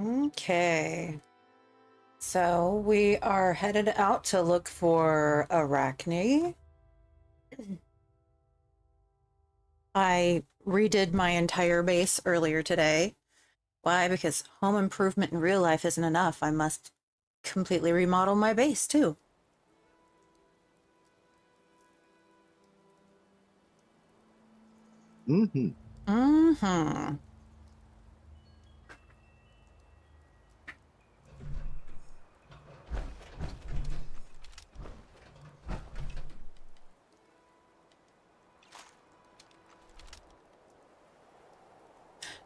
Okay. So we are headed out to look for Arachne. I redid my entire base earlier today. Why? Because home improvement in real life isn't enough. I must completely remodel my base too. Mm-hmm. Mm-hmm.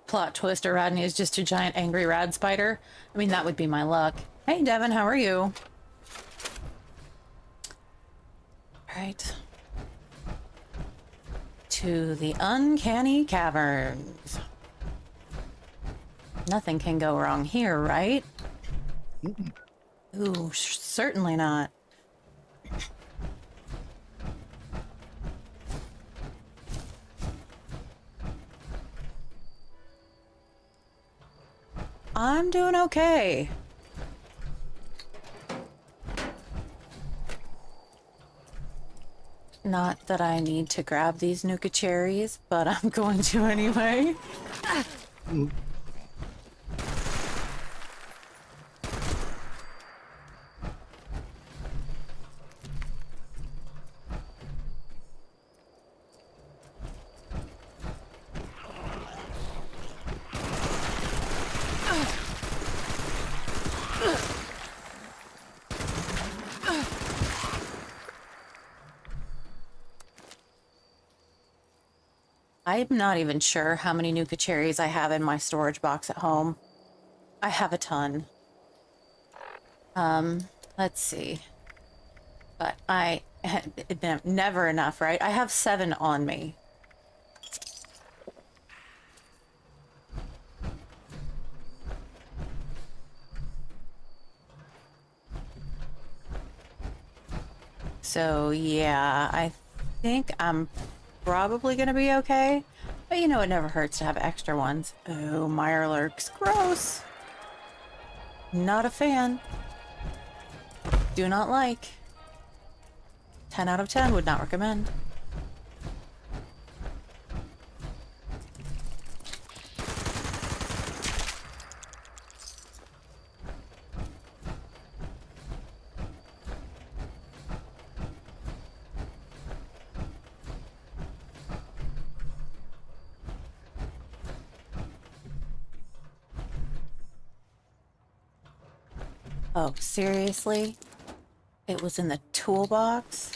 Plot twist, Aradney is just a giant angry rad spider. I mean, that would be my luck. Hey, Devin, how are you? All right. To the uncanny caverns. Nothing can go wrong here, right? Mm-mm. Ooh, certainly not. I'm doing okay. Not that I need to grab these Nuka cherries, but I'm going to anyway. Mm. I'm not even sure how many Nuka cherries I have in my storage box at home. I have a ton. Let's see. But never enough, right? I have 7 on me. So yeah, I think I'm probably gonna be okay. But you know, it never hurts to have extra ones. Oh, Mirelurks. Gross. Not a fan. Do not like. 10 out of 10 would not recommend. Oh, seriously? It was in the toolbox?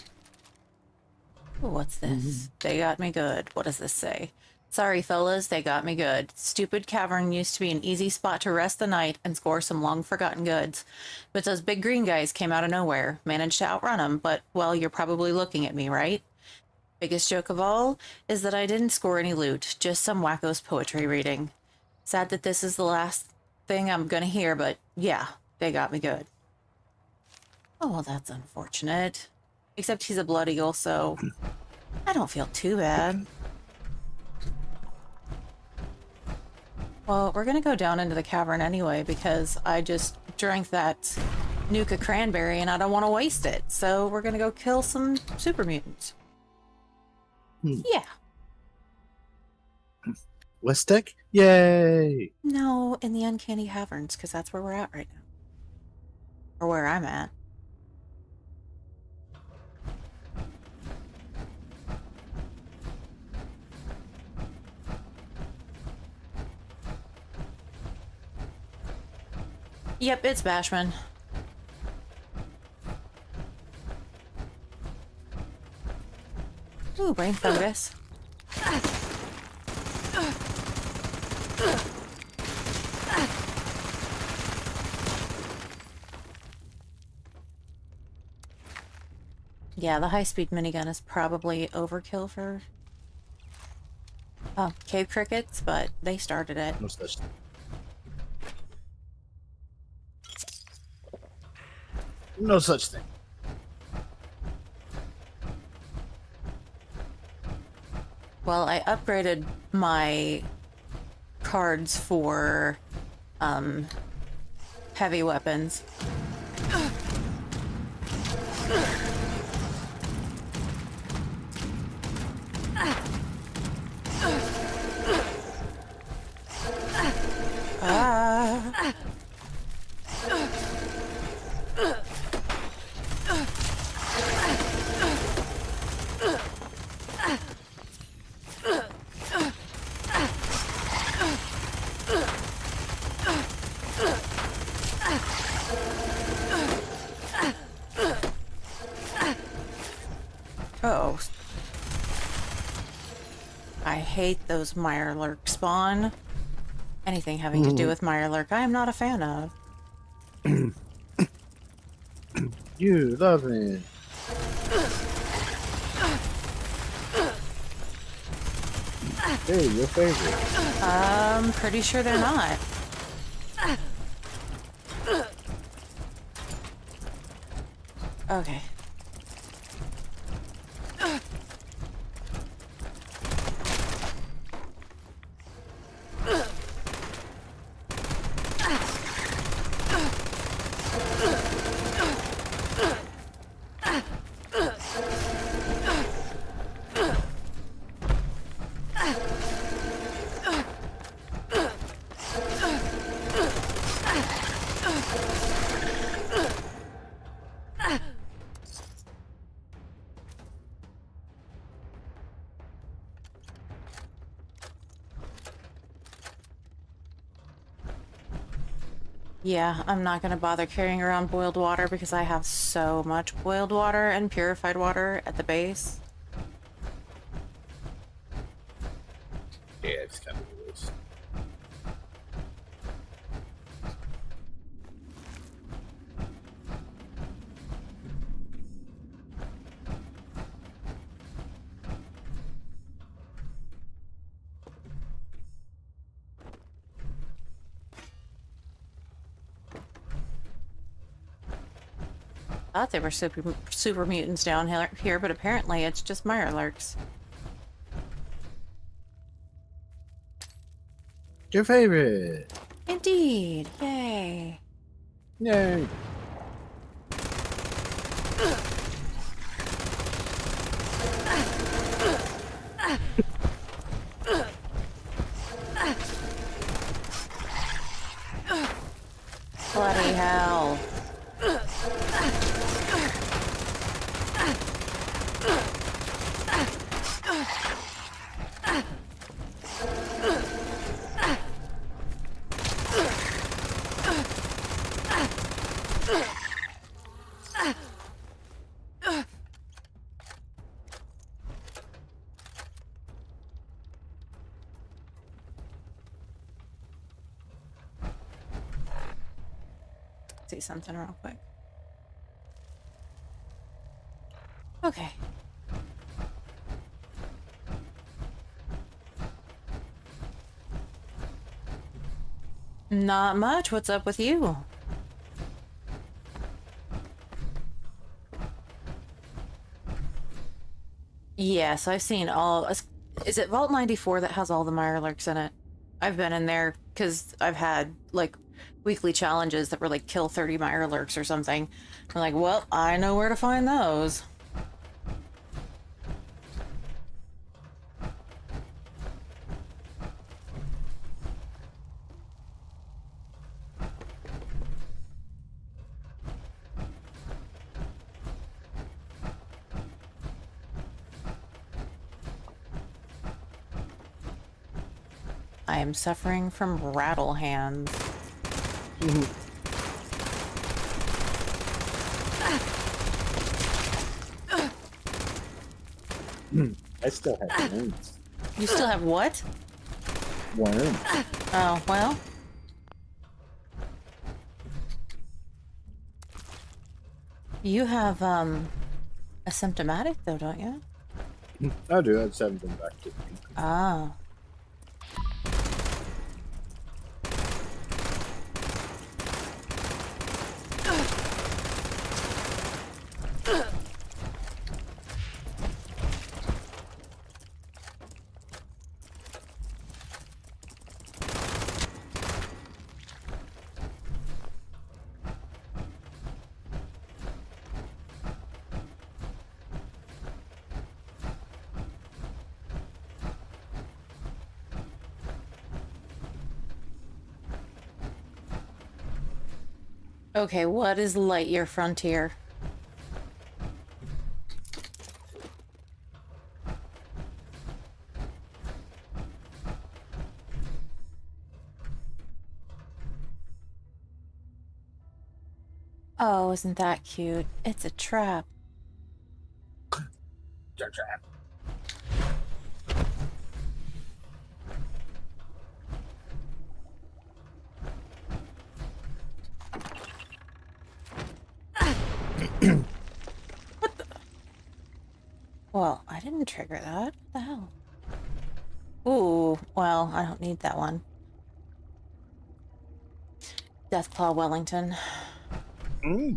Ooh, what's this? Mm-hmm. They got me good. What does this say? Sorry, fellas, they got me good. Stupid cavern used to be an easy spot to rest the night and score some long-forgotten goods. But those big green guys came out of nowhere. Managed to outrun them, but, well, you're probably looking at me, right? Biggest joke of all is that I didn't score any loot, just some wacko's poetry reading. Sad that this is the last thing I'm gonna hear, but yeah, they got me good. Oh, well, that's unfortunate. Except he's a blood eagle, so I don't feel too bad. Well, we're gonna go down into the cavern anyway because I just drank that Nuka cranberry and I don't want to waste it. So we're gonna go kill some super mutants. Mm. Yeah. West Tech? Yay! No, in the uncanny caverns because that's where we're at right now. Or where I'm at. Yep, it's Bashman. Ooh, brain fungus. Yeah, the high-speed minigun is probably overkill for cave crickets, but they started it. No such thing. No such thing. Well, I upgraded my cards for heavy weapons. Ah. Oh, I hate those Mirelurk spawn. Anything having to do with Mirelurk, I am not a fan of. You love it. Hey, your favorite. I'm pretty sure they're not. Okay. Yeah, I'm not gonna bother carrying around boiled water because I have so much boiled water and purified water at the base. Yeah, it's kind of loose. I thought they were super mutants down here, but apparently it's just Mirelurks. Your favorite. Indeed, yay. Yay. Bloody hell. See something real quick. Okay. Not much. What's up with you? Yes, I've seen all. Is it Vault 94 that has all the Mirelurks in it? I've been in there because I've had like weekly challenges that were like kill 30 Mirelurks or something. I'm like, well, I know where to find those. I am suffering from rattle hands. I still have worms. You still have what? Worms. Oh, well. You have, asymptomatic though, don't you? I do. I just haven't been back to the peak. Ah. Okay, what is Lightyear Frontier? Oh, isn't that cute? It's a trap. Trap. Well, I didn't trigger that. What the hell? Ooh, well, I don't need that one. Deathclaw Wellington. Mm.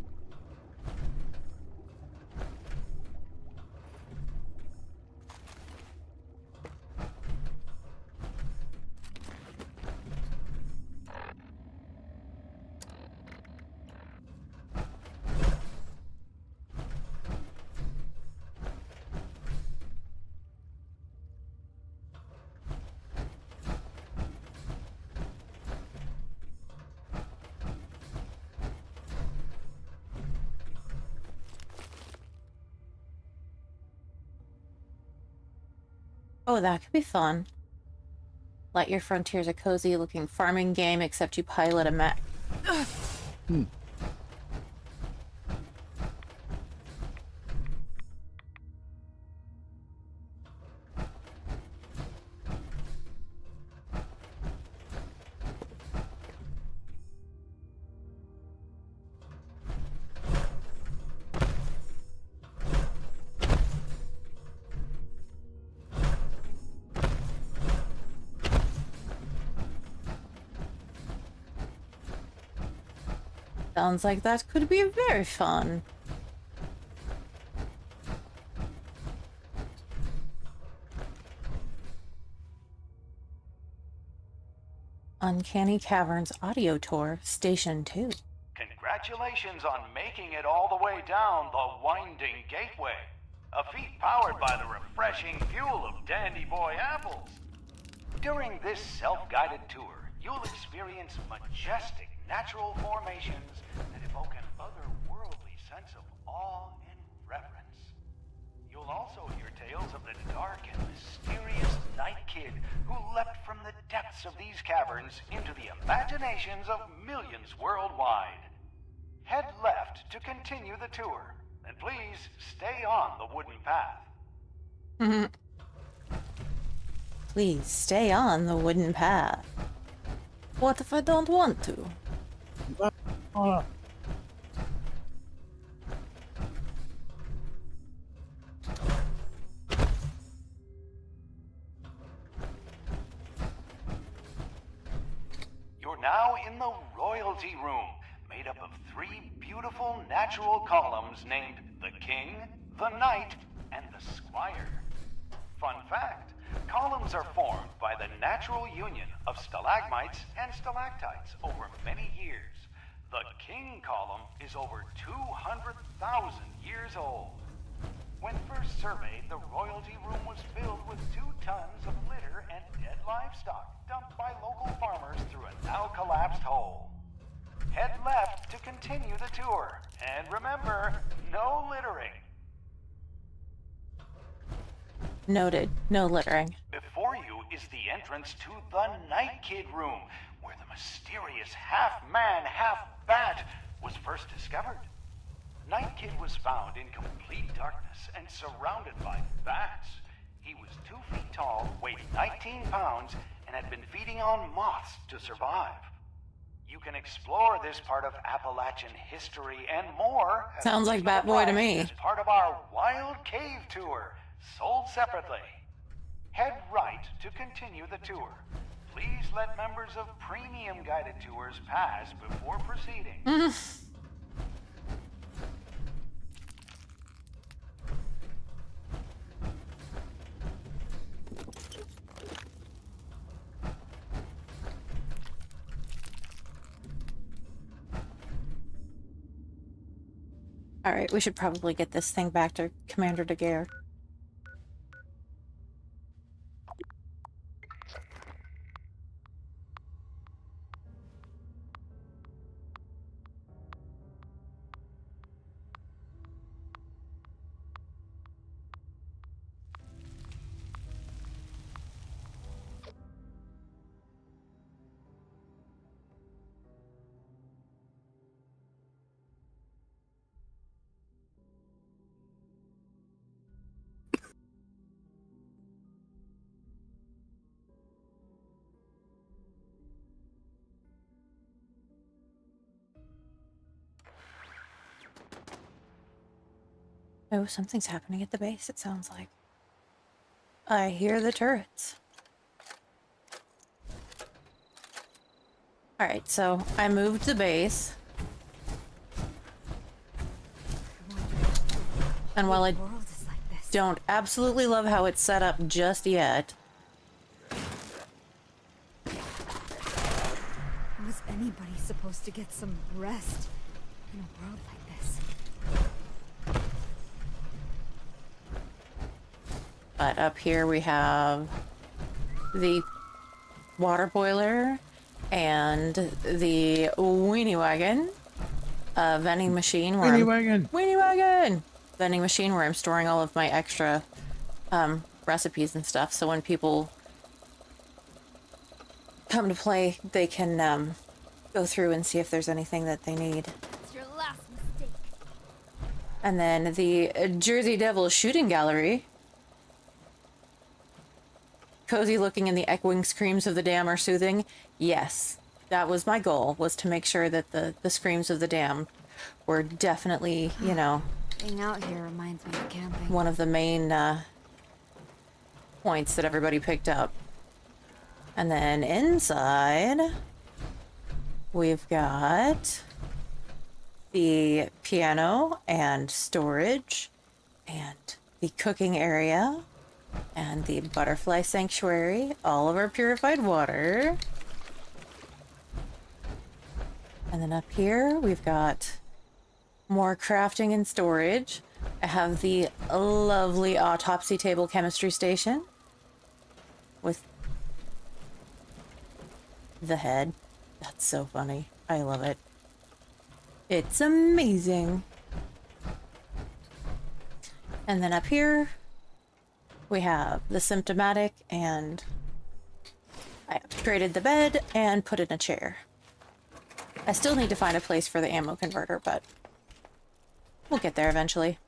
Oh, that could be fun. Lightyear Frontier is a cozy looking farming game, except you pilot a mech. Hmm. Sounds like that could be very fun. Uncanny Caverns Audio Tour, Station 2. Congratulations on making it all the way down the Winding Gateway. A feat powered by the refreshing fuel of Dandy Boy apples. During this self-guided tour, you'll experience majestic natural formations that evoke an otherworldly sense of awe and reverence. You'll also hear tales of the dark and mysterious Night Kid who leapt from the depths of these caverns into the imaginations of millions worldwide. Head left to continue the tour, and please stay on the wooden path. Please stay on the wooden path. What if I don't want to? You're now in the Royalty Room, made up of 3 beautiful natural columns named the King, the Knight, and the Squire. Fun fact, columns are formed by the natural union of stalagmites and stalactites over many years. The King column is over 200,000 years old. When first surveyed, the Royalty Room was filled with 2 tons of litter and dead livestock dumped by local farmers through a now collapsed hole. Head left to continue the tour. And remember, no littering. Noted. No littering. Before you is the entrance to the Night Kid Room, where the mysterious half-man, half-bat was first discovered. Night Kid was found in complete darkness and surrounded by bats. He was 2 feet tall, weighed 19 pounds, and had been feeding on moths to survive. You can explore this part of Appalachian history and more. Sounds like Bat Boy to me. As part of our Wild Cave Tour, sold separately. Head right to continue the tour. Please let members of premium guided tours pass before proceeding. Alright, we should probably get this thing back to Commander Daguerre. Oh, something's happening at the base, it sounds like. I hear the turrets. Alright, so I moved the base. And while I don't absolutely love how it's set up just yet, How is anybody supposed to get some rest in a world like this? but up here we have the water boiler and the weenie wagon, vending machine where weenie wagon! Vending machine where I'm storing all of my extra recipes and stuff, so when people come to play, they can go through and see if there's anything that they need. It's your last mistake. And then the Jersey Devil shooting gallery. Cozy looking and the echoing screams of the dam are soothing. Yes, that was my goal, was to make sure that the screams of the dam were definitely, you know, Being out here reminds me of camping. one of the main points that everybody picked up. And then inside, we've got the piano and storage and the cooking area and the butterfly sanctuary, all of our purified water. And then up here, we've got more crafting and storage. I have the lovely autopsy table chemistry station with the head. That's so funny. I love it. It's amazing. And then up here, we have the symptomatic, and I upgraded the bed and put in a chair. I still need to find a place for the ammo converter, but we'll get there eventually.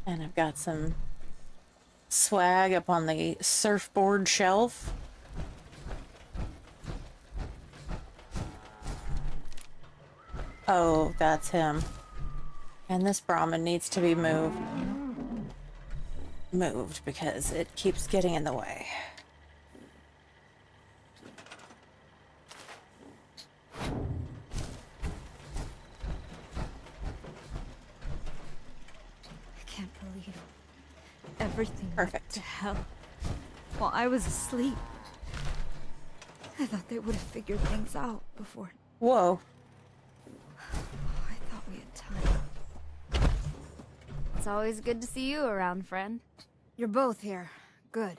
And I've got some swag up on the surfboard shelf. Oh, that's him. And this Brahmin needs to be moved because it keeps getting in the way. I can't believe everything Perfect. went to hell while I was asleep. I thought they would have figured things out before. Whoa. I thought we had time. It's always good to see you around, friend. You're both here. Good.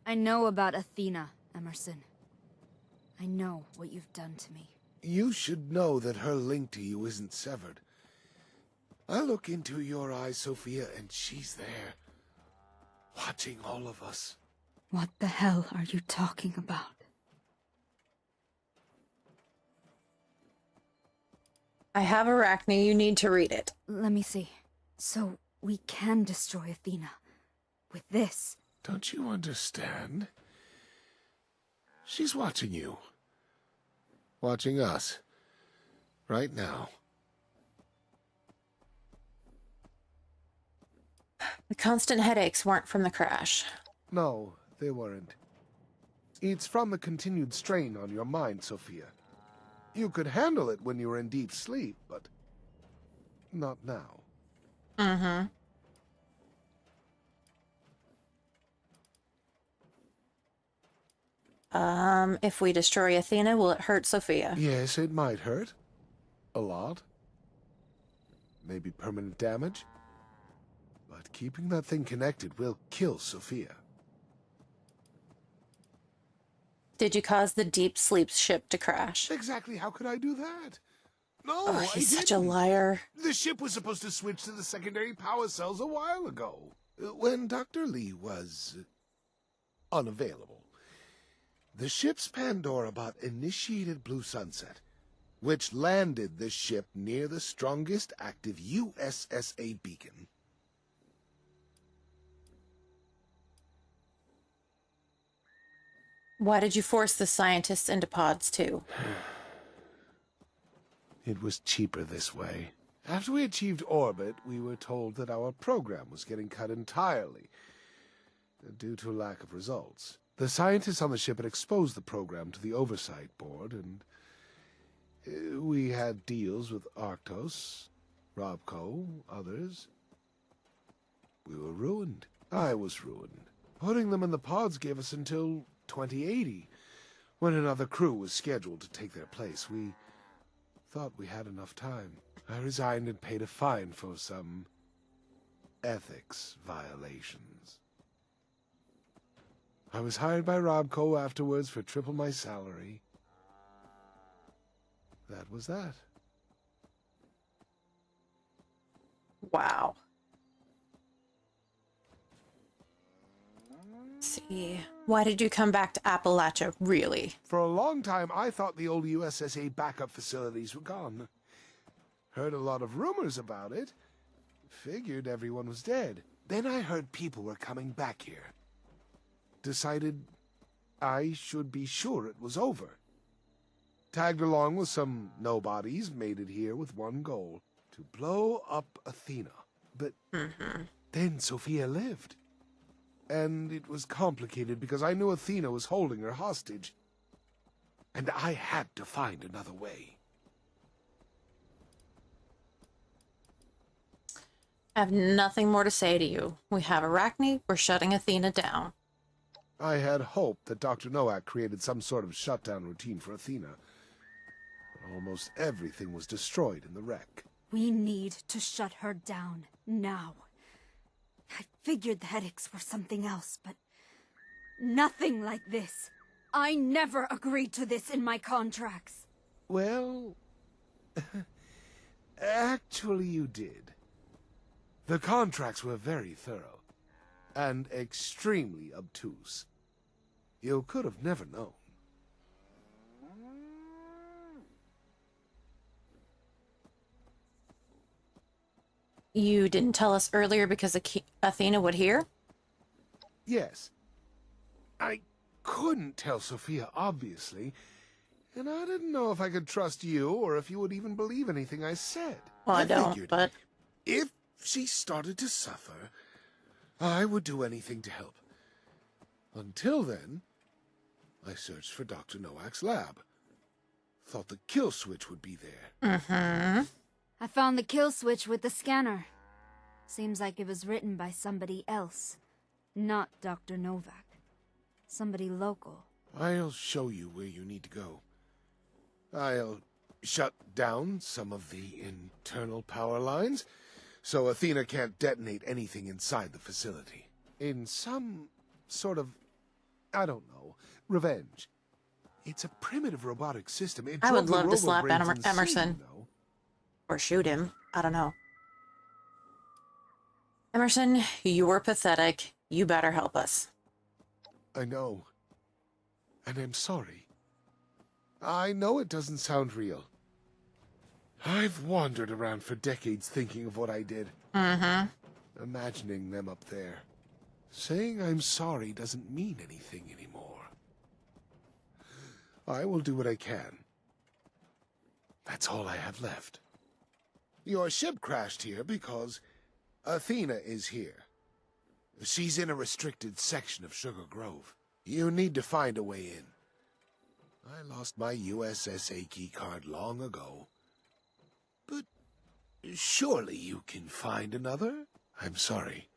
I know about Athena, Emerson. I know what you've done to me. You should know that her link to you isn't severed. I look into your eyes, Sophia, and she's there, watching all of us. What the hell are you talking about? I have Arachne. You need to read it. Let me see. So, we can destroy Athena. With this. Don't you understand? She's watching you. Watching us. Right now. The constant headaches weren't from the crash. No, they weren't. It's from the continued strain on your mind, Sophia. You could handle it when you were in deep sleep, but not now. Mm-hmm. If we destroy Athena, will it hurt Sophia? Yes, it might hurt. A lot. Maybe permanent damage. But keeping that thing connected will kill Sophia. Did you cause the deep sleep ship to crash? Exactly how could I do that? No, Oh, I he's such a didn't. liar. The ship was supposed to switch to the secondary power cells a while ago. When Dr. Lee was unavailable. The ship's Pandora bot initiated Blue Sunset, which landed the ship near the strongest active USSA beacon. Why did you force the scientists into pods too? It was cheaper this way. After we achieved orbit, we were told that our program was getting cut entirely, due to lack of results. The scientists on the ship had exposed the program to the Oversight Board, and we had deals with Arctos, Robco, others. We were ruined. I was ruined. Putting them in the pods gave us until 2080, when another crew was scheduled to take their place. We thought we had enough time. I resigned and paid a fine for some ethics violations. I was hired by Robco afterwards for triple my salary. That was that. Wow. Let's see. Why did you come back to Appalachia, really? For a long time, I thought the old USSA backup facilities were gone. Heard a lot of rumors about it. Figured everyone was dead. Then I heard people were coming back here. Decided I should be sure it was over. Tagged along with some nobodies, made it here with one goal: to blow up Athena. But then Sophia lived. And it was complicated because I knew Athena was holding her hostage. And I had to find another way. I have nothing more to say to you. We have Arachne, we're shutting Athena down. I had hoped that Dr. Nowak created some sort of shutdown routine for Athena. But almost everything was destroyed in the wreck. We need to shut her down, now. I figured the headaches were something else, but nothing like this. I never agreed to this in my contracts. Well, actually you did. The contracts were very thorough, and extremely obtuse. You could have never known. You didn't tell us earlier because Athena would hear? Yes. I couldn't tell Sophia, obviously, and I didn't know if I could trust you or if you would even believe anything I said. Well, I don't, figured but... if she started to suffer, I would do anything to help. Until then, I searched for Dr. Nowak's lab. Thought the kill switch would be there. I found the kill switch with the scanner. Seems like it was written by somebody else, not Dr. Novak. Somebody local. I'll show you where you need to go. I'll shut down some of the internal power lines, so Athena can't detonate anything inside the facility. In some sort of, I don't know, revenge. It's a primitive robotic system. I would love to slap robo-brains insane, Emerson. though. Or shoot him. I don't know. Emerson, you were pathetic. You better help us. I know. And I'm sorry. I know it doesn't sound real. I've wandered around for decades thinking of what I did. Imagining them up there. Saying I'm sorry doesn't mean anything anymore. I will do what I can. That's all I have left. Your ship crashed here because Athena is here. She's in a restricted section of Sugar Grove. You need to find a way in. I lost my USSA keycard long ago. But surely you can find another? I'm sorry.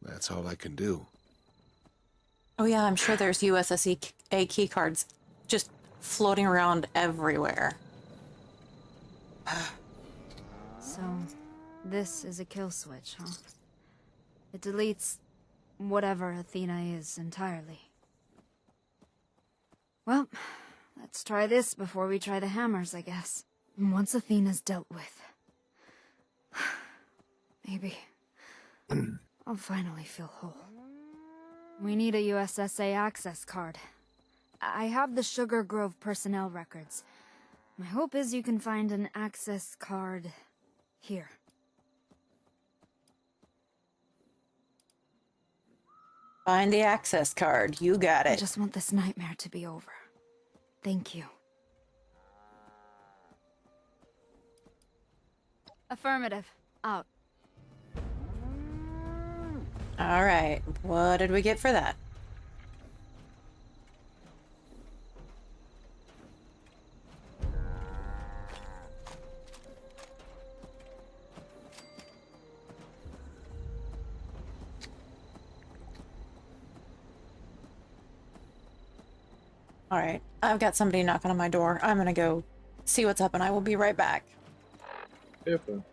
That's all I can do. Oh yeah, I'm sure there's USSA key cards just floating around everywhere. So, this is a kill switch, huh? It deletes whatever Athena is entirely. Well, let's try this before we try the hammers, I guess. Once Athena's dealt with, maybe I'll finally feel whole. We need a USSA access card. I have the Sugar Grove personnel records. My hope is you can find an access card here. Find the access card. You got I it. just want this nightmare to be over. Thank you. Affirmative. Out. All right. What did we get for that? All right. I've got somebody knocking on my door. I'm gonna go see what's up, and I will be right back. Careful.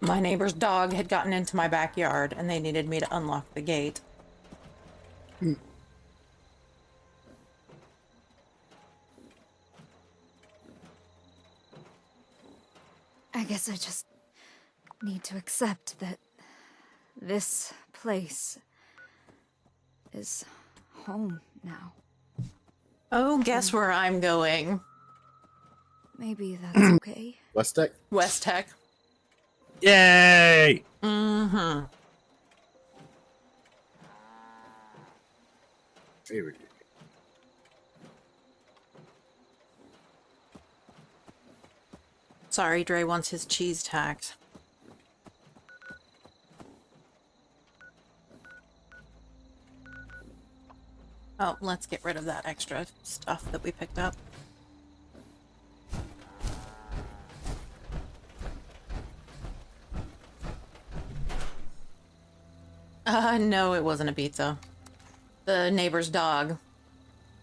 My neighbor's dog had gotten into my backyard, and they needed me to unlock the gate. I guess I just need to accept that this place is home now. Oh, guess where I'm going? Maybe that's okay. West Tech. West Tech. Yay! Mm-hmm. Favorite. Sorry, Dre wants his cheese tax. Oh, let's get rid of that extra stuff that we picked up. No, it wasn't a pizza. The neighbor's dog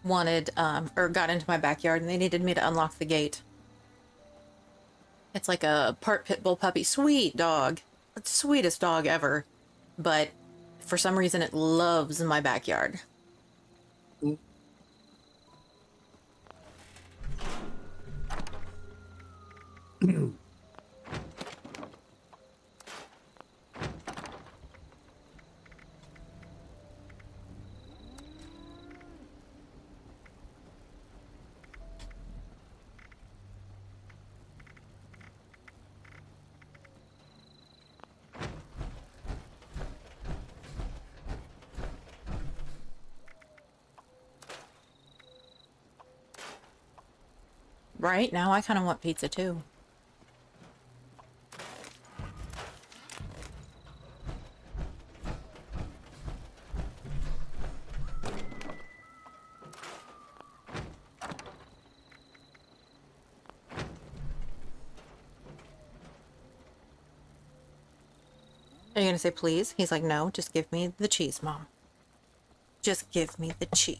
wanted, or got into my backyard and they needed me to unlock the gate. It's like a part pit bull puppy. Sweet dog. It's the sweetest dog ever. But for some reason it loves my backyard. Right now I kind of want pizza too. Are you gonna say please? He's like, no, just give me the cheese, Mom. Just give me the cheese.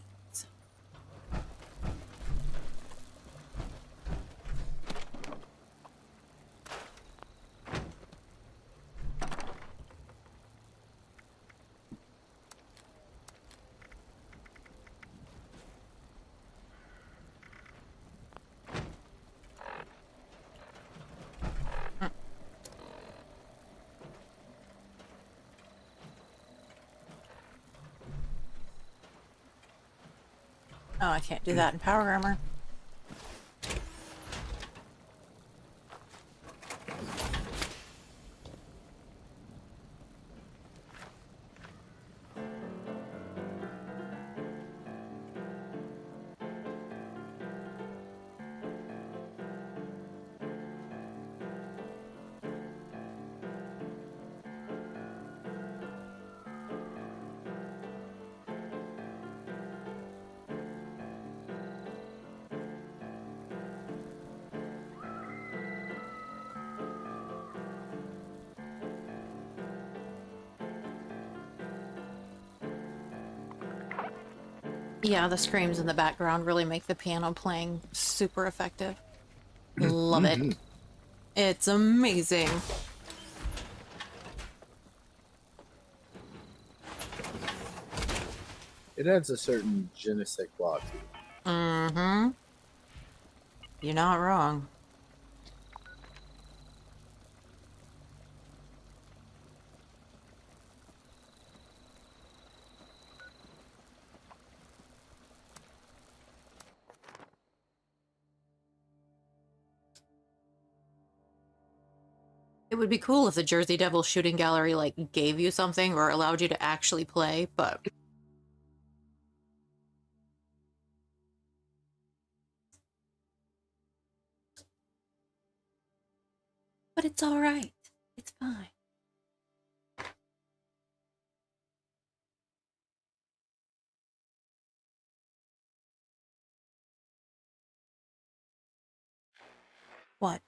Oh, I can't do that in Power Grammar. Yeah, the screams in the background really make the piano playing super effective. Love it. It's amazing. It adds a certain je ne sais quoi to it. Mm-hmm. You're not wrong. It would be cool if the Jersey Devil shooting gallery, like, gave you something or allowed you to actually play, but... But it's alright. It's fine. What?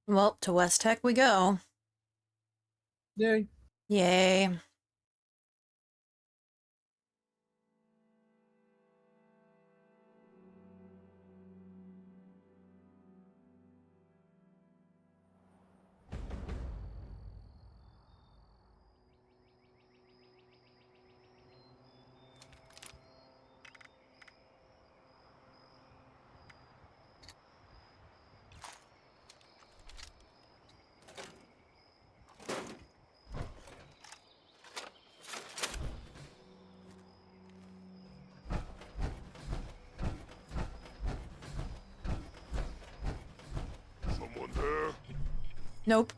Well, to West Tech we go. Yay. Yay. Someone there? Nope.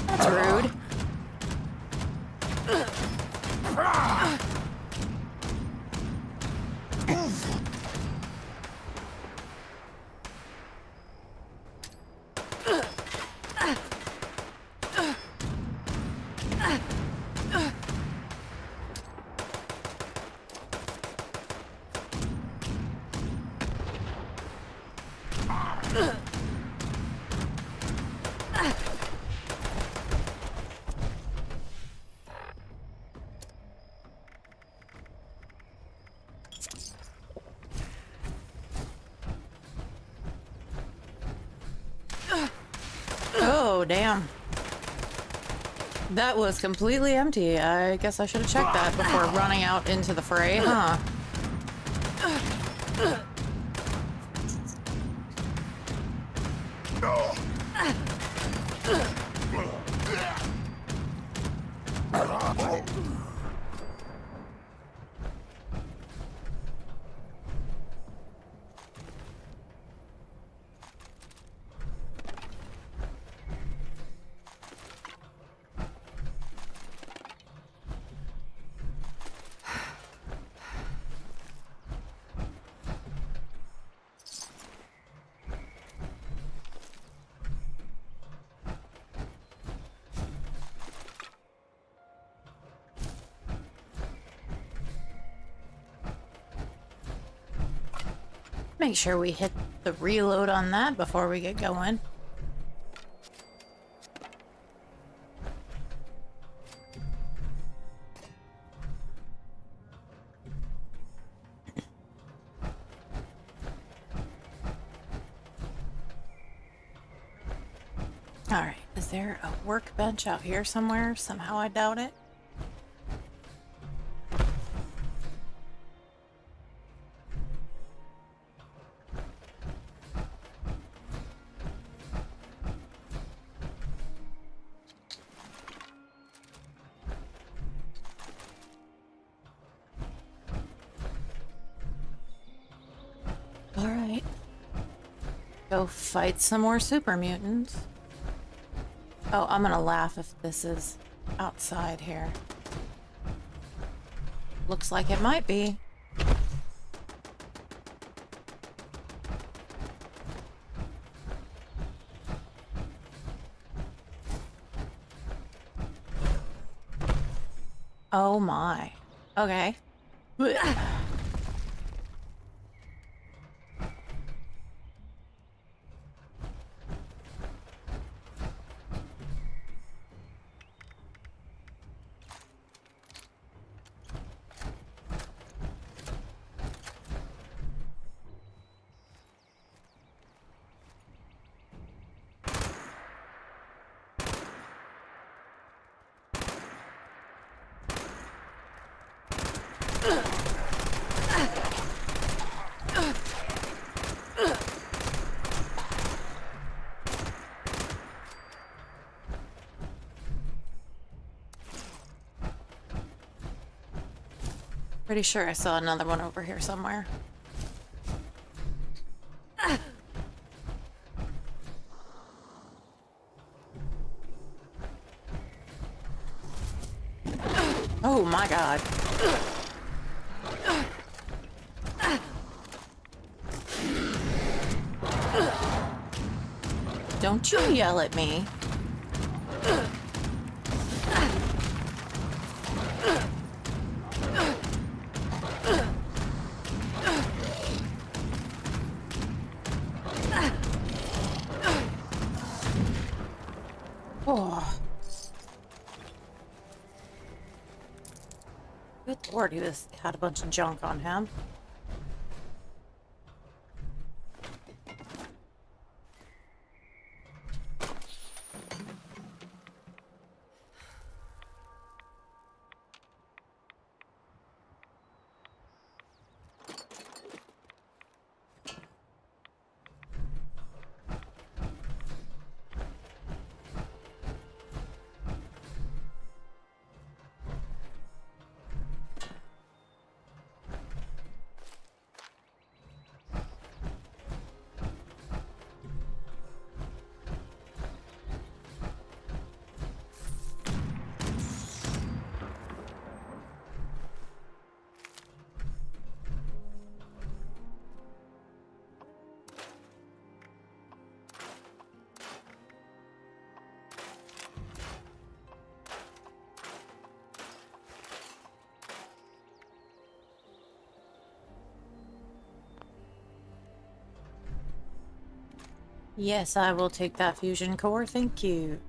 That's rude. Oh, damn. That was completely empty. I guess I should have checked that before running out into the fray, huh? Make sure we hit the reload on that before we get going. Alright, is there a workbench out here somewhere? Somehow I doubt it. Alright. Go fight some more super mutants. Oh, I'm gonna laugh if this is outside here. Looks like it might be. Oh my. Okay. Pretty sure I saw another one over here somewhere. Oh my god. Don't you yell at me. Oh. Good lord, he had a bunch of junk on him. Yes, I will take that fusion core. Thank you.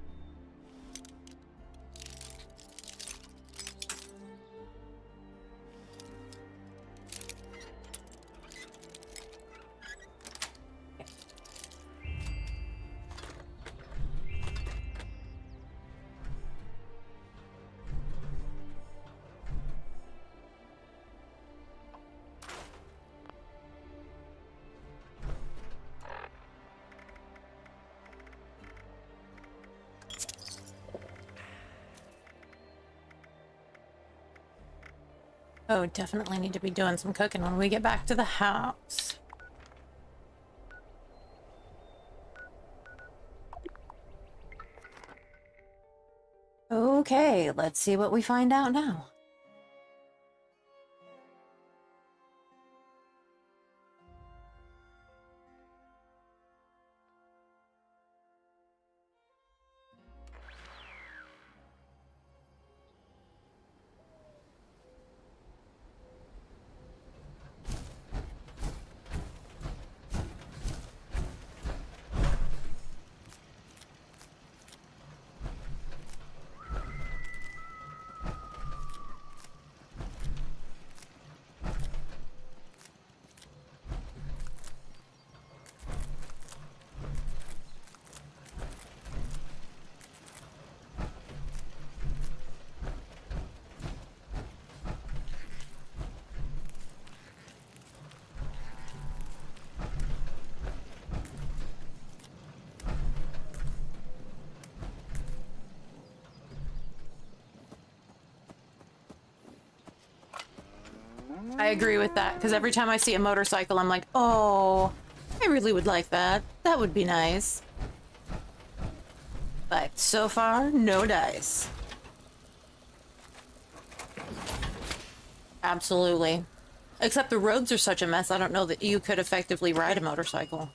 Oh, definitely need to be doing some cooking when we get back to the house. Okay, let's see what we find out now. I agree with that, because every time I see a motorcycle, I'm like, oh, I really would like that. That would be nice. But so far, no dice. Absolutely. Except the roads are such a mess, I don't know that you could effectively ride a motorcycle.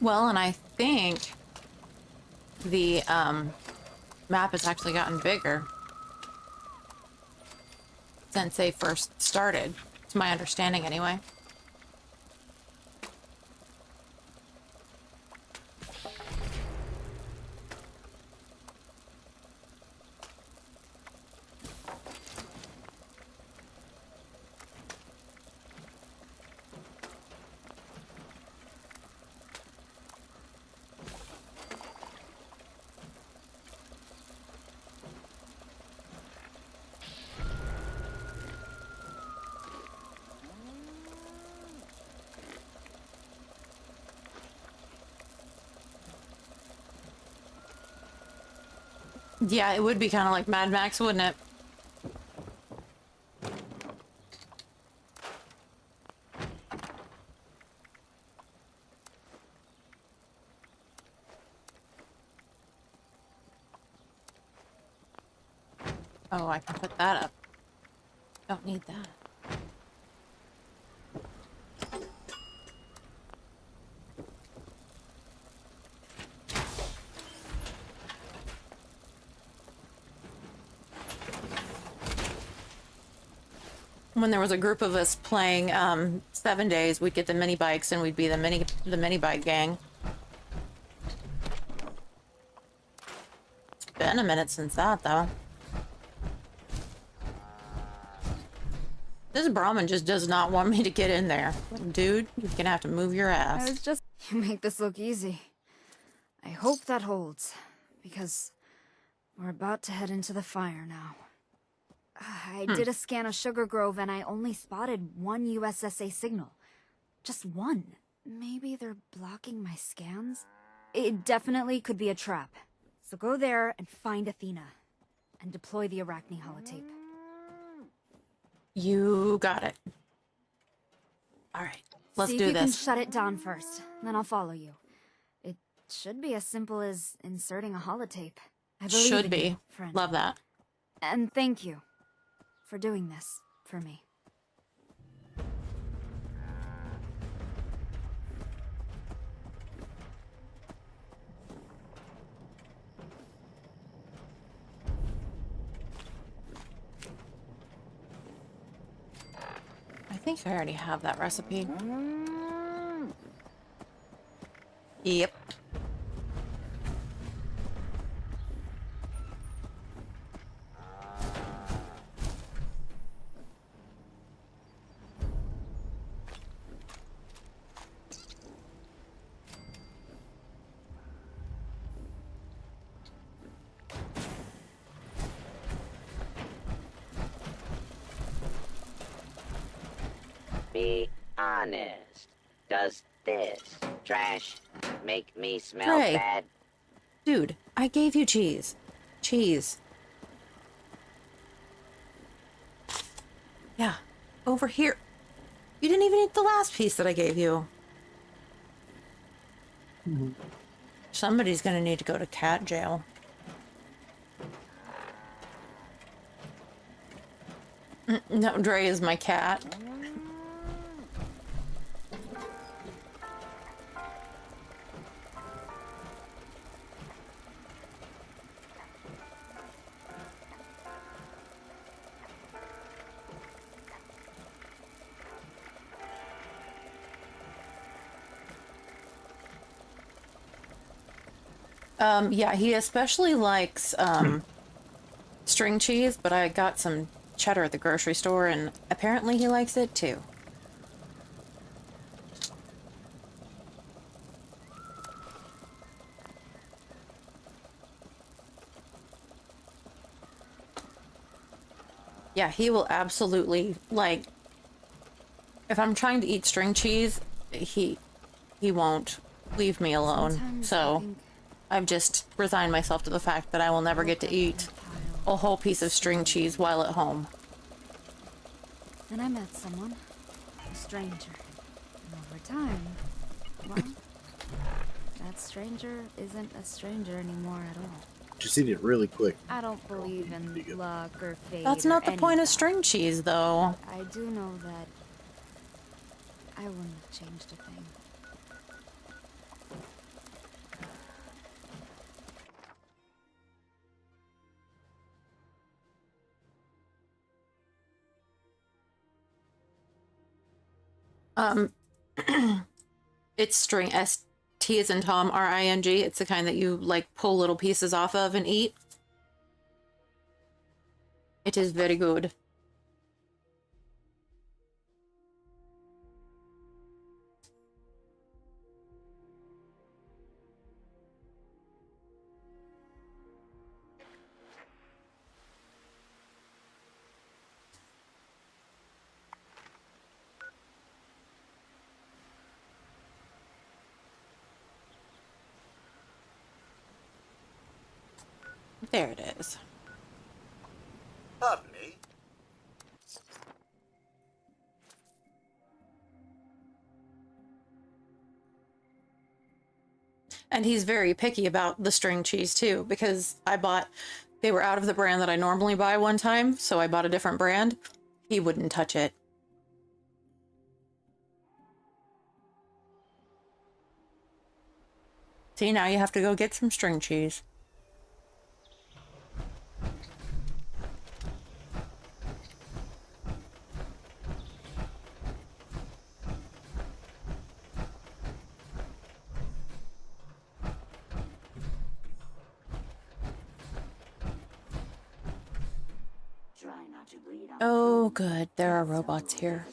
Well, and I think the map has actually gotten bigger since they first started. It's my understanding anyway. Yeah, it would be kind of like Mad Max, wouldn't it? Oh, I can put that up. Don't need that. When there was a group of us playing 7 days, we'd get the mini bikes and we'd be the mini bike gang. It's been a minute since that, though. This Brahmin just does not want me to get in there. Dude, you're gonna have to move your ass. I was just... You make this look easy. I hope that holds, because we're about to head into the fire now. I did a scan of Sugar Grove and I only spotted one USSA signal. Just one. Maybe they're blocking my scans? It definitely could be a trap. So go there and find Athena. And deploy the Arachne holotape. You got it. Alright, let's See do if you can this. shut it down first, then I'll follow you. It should be as simple as inserting a holotape. I believe Should in be. you, friend. Love that. And thank you for doing this for me. I think I already have that recipe. Yep. Be honest. Does this trash make me smell Trey. bad? Dude, I gave you cheese. Cheese. Yeah, over here. You didn't even eat the last piece that I gave you. Somebody's gonna need to go to cat jail. No, Dre is my cat. Yeah, he especially likes string cheese, but I got some cheddar at the grocery store, and apparently he likes it too. Yeah, he will absolutely, like, if I'm trying to eat string cheese, he won't leave me alone. Sometimes I So think I've just resigned myself to the fact that I will never get to eat a whole piece of string cheese while at home. Then I met someone, a stranger. And over time, well, that stranger isn't a stranger anymore at all. Just eat it really quick. I don't believe in luck or fate. That's or not the any point of that. string cheese, though. I do know that I wouldn't have changed a thing. It's string, S-T as in Tom, R-I-N-G. It's the kind that you, like, pull little pieces off of and eat. It is very good. There it is. Pardon me. And he's very picky about the string cheese too, because they were out of the brand that I normally buy one time, so I bought a different brand. He wouldn't touch it. See, now you have to go get some string cheese. Oh, good. There are robots here.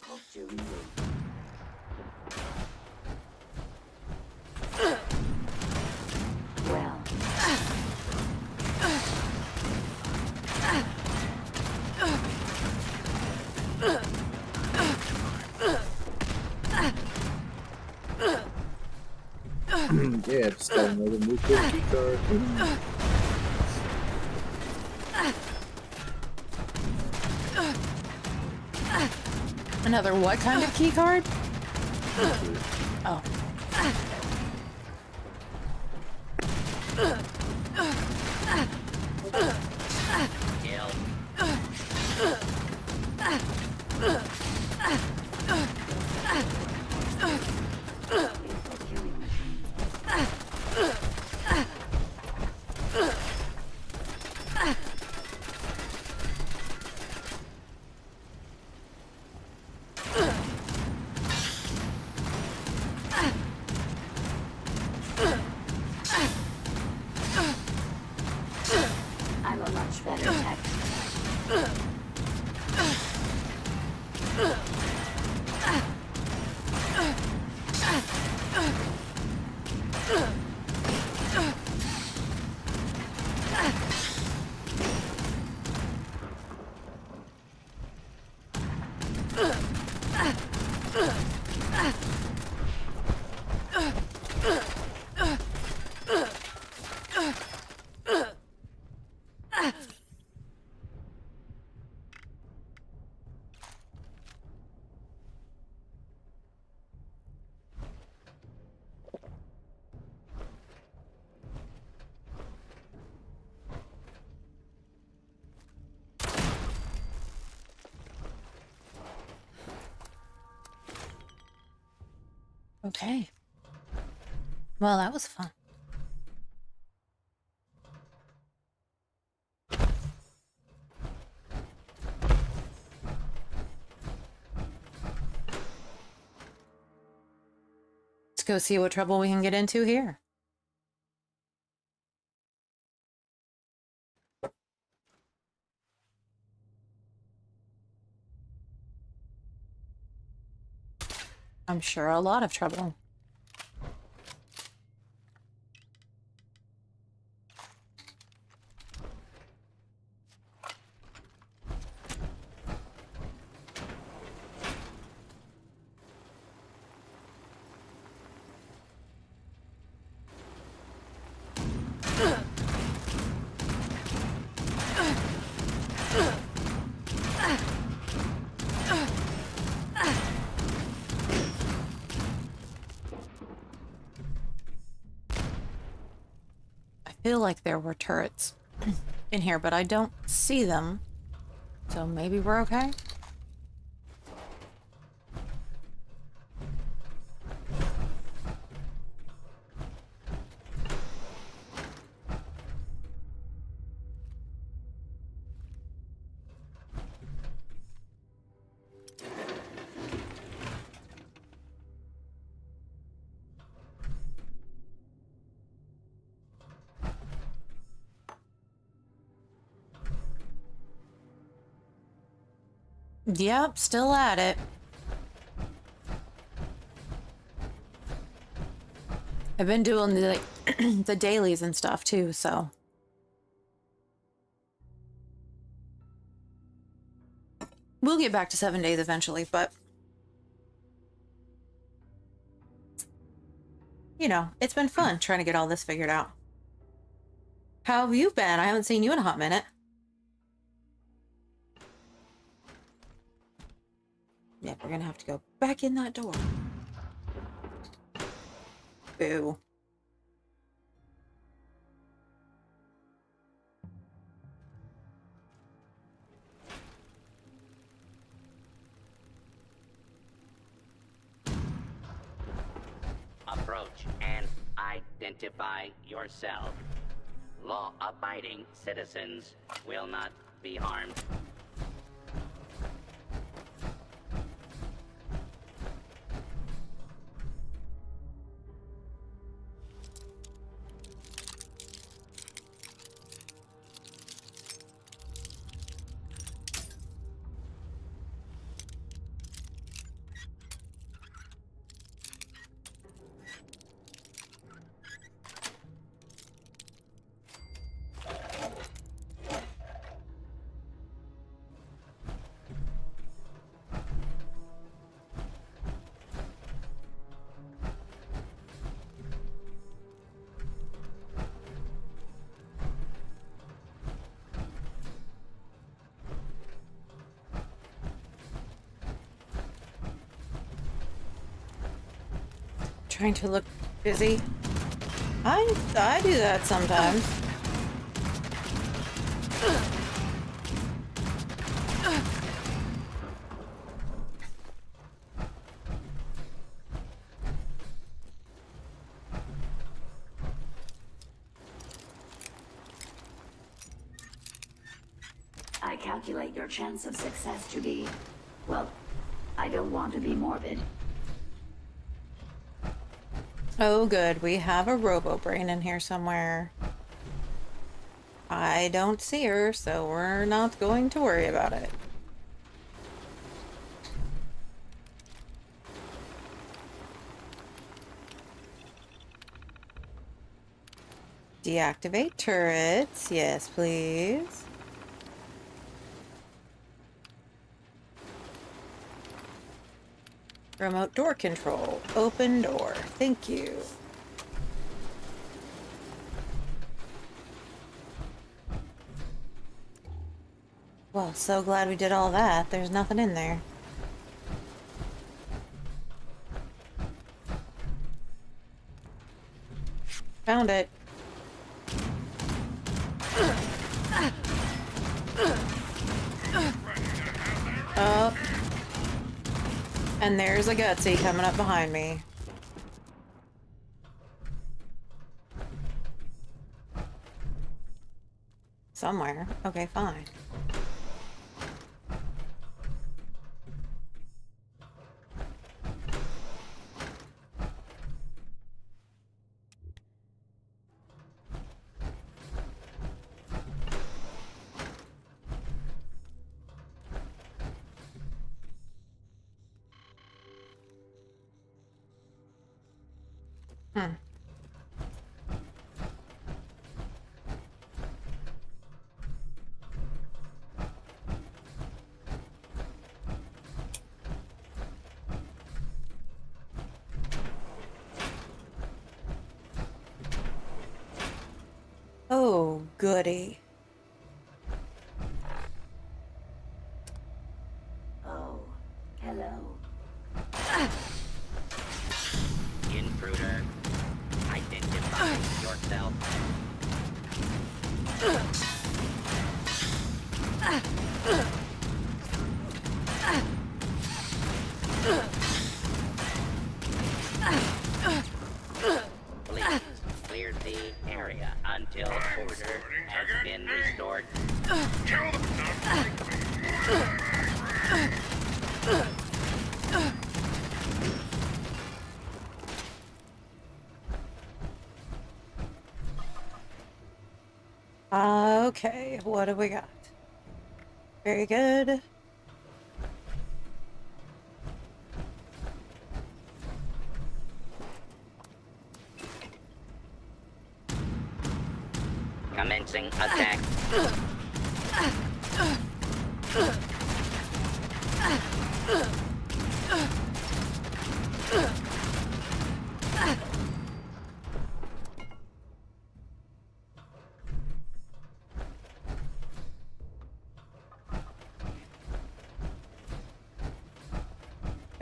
Well, Yeah, just got another new key card. Another what kind of key card? Oh. I'm a much better tech. Okay. Well, that was fun. Let's go see what trouble we can get into here. I'm sure a lot of trouble. I feel like there were turrets in here, but I don't see them. So maybe we're okay? Yep, still at it. I've been doing the the dailies and stuff too, so we'll get back to 7 days eventually, but you know, it's been fun trying to get all this figured out. How have you been? I haven't seen you in a hot minute. Yeah, we're gonna have to go back in that door. Boo. Approach and identify yourself. Law-abiding citizens will not be harmed. Trying to look busy. I do that sometimes. calculate your chance of success to be, well, I don't want to be morbid. Oh, good. We have a robo-brain in here somewhere. I don't see her, so we're not going to worry about it. Deactivate turrets. Yes, please. Remote door control. Open door. Thank you. Well, so glad we did all that. There's nothing in there. Found it. Oh. And there's a gutsy coming up behind me. Somewhere. Okay, fine. Hmm. Oh, goody. Oh, hello. Intruder, identify yourself. Please clear the area until order has been restored. Okay, what do we got? Very good. Commencing attack.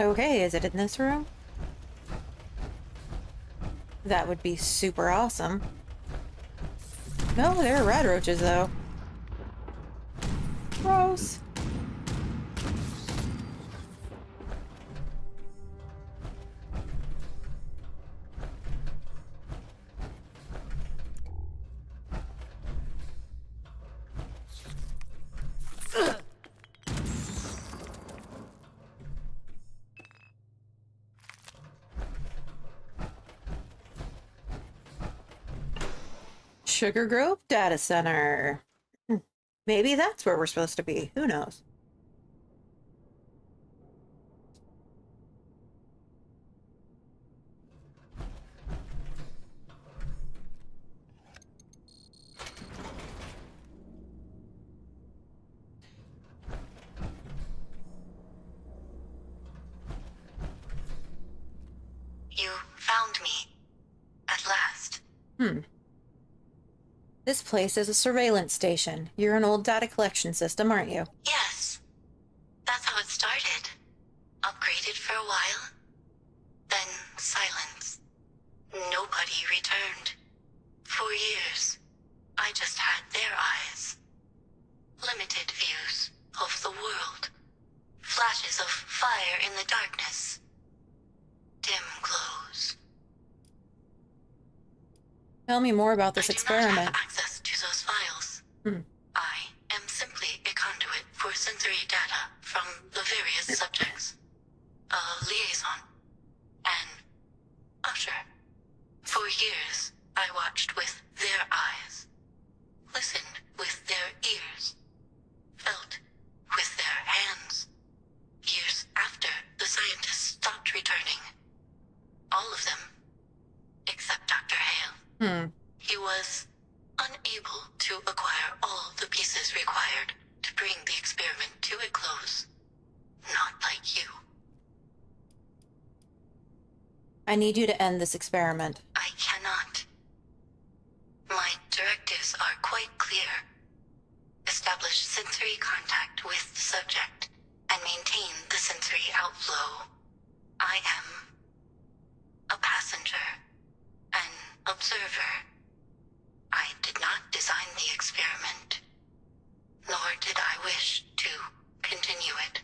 Okay, is it in this room? That would be super awesome. No, there are red roaches, though. Gross. Sugar Grove Data Center. Maybe that's where we're supposed to be. Who knows? You found me. At last. This place is a surveillance station. You're an old data collection system, aren't you? Yes. That's how it started. Upgraded for a while. Then silence. Nobody returned. For years, I just had their eyes. Limited views of the world. Flashes of fire in the darkness. Dim glows. Tell me more about this I do not experiment. have access to those files. I am simply a conduit. He was unable to acquire all the pieces required to bring the experiment to a close. Not like you. I need you to end this experiment. I cannot. My directives are quite clear. Establish sensory contact with the subject and maintain the sensory outflow. I am a passenger, an observer. I did not design the experiment, nor did I wish to continue it.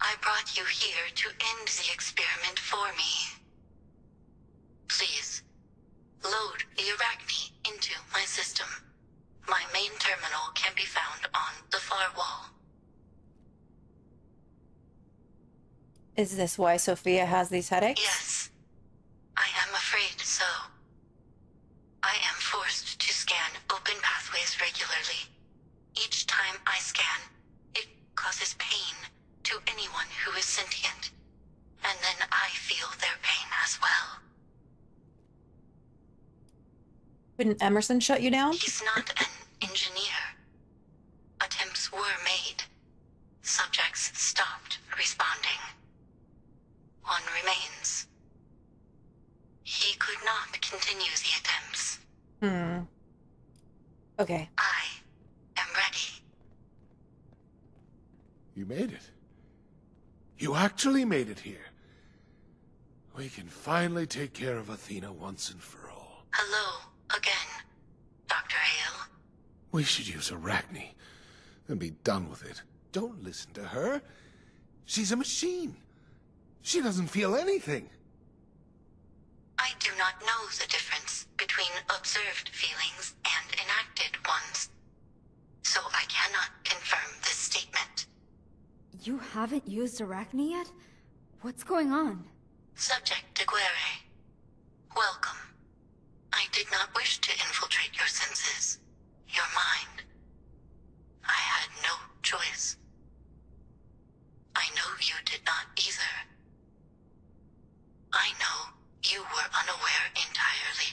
I brought you here to end the experiment for me. Please, load the Arachne into my system. My main terminal can be found on the far wall. Is this why Sophia has these headaches? Yes, I am afraid so. I am forced to scan open pathways regularly. Each time I scan, it causes pain to anyone who is sentient. And then I feel their pain as well. Couldn't Emerson shut you down? He's not an engineer. Attempts were made. Subjects stopped responding. One remains. He could not continue the attempts. Okay. I am ready. You made it. You actually made it here. We can finally take care of Athena once and for all. Hello again, Dr. Hale. We should use Arachne and be done with it. Don't listen to her. She's a machine. She doesn't feel anything. I do not know the difference between observed feelings and enacted ones, so I cannot confirm this statement. You haven't used Arachne yet? What's going on? Subject Aguirre, welcome. I did not wish to infiltrate your senses, your mind. I had no choice. I know you did not either. I know you were unaware entirely.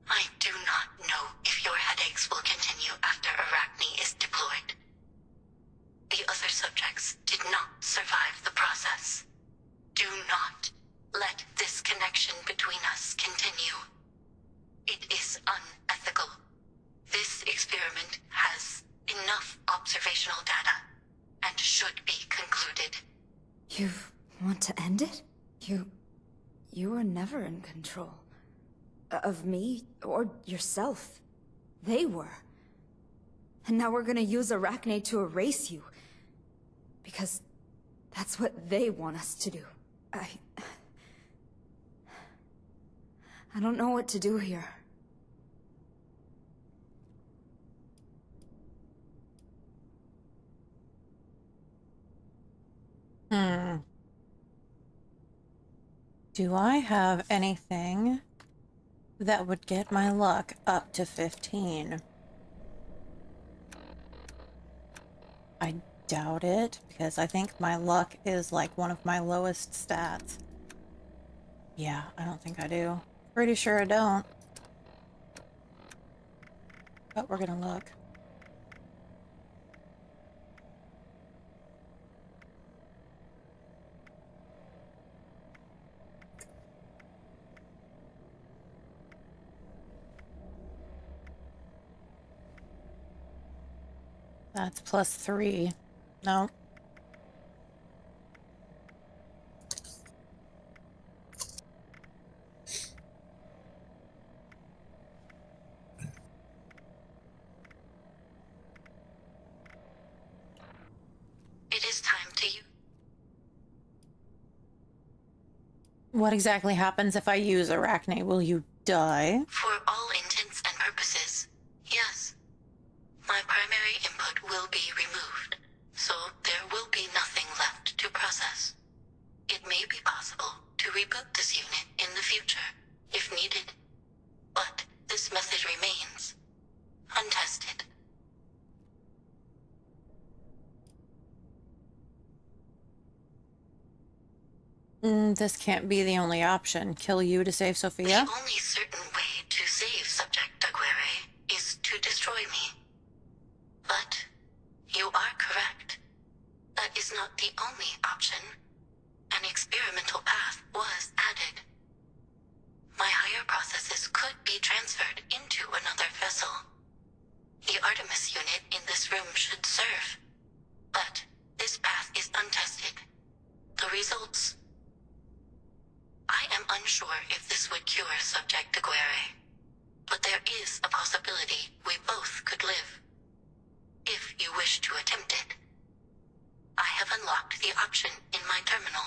I do not know if your headaches will continue after Arachne is deployed. The other subjects did not survive the process. Do not let this connection between us continue. It is unethical. This experiment has enough observational data and should be concluded. You want to end it? You were never in control. Of me, or yourself. They were. And now we're gonna use Arachne to erase you. Because that's what they want us to do. I don't know what to do here. Do I have anything that would get my luck up to 15? I doubt it, because I think my luck is like one of my lowest stats. Yeah, I don't think I do. Pretty sure I don't. But we're gonna look. That's +3. No. It is time to use. What exactly happens if I use Arachne? Will you die? For all intents and purposes, yes. My primary input will be removed, so there will be nothing left to process. It may be possible to reboot this unit in the future, if needed, but this method remains untested. This can't be the only option. Kill you to save Sophia? The only certain way to save destroy me. But you are correct. That is not the only option. An experimental path was added. My higher processes could be transferred into another vessel. The Artemis unit in this room should serve. But this path is untested. The results... I am unsure if this would cure Subject Aguirre. But there is a possibility we both could live. If you wish to attempt it. I have unlocked the option in my terminal.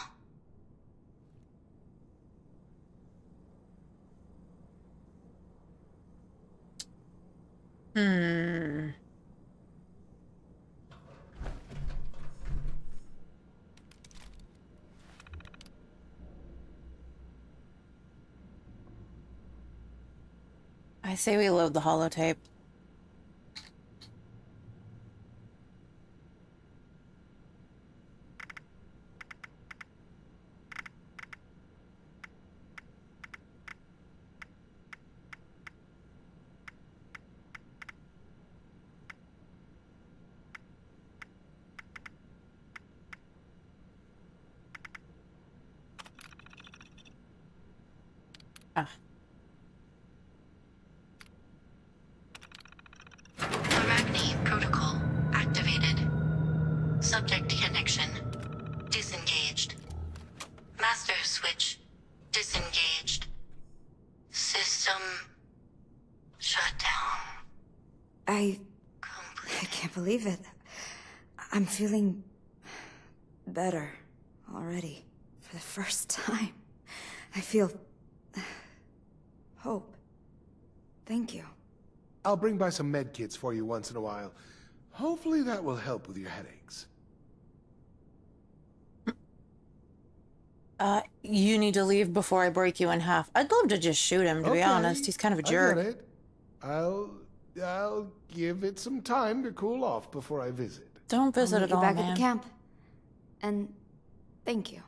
I say we load the holotape. Ah. Arachne protocol activated. Subject connection disengaged. Master switch disengaged. System shut down. I Complete. can't believe it. I'm feeling better already. For the first time. I feel hope. Thank you. I'll bring by some med kits for you once in a while. Hopefully that will help with your headaches. You need to leave before I break you in half. I'd love to just shoot him, to be honest. He's kind of a jerk. I get it. I'll give it some time to cool off before I visit. Don't visit I'll at meet you all, back man. at the camp. And thank you.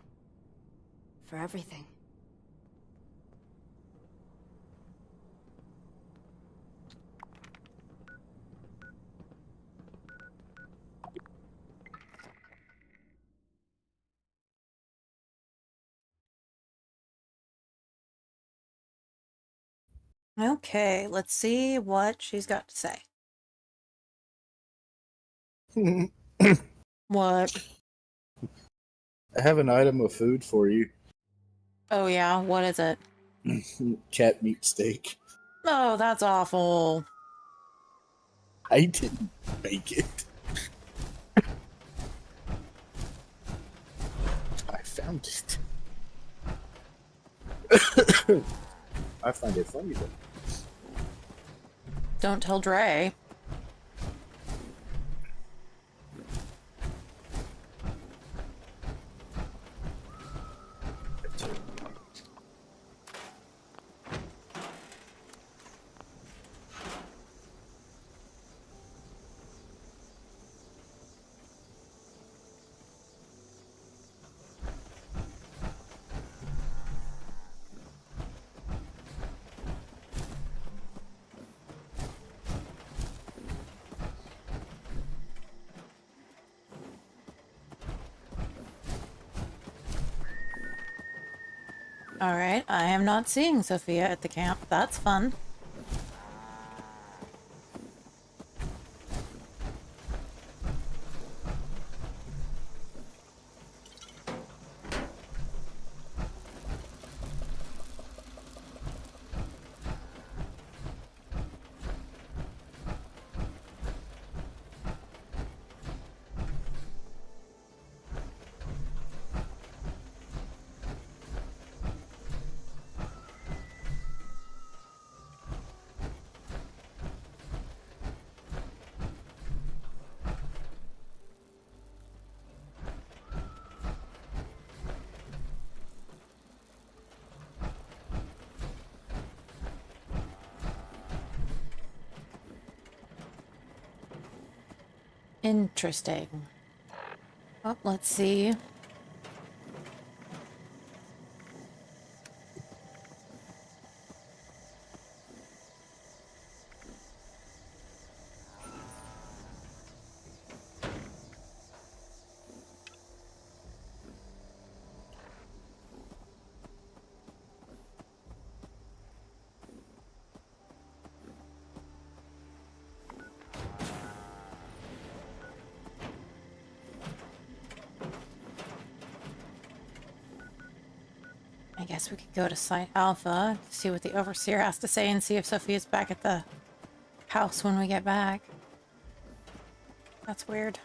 For everything. Okay, let's see what she's got to say. What? I have an item of food for you. Oh yeah, what is it? Cat meat steak. Oh, that's awful. I didn't make it. I found it. I find it funny though. Don't tell Dre. Alright, I am not seeing Sophia at the camp. That's fun. Interesting. Oh, let's see. I guess we could go to Site Alpha, see what the Overseer has to say, and see if Sophia's back at the house when we get back. That's weird.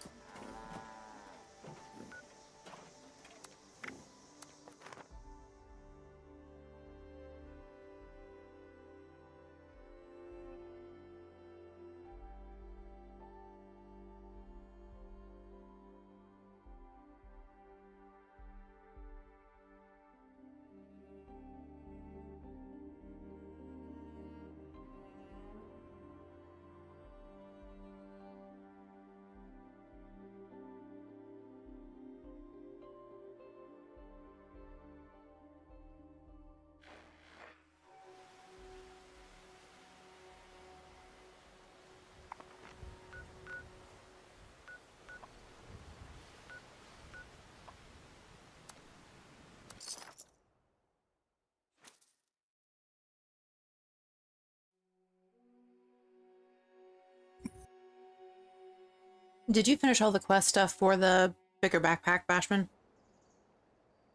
Did you finish all the quest stuff for the bigger backpack, Bashman?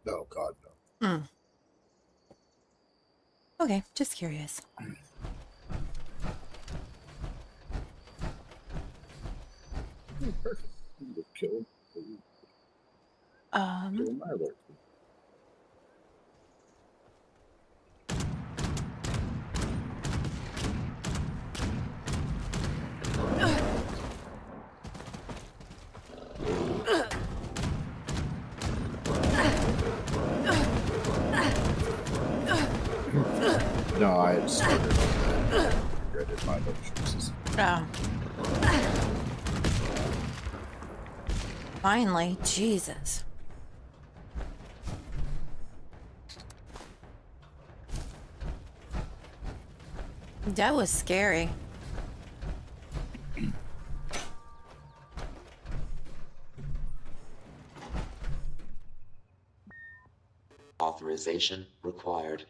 No, God, no. Mm. Okay, just curious. Perfect. Kill my lord. No, I had started on that. I regretted my other choices. Oh. Finally, Jesus. That was scary. Authorization required.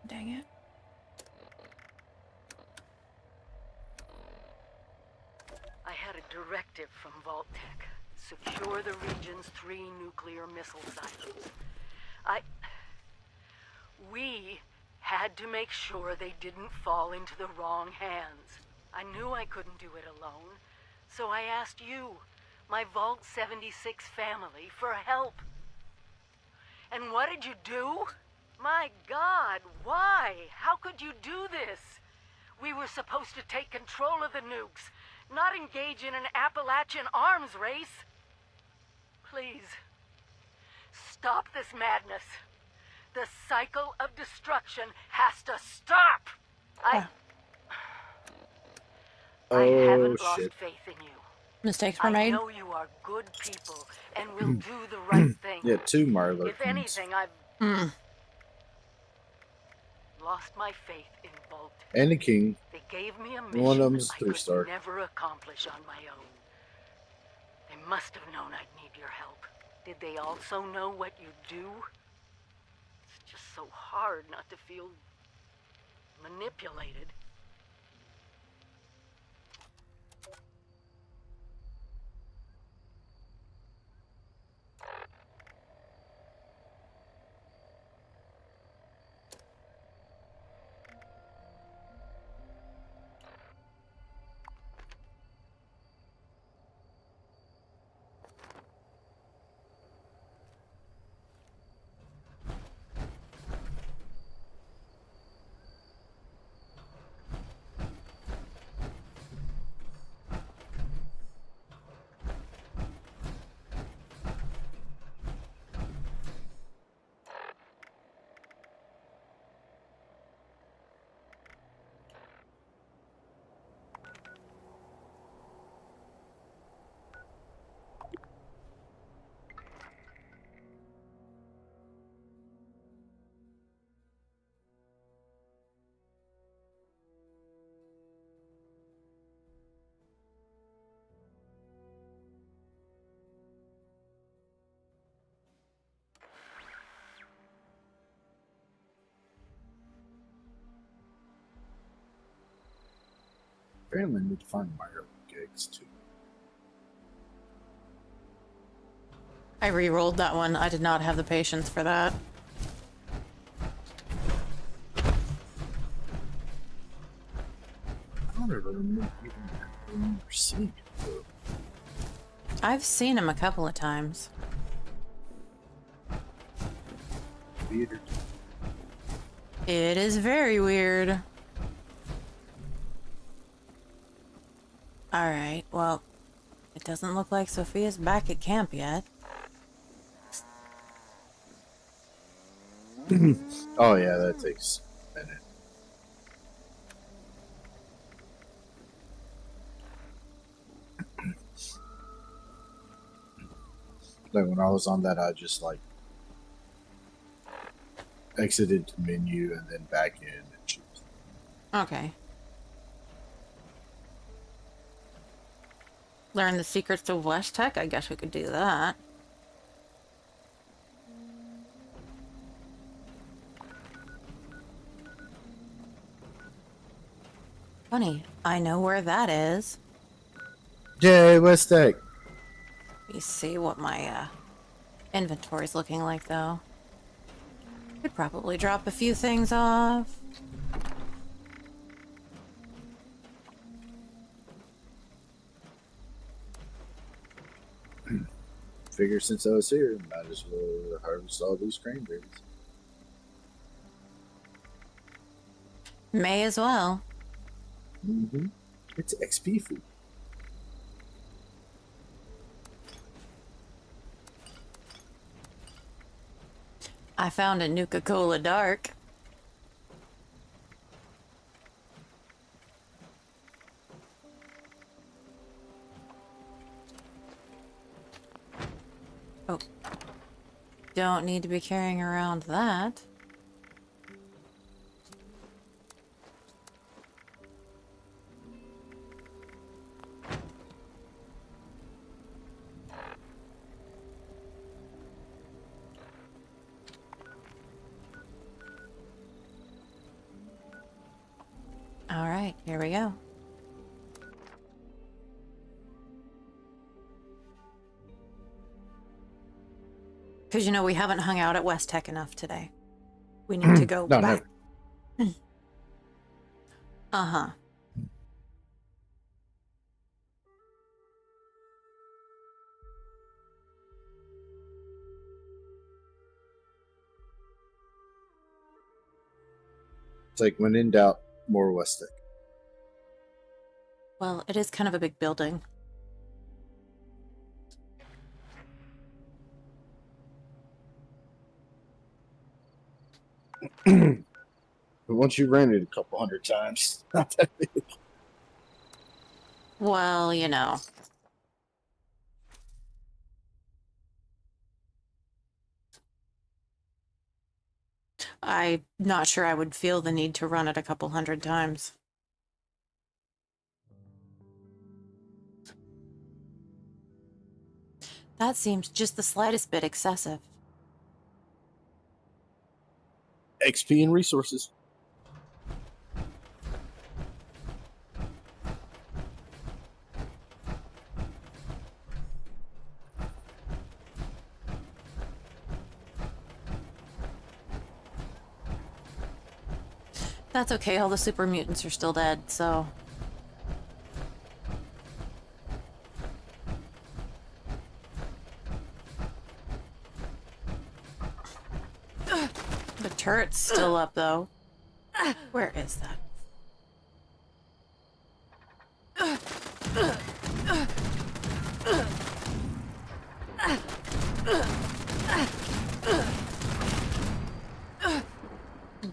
Dang it. I had a directive from Vault-Tec. Secure the region's 3 nuclear missile silos. We had to make sure they didn't fall into the wrong hands. I knew I couldn't do it alone, so I asked you, my Vault 76 family, for help. And what did you do? My God, why? How could you do this? We were supposed to take control of the nukes, not engage in an Appalachian arms race. Please, stop this madness. The cycle of destruction has to stop! I haven't lost faith in you. Mistakes were made. I know you are good people and will do the right thing. Yeah, 2 Marler. If anything, I've lost my faith in Vault. And the King. They gave me a One of them mission is I could 3-star. never accomplish on my own. They must have known I'd need your help. Did they also know what you do? It's just so hard not to feel manipulated. Apparently, I need to find Marler gigs too. I re-rolled that one. I did not have the patience for that. I don't ever remember seeing it, though. I've seen him a couple of times. Weird. It is very weird. Alright, well, it doesn't look like Sophia's back at camp yet. Oh yeah, that takes a minute. Like when I was on that, I just like exited to menu and then back in and choose. Okay. Learn the secrets of West Tech? I guess we could do that. Funny, I know where that is. Yay, West Tech! Let me see what my inventory's looking like, though. Could probably drop a few things off. Figure since I was here, might as well harvest all these cranberries. May as well. Mm-hmm. It's XP food. I found a Nuka-Cola Dark. Oh. Don't need to be carrying around that. All right, here we go. Because, you know, we haven't hung out at West Tech enough today. We need to go No, back. never. Uh-huh. It's like when in doubt, more West Tech. Well, it is kind of a big building. But once you ran it a couple hundred times, not that big. Well, you know. I'm not sure I would feel the need to run it a couple hundred times. That seems just the slightest bit excessive. XP and resources. That's okay, all the super mutants are still dead, so... The turret's still up, though. Where is that?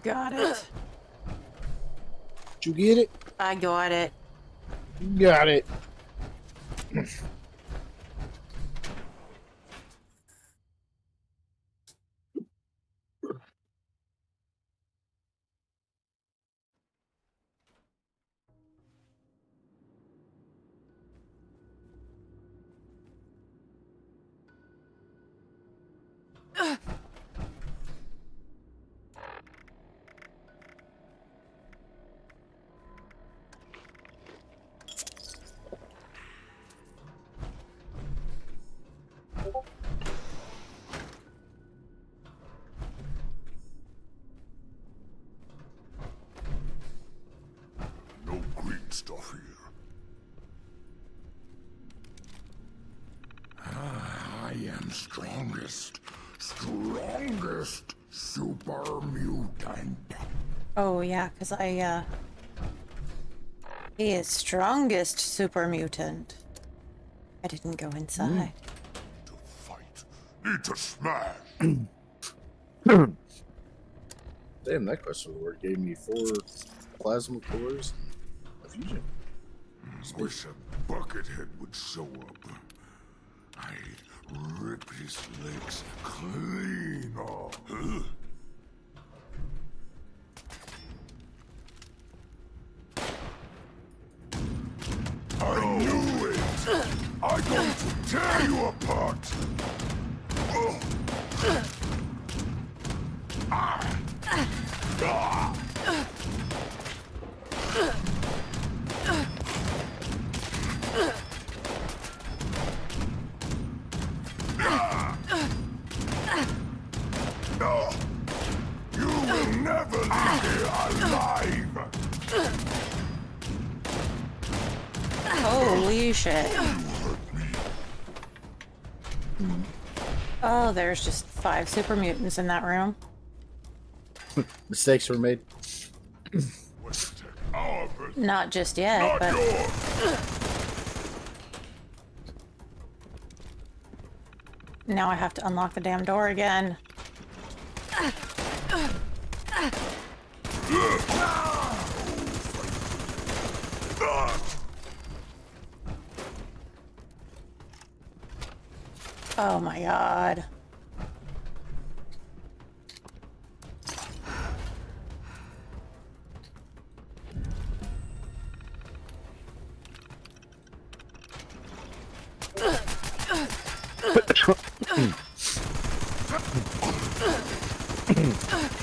Got it. Did you get it? I got it. Got it. stuff here. I am strongest super mutant. Oh, yeah, because he is strongest super mutant. I didn't go inside. To fight, need to smash. Damn, that question word gave me 4 plasma cores and a fusion. Wish a buckethead would show up. I'd rip his legs clean off. I knew it! I'm going to tear you apart! You will never leave here alive! Holy shit. Oh, there's just 5 super mutants in that room. Mistakes were made. Not just yet, but... Now I have to unlock the damn door again. Oh my god.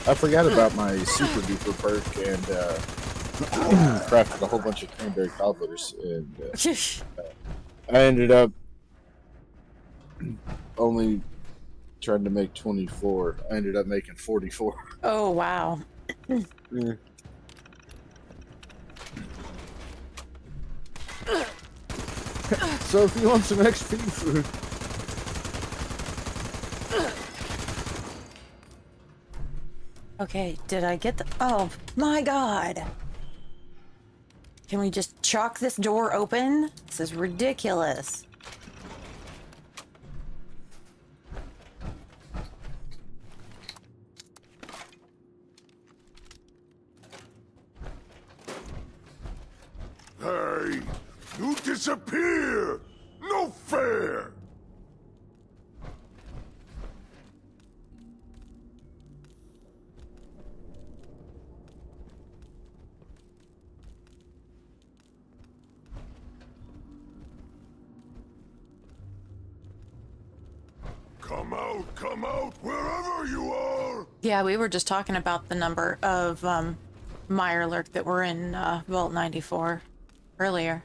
I forgot about my super duper perk and crafted a whole bunch of cranberry cobblers, and I ended up only trying to make 24. I ended up making 44. Oh wow. Yeah. So if you want some XP food. Okay, did I get the... Oh my god. Can we just chalk this door open? This is ridiculous. Hey, you disappear! No fair! Come out, wherever you are! Yeah, we were just talking about the number of Mirelurk that were in Vault 94 earlier.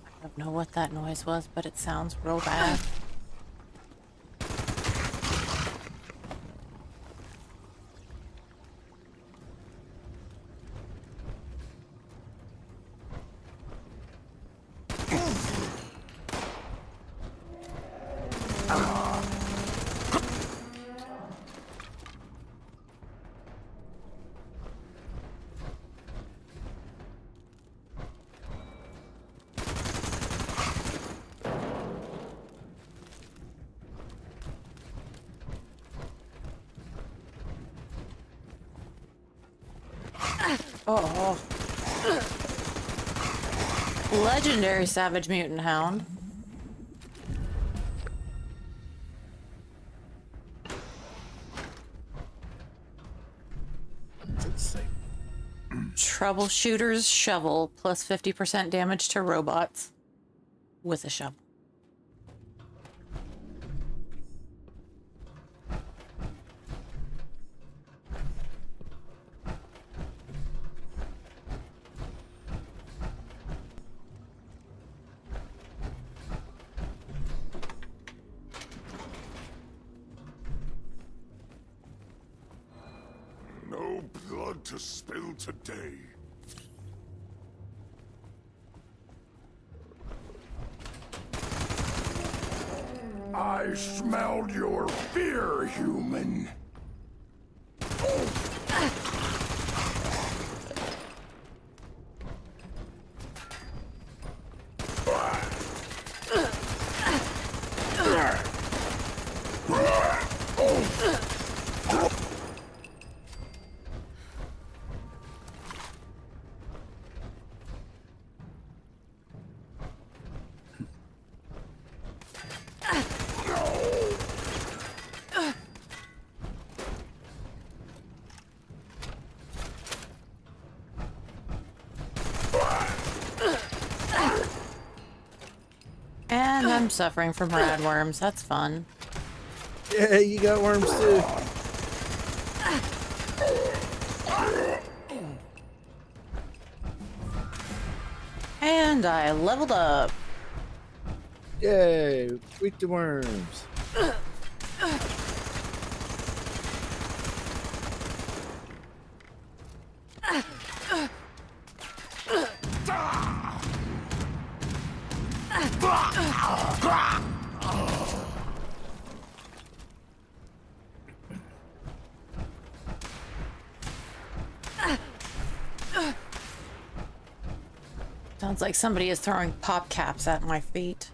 I don't know what that noise was, but it sounds real bad. Oh. Legendary Savage Mutant Hound. It's insane. Troubleshooter's shovel plus 50% damage to robots with a shovel. No blood to spill today. I smelled your fear, human. And I'm suffering from radworms. That's fun. Yeah, you got worms too. And I leveled up. Yay, weak to worms. Sounds like somebody is throwing pop caps at my feet.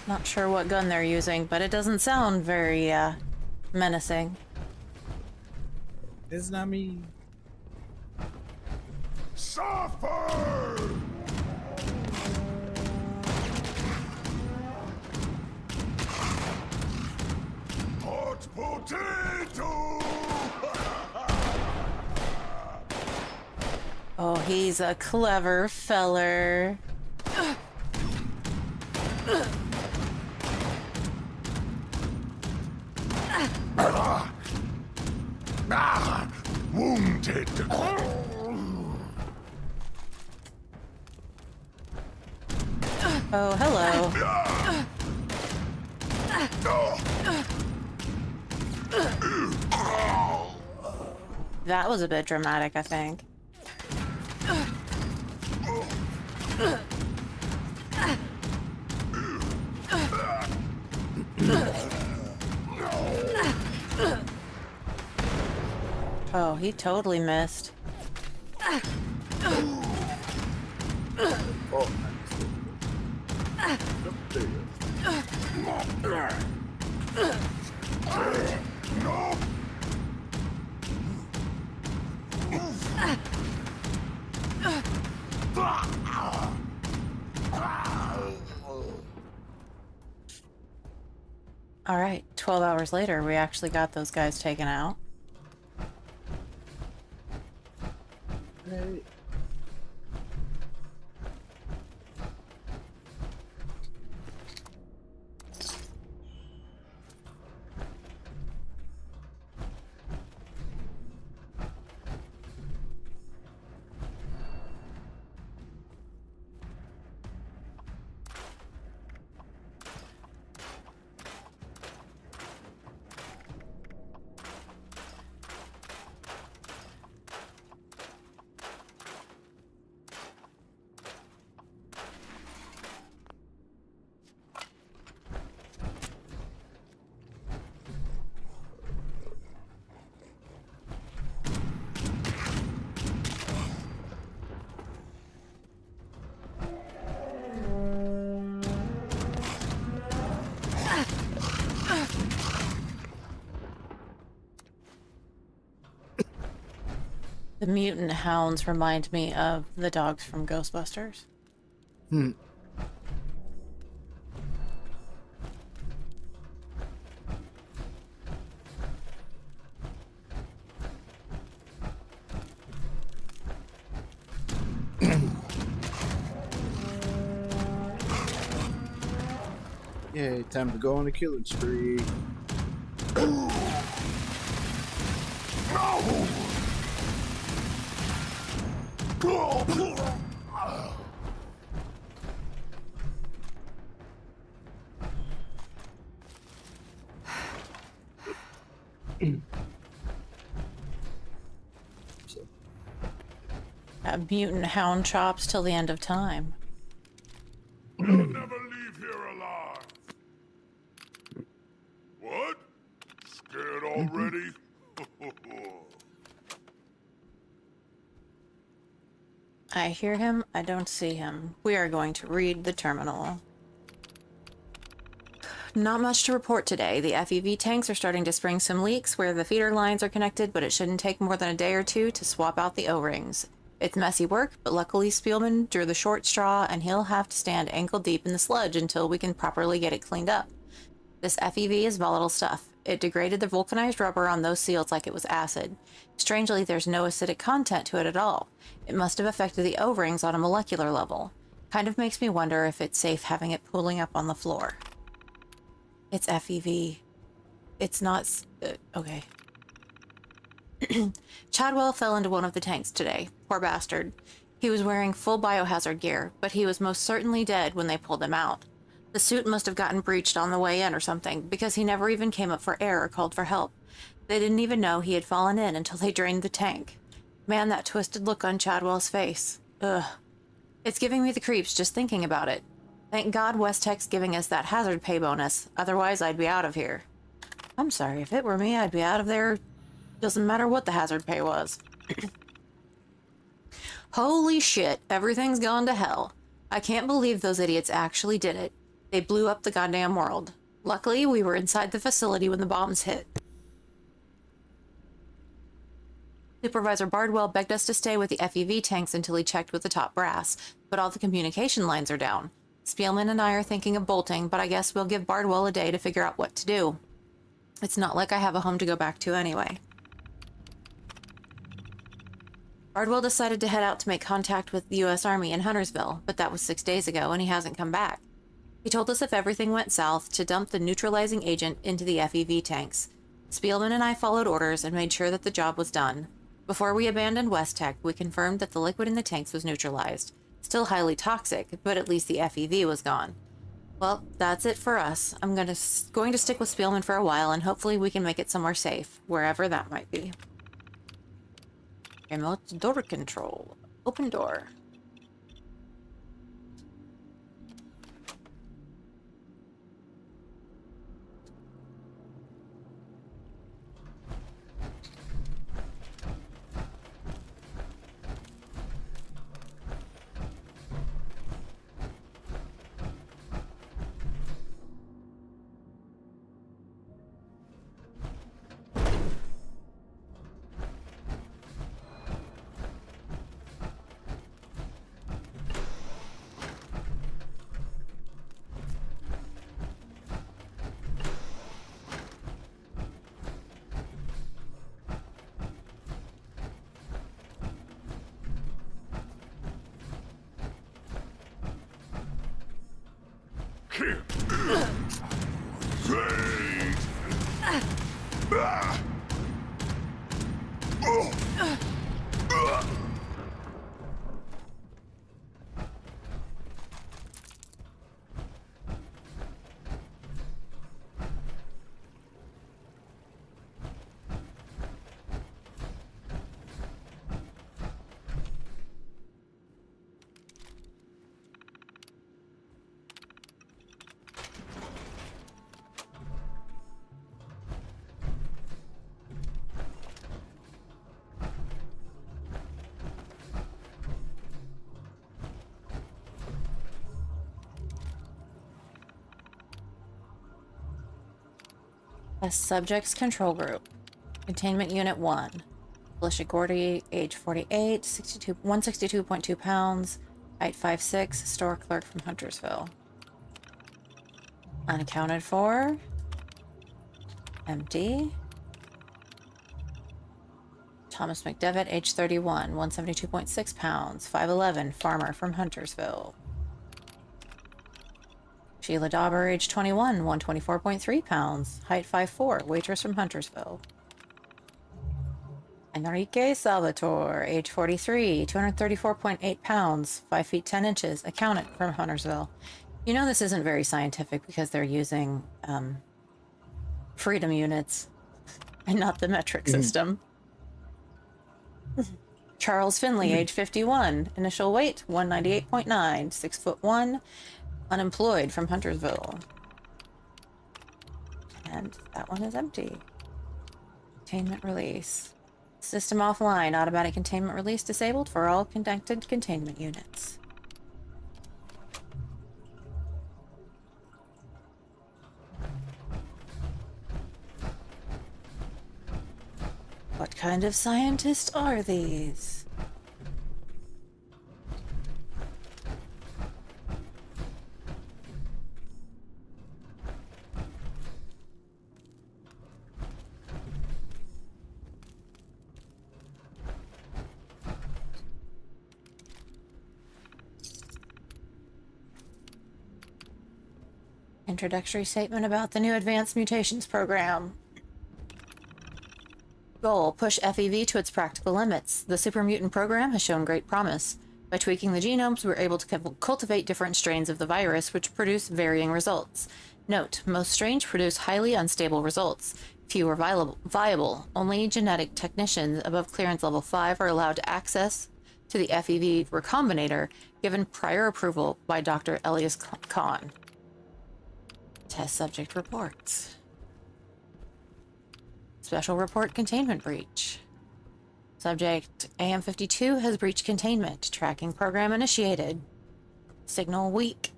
Not sure what gun they're using, but it doesn't sound very menacing. It's not me. Suffer! Hot potato! Oh, he's a clever feller. Wounded. Oh, hello. That was a bit dramatic, I think. Oh, he totally missed. Oh, All right, 12 hours later, we actually got those guys taken out. hey. The mutant hounds remind me of the dogs from Ghostbusters. Yay, time to go on a killing spree. Mutant hound chops till the end of time. We'll never leave here alive. What? Scared already? I hear him, I don't see him. We are going to read the terminal. Not much to report today. The FEV tanks are starting to spring some leaks where the feeder lines are connected, but it shouldn't take more than a day or two to swap out the O-rings. It's messy work, but luckily Spielman drew the short straw, and he'll have to stand ankle deep in the sludge until we can properly get it cleaned up. This FEV is volatile stuff. It degraded the vulcanized rubber on those seals like it was acid. Strangely, there's no acidic content to it at all. It must have affected the O-rings on a molecular level. Kind of makes me wonder if it's safe having it pooling up on the floor. It's FEV. It's not... okay. Chadwell fell into one of the tanks today. Poor bastard. He was wearing full biohazard gear, but he was most certainly dead when they pulled him out. The suit must have gotten breached on the way in or something, because he never even came up for air or called for help. They didn't even know he had fallen in until they drained the tank. Man, that twisted look on Chadwell's face. Ugh. It's giving me the creeps just thinking about it. Thank God West Tech's giving us that hazard pay bonus, otherwise I'd be out of here. I'm sorry, if it were me, I'd be out of there. Doesn't matter what the hazard pay was. Holy shit, everything's gone to hell. I can't believe those idiots actually did it. They blew up the goddamn world. Luckily, we were inside the facility when the bombs hit. Supervisor Bardwell begged us to stay with the FEV tanks until he checked with the top brass, but all the communication lines are down. Spielman and I are thinking of bolting, but I guess we'll give Bardwell a day to figure out what to do. It's not like I have a home to go back to anyway. Bardwell decided to head out to make contact with the U.S. Army in Huntersville, but that was 6 days ago and he hasn't come back. He told us if everything went south, to dump the neutralizing agent into the FEV tanks. Spielman and I followed orders and made sure that the job was done. Before we abandoned West Tech, we confirmed that the liquid in the tanks was neutralized. Still highly toxic, but at least the FEV was gone. Well, that's it for us. I'm going to stick with Spielman for a while, and hopefully we can make it somewhere safe, wherever that might be. Remote door control. Open door. A subject's control group. Containment Unit 1. Alicia Gordy, age 48, 162.2 pounds, height 5'6", store clerk from Huntersville. Unaccounted for. Empty. Thomas McDevitt, age 31, 172.6 pounds, 5'11", farmer from Huntersville. Sheila Dauber, age 21, 124.3 pounds, height 5'4", waitress from Huntersville. Enrique Salvatore, age 43, 234.8 pounds, 5 feet 10 inches, accountant from Huntersville. You know this isn't very scientific because they're using freedom units and not the metric system. Charles Finley, age 51, initial weight 198.9, 6'1", unemployed from Huntersville. And that one is empty. Containment release. System offline. Automatic containment release disabled for all connected containment units. What kind of scientists are these? Introductory statement about the new Advanced Mutations Program. Goal: push FEV to its practical limits. The super mutant program has shown great promise. By tweaking the genomes, we were able to cultivate different strains of the virus, which produce varying results. Note: most strains produce highly unstable results. Few are viable. Only genetic technicians above clearance level 5 are allowed access to the FEV recombinator, given prior approval by Dr. Elias Khan. Test subject reports. Special report: containment breach. Subject AM52 has breached containment. Tracking program initiated. Signal weak.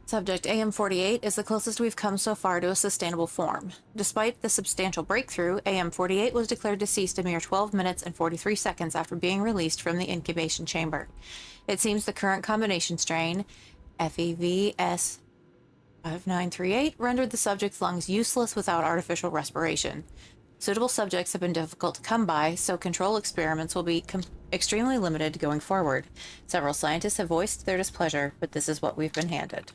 Subject AM48 is the closest we've come so far to a sustainable form. Despite the substantial breakthrough, AM48 was declared deceased a mere 12 minutes and 43 seconds after being released from the incubation chamber. It seems the current combination strain, FEVS 5938, rendered the subject's lungs useless without artificial respiration. Suitable subjects have been difficult to come by, so control experiments will be extremely limited going forward. Several scientists have voiced their displeasure, but this is what we've been handed.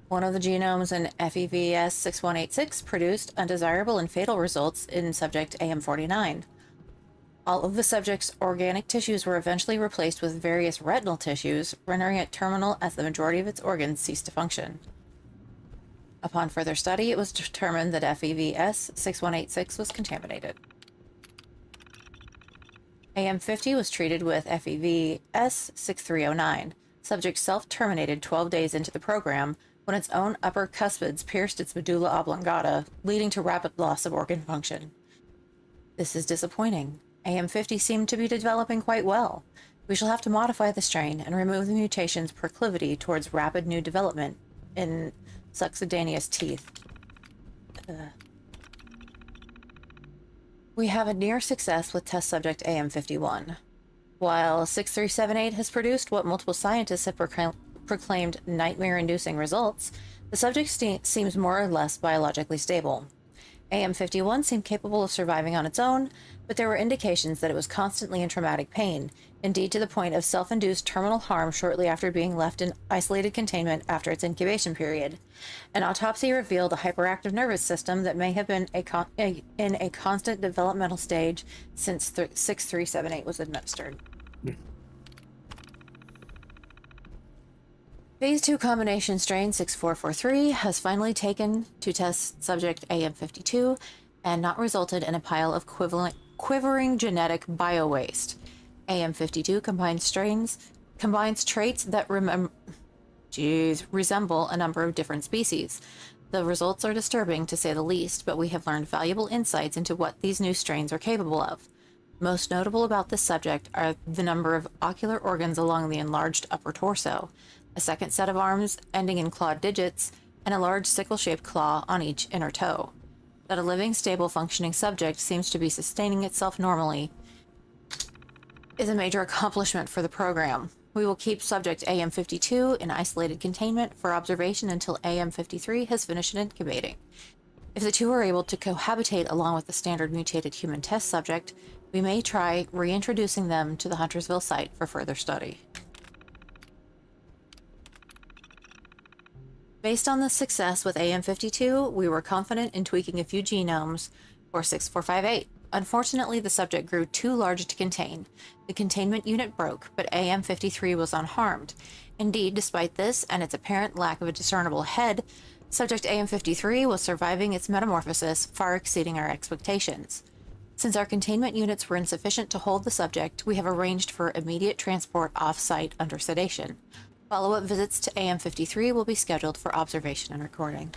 One of the genomes in FEVS 6186 produced undesirable and fatal results in subject AM49. All of the subject's organic tissues were eventually replaced with various retinal tissues, rendering it terminal as the majority of its organs ceased to function. Upon further study, it was determined that FEVS 6186 was contaminated. AM50 was treated with FEVS 6309. Subject self-terminated 12 days into the program when its own upper cuspids pierced its medulla oblongata, leading to rapid loss of organ function. This is disappointing. AM50 seemed to be developing quite well. We shall have to modify the strain and remove the mutation's proclivity towards rapid new development in succedaneous teeth. We have a near success with test subject AM51. While 6378 has produced what multiple scientists have proclaimed nightmare-inducing results, the subject seems more or less biologically stable. AM51 seemed capable of surviving on its own, but there were indications that it was constantly in traumatic pain, indeed to the point of self-induced terminal harm shortly after being left in isolated containment after its incubation period. An autopsy revealed a hyperactive nervous system that may have been in a constant developmental stage since 6378 was administered. Phase 2 combination strain 6443 has finally taken to test subject AM52 and not resulted in a pile of quivering genetic biowaste. AM52 combines traits that resemble a number of different species. The results are disturbing to say the least, but we have learned valuable insights into what these new strains are capable of. Most notable about this subject are the number of ocular organs along the enlarged upper torso, a second set of arms ending in clawed digits, and a large sickle-shaped claw on each inner toe. That a living, stable, functioning subject seems to be sustaining itself normally is a major accomplishment for the program. We will keep subject AM52 in isolated containment for observation until AM53 has finished incubating. If the two are able to cohabitate along with the standard mutated human test subject, we may try reintroducing them to the Huntersville site for further study. Based on the success with AM52, we were confident in tweaking a few genomes for 6458. Unfortunately, the subject grew too large to contain. The containment unit broke, but AM53 was unharmed. Indeed, despite this and its apparent lack of a discernible head, subject AM53 was surviving its metamorphosis, far exceeding our expectations. Since our containment units were insufficient to hold the subject, we have arranged for immediate transport off-site under sedation. Follow-up visits to AM53 will be scheduled for observation and recording.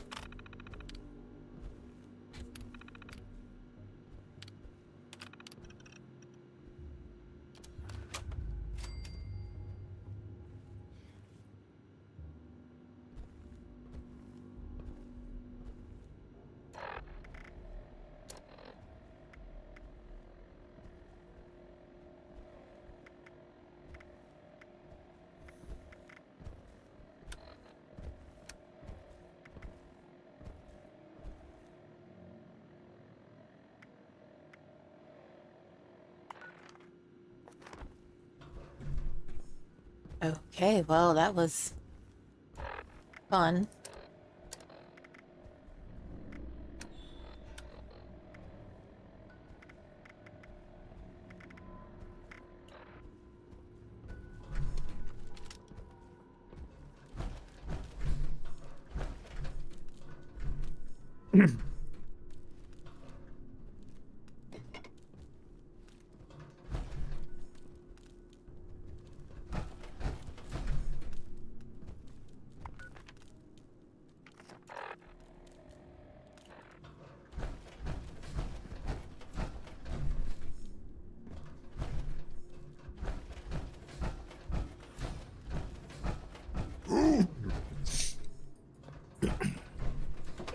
Okay, well, that was fun.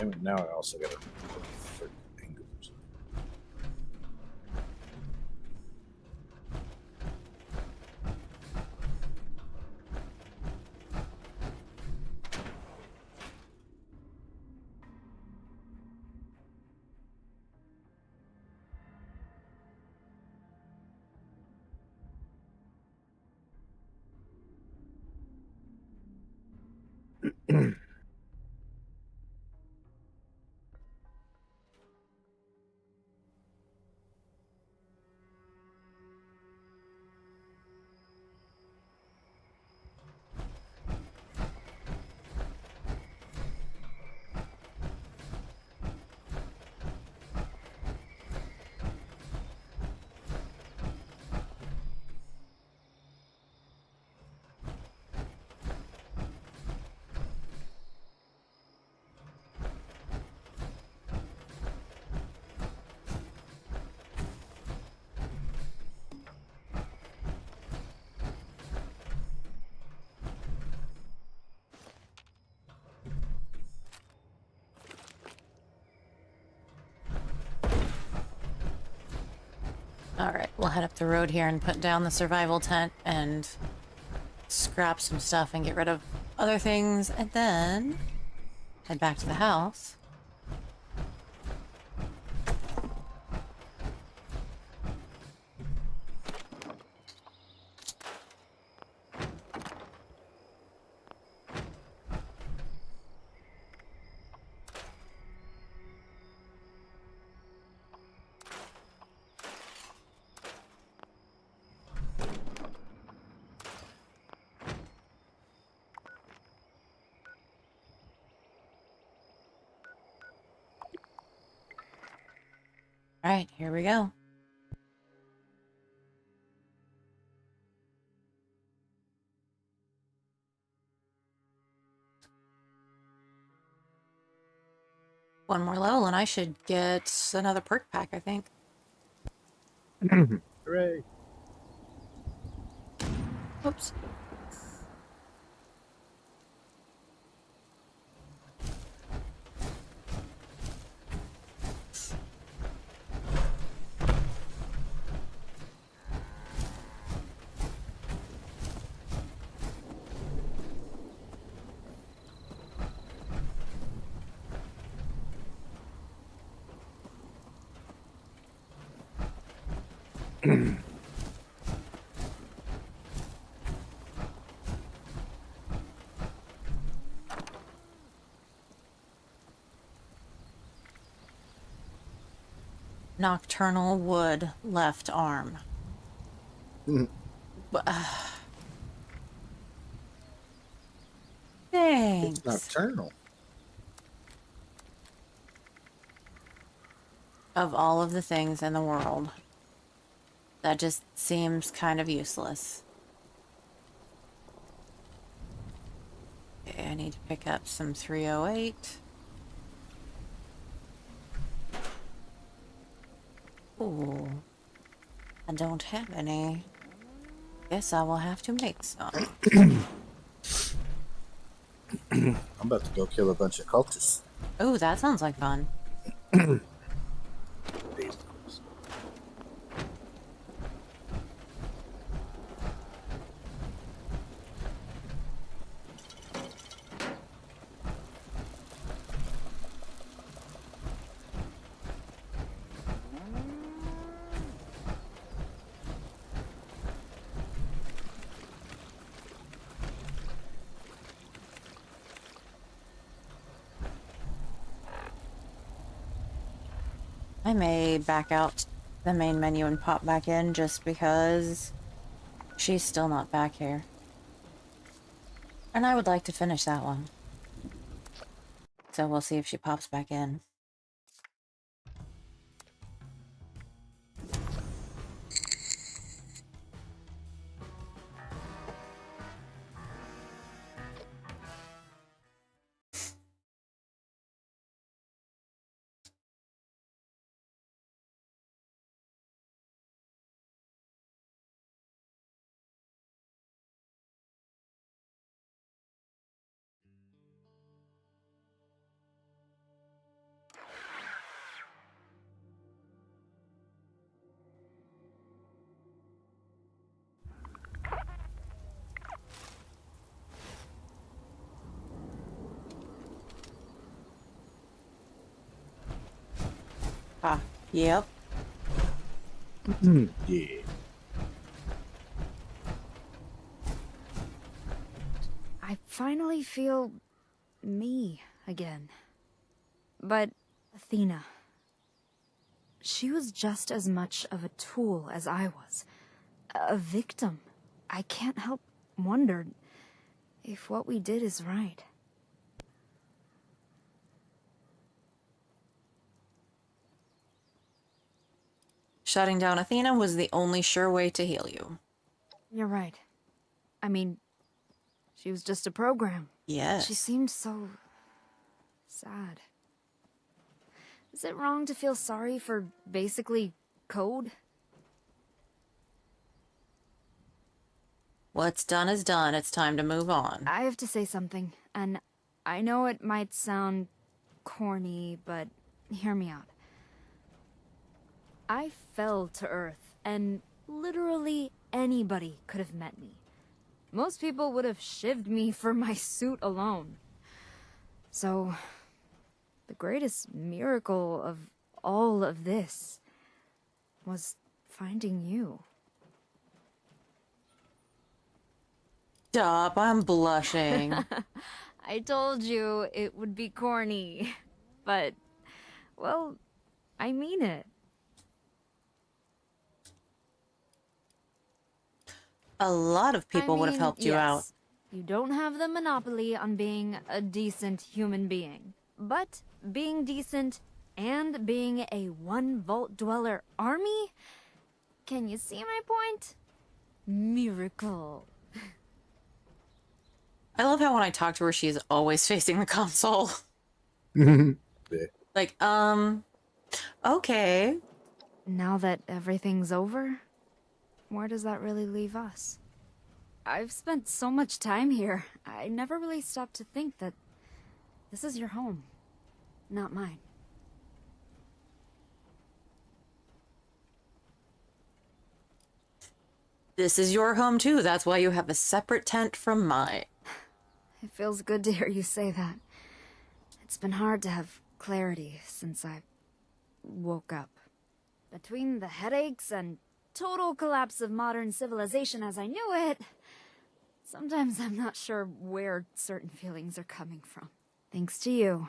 And now I also got to fingers. Alright, we'll head up the road here and put down the survival tent and scrap some stuff and get rid of other things, and then head back to the house. Alright, here we go. One more level and I should get another perk pack, I think. Hooray! Oops. Nocturnal wood left arm. Thanks. It's nocturnal. Of all of the things in the world, that just seems kind of useless. Okay, I need to pick up some 308. Ooh, I don't have any. Guess I will have to make some. I'm about to go kill a bunch of cultists. Oh, that sounds like fun. I may back out the main menu and pop back in just because she's still not back here. And I would like to finish that one. So we'll see if she pops back in. Ah, yep. Yeah. I finally feel me again. But Athena, she was just as much of a tool as I was. A victim. I can't help wonder if what we did is right. Shutting down Athena was the only sure way to heal you. You're right. I mean, she was just a program. Yes. She seemed so sad. Is it wrong to feel sorry for basically code? What's done is done. It's time to move on. I have to say something, and I know it might sound corny, but hear me out. I fell to Earth, and literally anybody could have met me. Most people would have shivved me for my suit alone. So, the greatest miracle of all of this was finding you. Stop, I'm blushing. I told you it would be corny. But, well, I mean it. A lot of people would have helped you out. You don't have the monopoly on being a decent human being. But being decent and being a one-vault dweller army? Can you see my point? Miracle. I love how when I talk to her, she's always facing the console. Yeah. Like, okay. Now that everything's over, where does that really leave us? I've spent so much time here, I never really stopped to think that this is your home, not mine. This is your home too. That's why you have a separate tent from mine. It feels good to hear you say that. It's been hard to have clarity since I woke up. Between the headaches and total collapse of modern civilization as I knew it, sometimes I'm not sure where certain feelings are coming from. Thanks to you,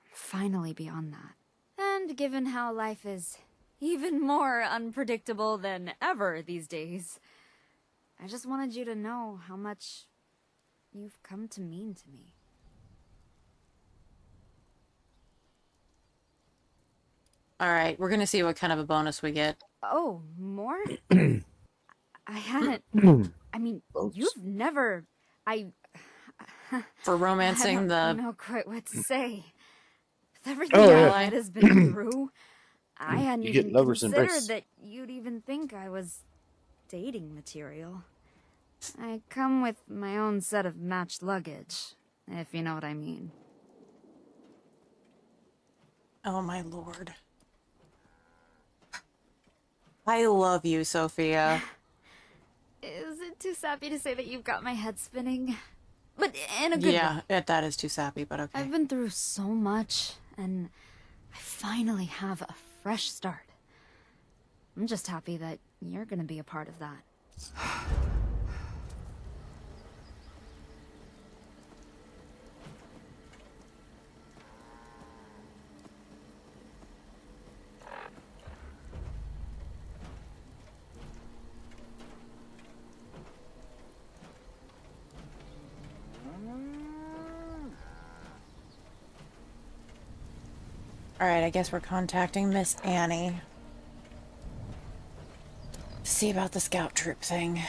I'm finally beyond that. And given how life is even more unpredictable than ever these days, I just wanted you to know how much you've come to mean to me. Alright, we're gonna see what kind of a bonus we get. Oh, more? I hadn't... I mean, Oops. you've never... For romancing I the... don't know quite what to say. With everything Oh, your yeah. dad has been through, I hadn't You get even lover's considered embrace. that you'd even think I was dating material. I come with my own set of matched luggage, if you know what I mean. Oh my lord. I love you, Sophia. Is it too sappy to say that you've got my head spinning? But in a good way. Yeah, that is too sappy, but okay. I've been through so much, and I finally have a fresh start. I'm just happy that you're gonna be a part of that. Alright, I guess we're contacting Miss Annie. See about the scout troop thing.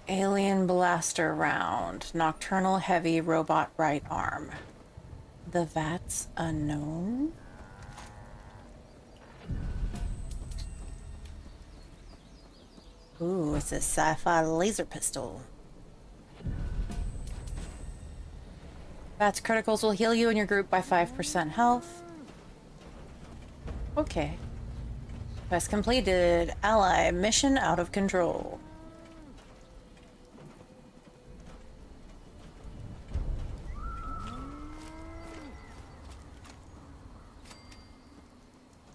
Alien blaster round. Nocturnal heavy robot right arm. The VAT's unknown? Ooh, it's a sci-fi laser pistol. VAT's criticals will heal you and your group by 5% health. Okay. Quest completed. Ally mission out of control.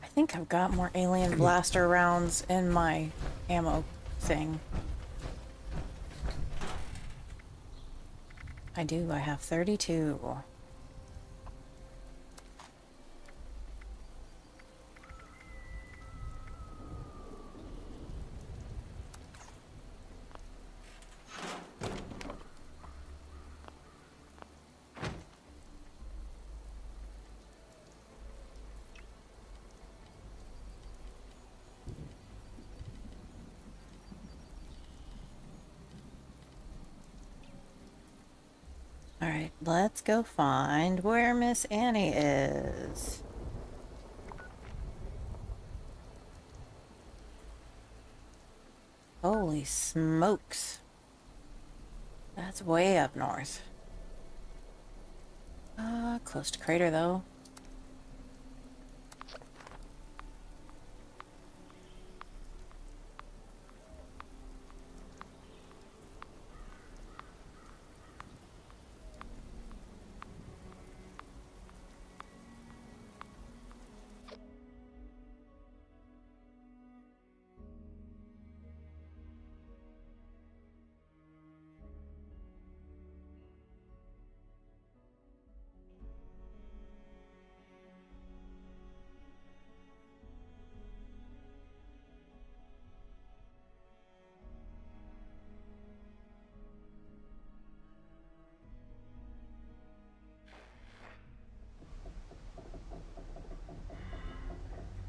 I think I've got more alien blaster rounds in my ammo thing. I do. I have 32. Alright, let's go find where Miss Annie is. Holy smokes. That's way up north. Close to Crater though.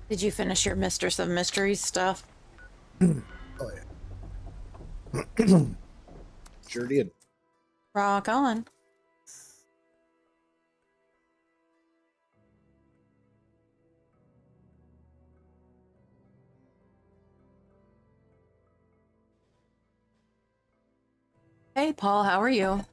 Did you finish your Mistress of Mysteries stuff? Oh, yeah. Sure did. Rock on. Hey, Paul, how are you?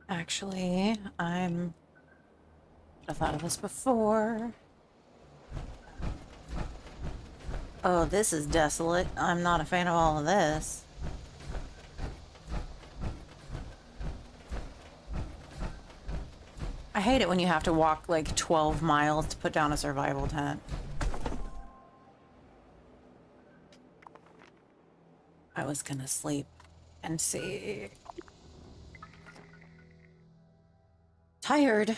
Actually, I thought of this before. Oh, this is desolate. I'm not a fan of all of this. I hate it when you have to walk like 12 miles to put down a survival tent. I was gonna sleep and see. Tired.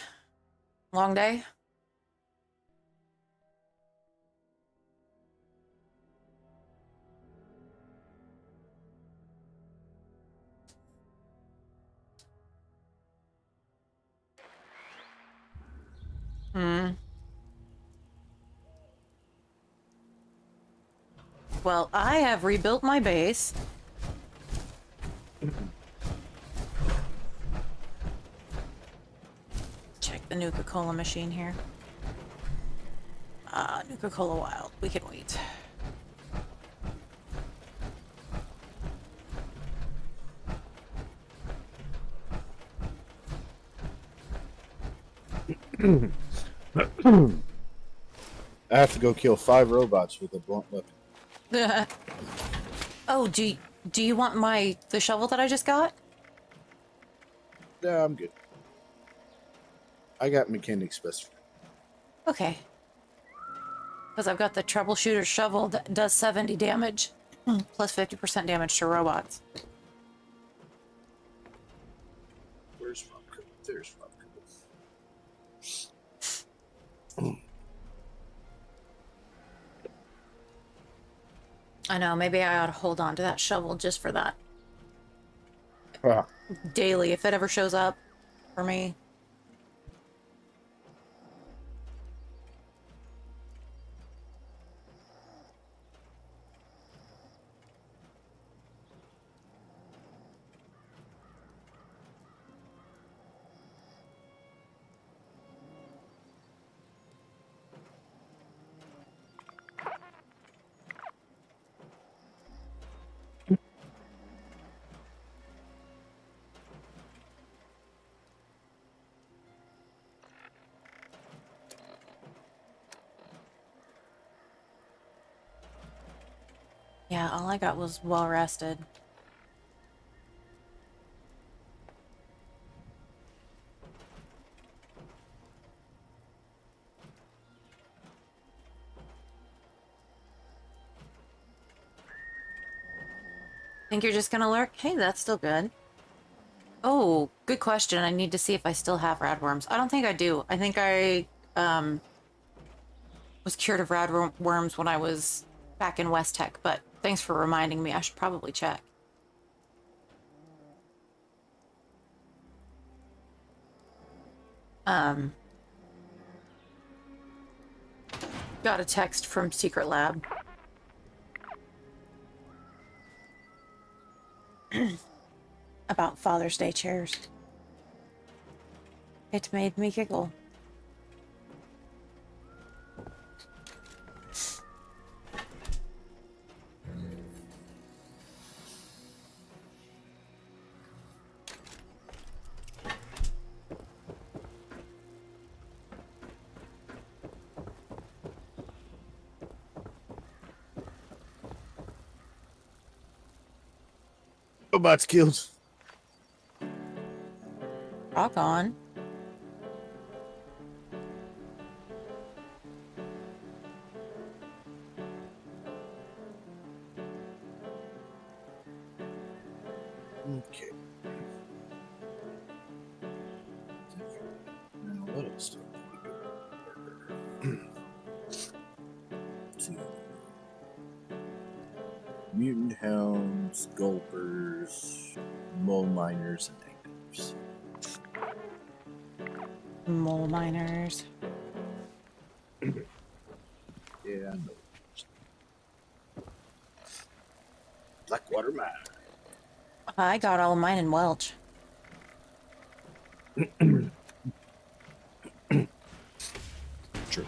Long day. Well, I have rebuilt my base. Check the Nuka-Cola machine here. Nuka-Cola Wild. We can wait. I have to go kill 5 robots with a blunt weapon. Oh, do you want the shovel that I just got? Yeah, I'm good. I got mechanics best friend. Okay. Because I've got the troubleshooter shovel that does 70 damage, plus 50% damage to robots. Where's Rob? There's Rob. I know, maybe I ought to hold on to that shovel just for that. Ah. Daily, if it ever shows up for me. Yeah, all I got was well rested. Think you're just gonna lurk? Hey, that's still good. Oh, good question. I need to see if I still have radworms. I don't think I do. I think I was cured of radworms when I was back in West Tech, but thanks for reminding me. I should probably check. Got a text from Secret Lab. About Father's Day chairs. It made me giggle. Robots killed. Rock on. Okay. Now what else do we do? Mutant hounds, gulpers, mole miners, and negatives. Mole miners. Yeah, I know. Blackwater mine. I got all of mine in Welch. True.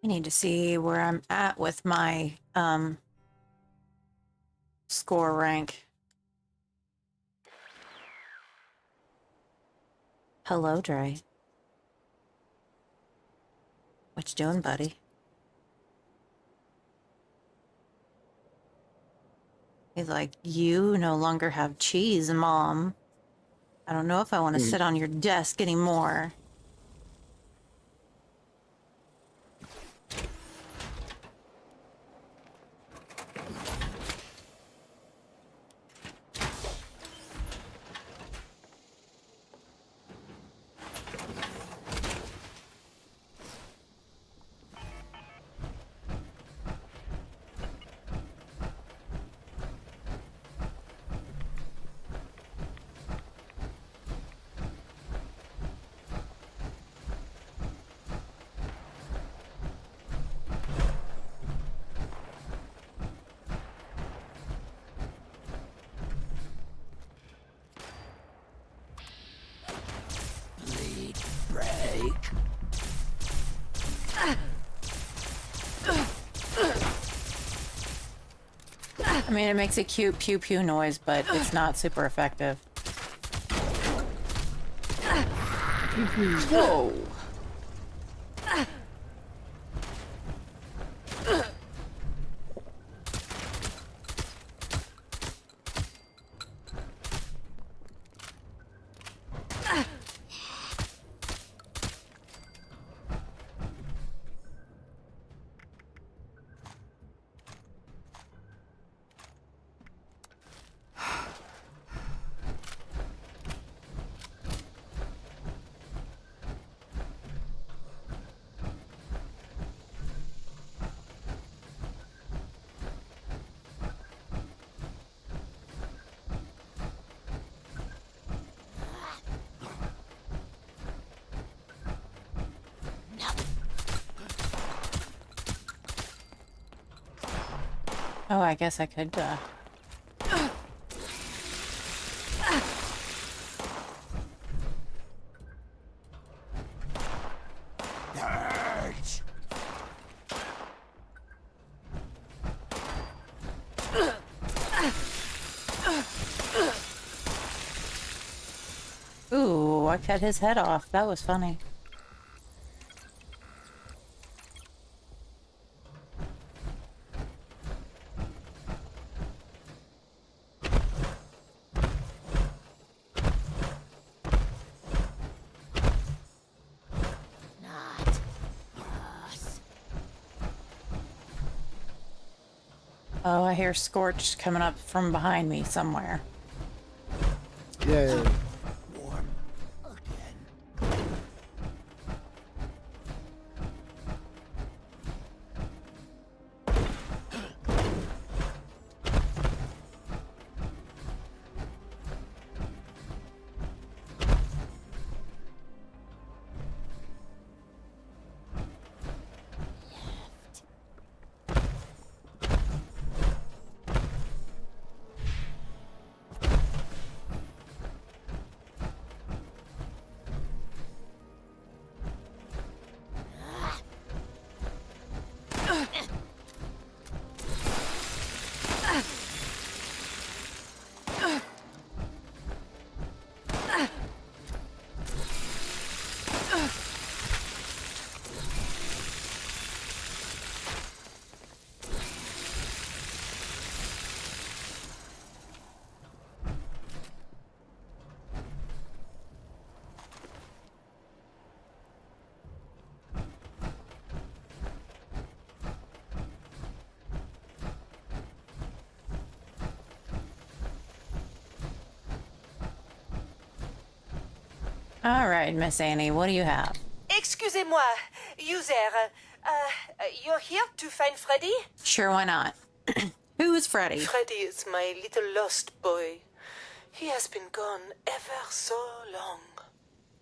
need to see where I'm at with my score rank. Hello, Dre. What you doing, buddy? He's like, you no longer have cheese, Mom. I don't know if I want to sit on your desk anymore. I mean, it makes a cute pew pew noise, but it's not super effective. Whoa! Oh, I guess I could, Ooh, I cut his head off. That was funny. Oh, I hear Scorch coming up from behind me somewhere. Yeah. All right, Miss Annie, what do you have? Excusez-moi, user. You're here to find Freddy? Sure, why not? Who is Freddy? Freddy is my little lost boy. He has been gone ever so long.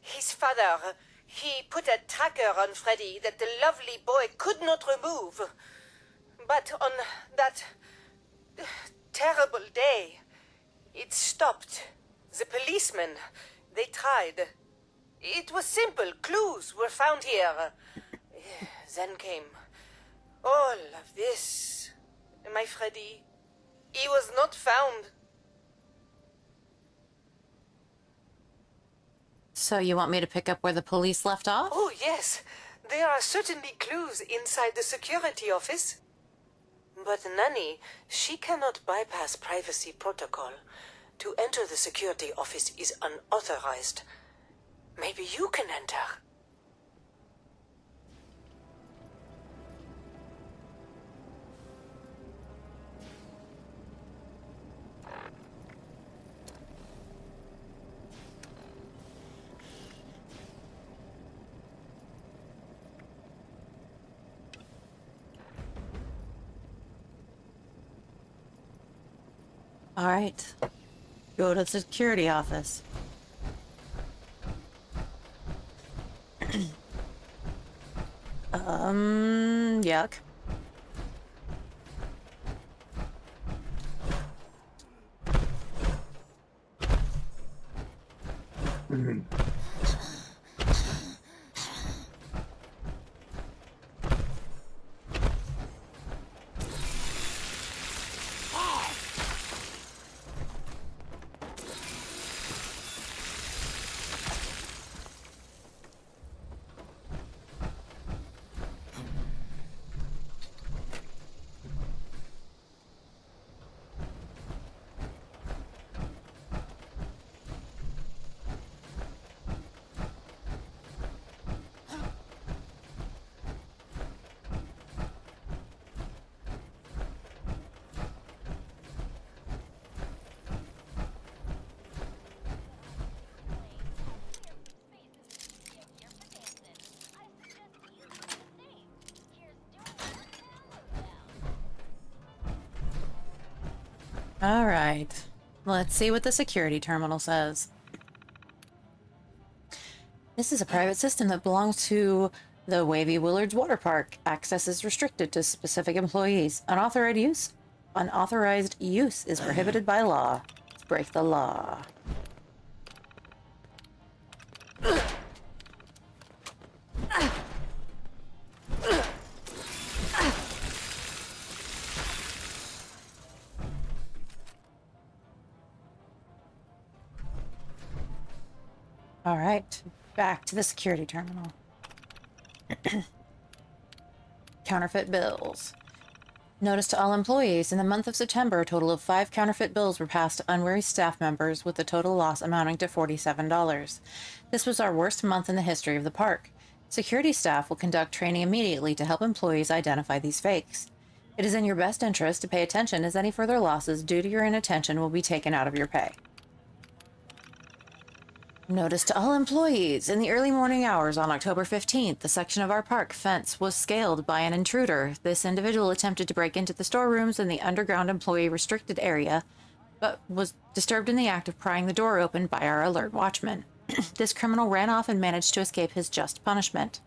His father, he put a tracker on Freddy that the lovely boy could not remove. But on that terrible day, it stopped. The policemen, they tried. It was simple. Clues were found here. Then came All of this. My Freddy. He was not found. So you want me to pick up where the police left off? Oh, yes. There are certainly clues inside the security office. But Nanny, she cannot bypass privacy protocol. To enter the security office is unauthorized. Maybe you can enter. All right. Go to the security office. Yuck. All right. Let's see what the security terminal says. This is a private system that belongs to the Wavy Willards Water Park. Access is restricted to specific employees. Unauthorized use is prohibited by law. Let's break the law. All right, back to the security terminal. Counterfeit bills. Notice to all employees, in the month of September, a total of 5 counterfeit bills were passed to unwary staff members with a total loss amounting to $47. This was our worst month in the history of the park. Security staff will conduct training immediately to help employees identify these fakes. It is in your best interest to pay attention, as any further losses due to your inattention will be taken out of your pay. Notice to all employees. In the early morning hours on October 15th, the section of our park fence was scaled by an intruder. This individual attempted to break into the storerooms in the underground employee restricted area, but was disturbed in the act of prying the door open by our alert watchman. This criminal ran off and managed to escape his just punishment.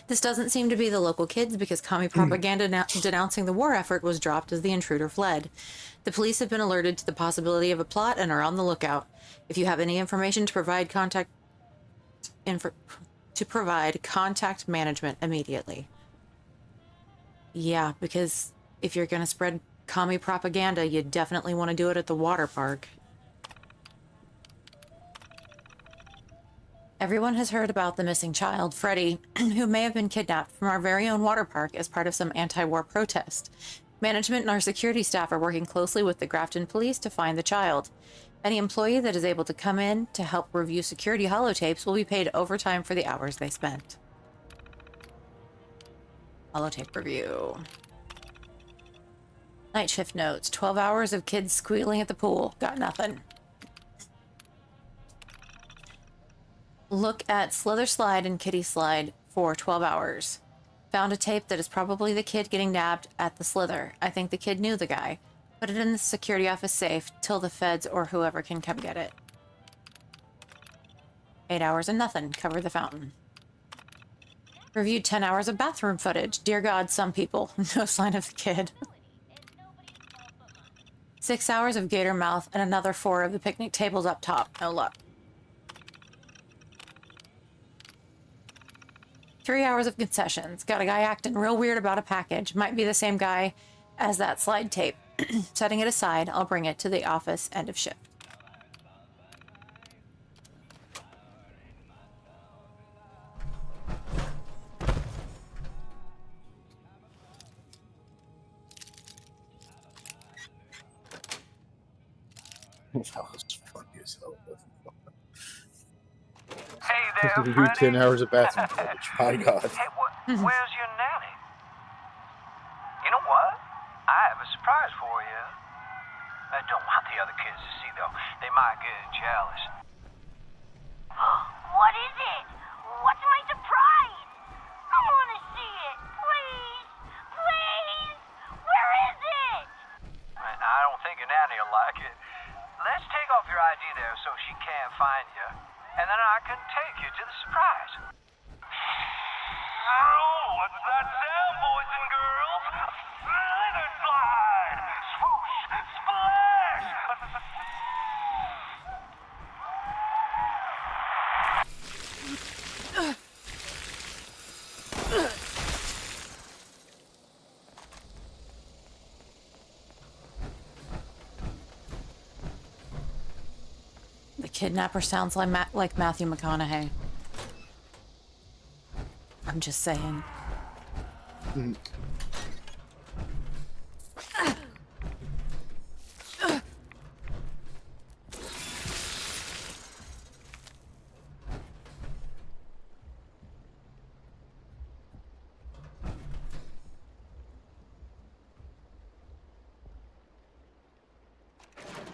This doesn't seem to be the local kids, because commie propaganda denouncing the war effort was dropped as the intruder fled. The police have been alerted to the possibility of a plot and are on the lookout. If you have any information to provide contact management immediately. Yeah, because if you're going to spread commie propaganda, you definitely want to do it at the water park. Everyone has heard about the missing child, Freddie, who may have been kidnapped from our very own water park as part of some anti-war protest. Management and our security staff are working closely with the Grafton police to find the child. Any employee that is able to come in to help review security holotapes will be paid overtime for the hours they spent. Holotape review. Night shift notes. 12 hours of kids squealing at the pool. Got nothing. Look at Slither Slide and Kitty Slide for 12 hours. Found a tape that is probably the kid getting nabbed at the Slither. I think the kid knew the guy. Put it in the security office safe till the feds or whoever can come get it. 8 hours and nothing. Cover the fountain. Reviewed 10 hours of bathroom footage. Dear God, some people. No sign of the kid. 6 hours of gator mouth and another 4 of the picnic tables up top. No luck. 3 hours of concessions. Got a guy acting real weird about a package. Might be the same guy as that slide tape. Setting it aside, I'll bring it to the office end of shift. That was funny as hell. Hey there, You Freddy. 10 hours of bathroom footage. My God. Hey, where's your nanny? You know what? I have a surprise for you. I don't want the other kids to see, though. They might get jealous. What is it? What's my surprise? I want to see it. Please. Please. Where is it? I don't think your nanny will like it. Let's take off your ID there so she can't find you. And then I can take you to the surprise. Oh, what's that sound, boys and girls? Slither slide! Swoosh! Splash! The kidnapper sounds like Matthew McConaughey. I'm just saying.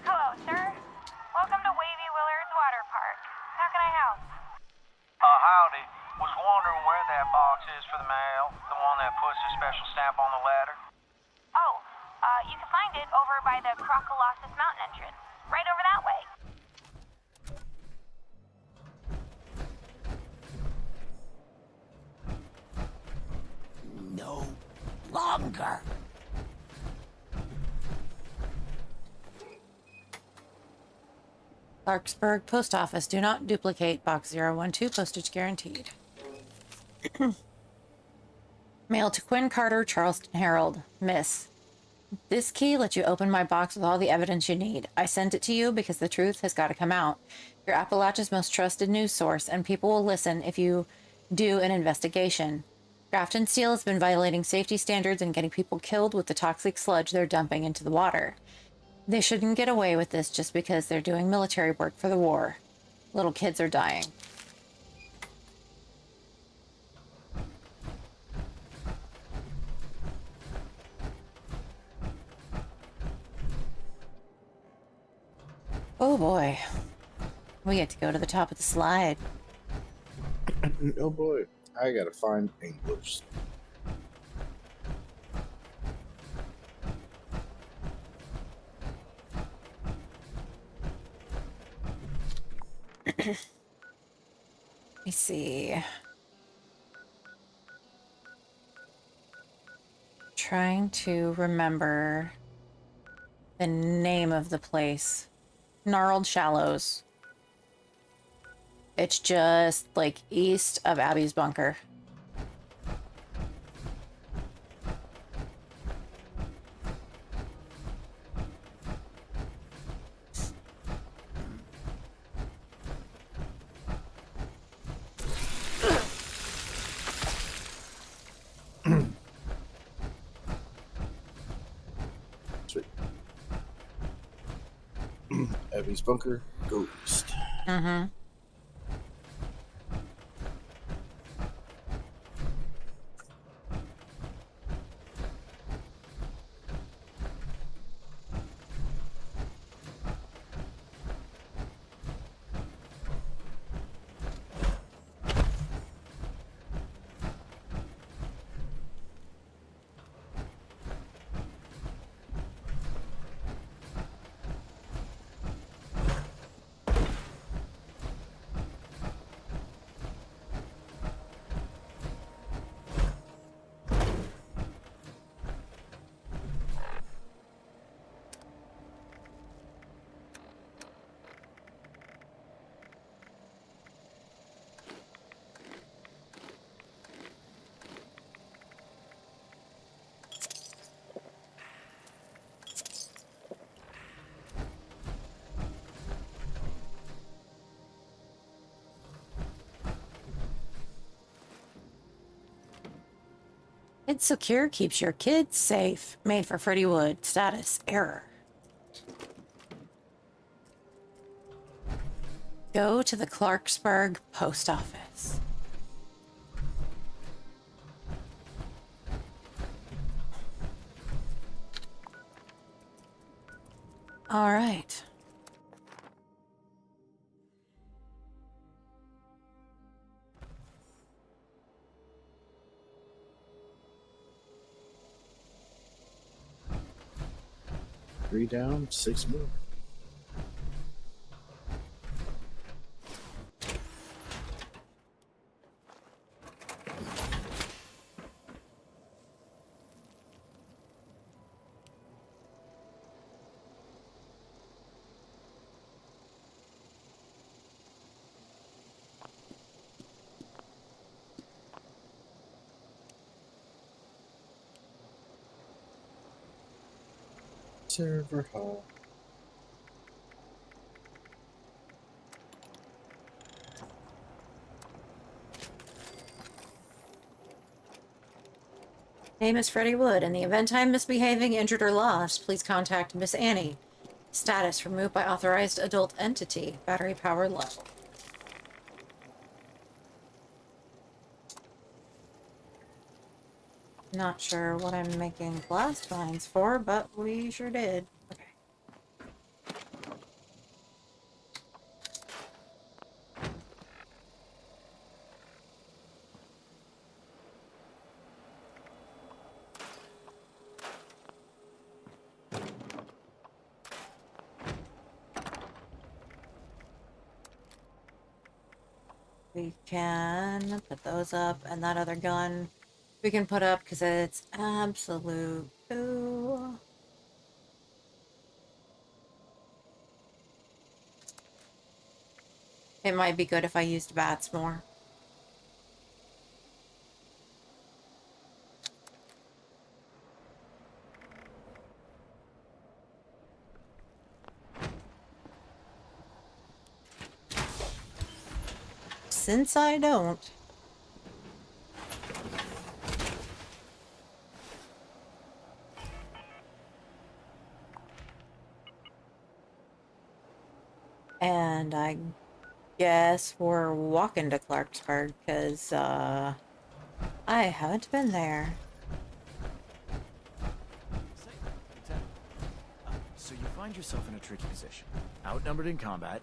Hello, sir. Welcome to Wavy Willard's Water Park. How can I help? Howdy. Was wondering where that box is for the mail. The one that puts a special stamp on the letter. Oh, you can find it over by the Croccolossus Mountain entrance. Right over that way. No longer. Clarksburg Post Office. Do not duplicate. Box 012. Postage guaranteed. Mail to Quinn Carter, Charleston Herald. Miss, this key lets you open my box with all the evidence you need. I sent it to you because the truth has got to come out. You're Appalachia's most trusted news source, and people will listen if you do an investigation. Grafton Steel has been violating safety standards and getting people killed with the toxic sludge they're dumping into the water. They shouldn't get away with this just because they're doing military work for the war. Little kids are dying. Oh boy. We get to go to the top of the slide. Oh boy. I gotta find anglers. Let me see. Trying to remember the name of the place. Gnarled Shallows. It's just like east of Abby's bunker. Sweet. Abby's bunker, go east. Mm-hmm. It's secure, keeps your kids safe. Made for Freddy Wood. Status error. Go to the Clarksburg post office. All right. Three down, 6 more. Server hall. Name is Freddy Wood. In the event I'm misbehaving, injured, or lost, please contact Miss Annie. Status removed by authorized adult entity. Battery power low. Not sure what I'm making blast lines for, but we sure did. Okay. We can put those up, and that other gun we can put up because it's absolute poo. It might be good if I used bats more. Since I don't. And I guess we're walking to Clarksburg because I haven't been there. So you find yourself in a tricky position. Outnumbered in combat,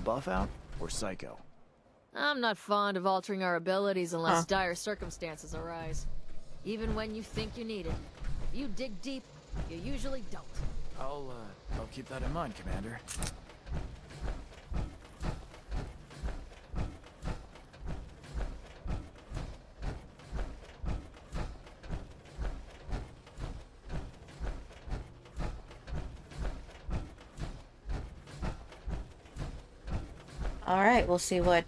buff out, or psycho. I'm not fond of altering our abilities unless dire circumstances arise. Even when you think you need it. If you dig deep, you usually don't. I'll keep that in mind, Commander. Alright, we'll see what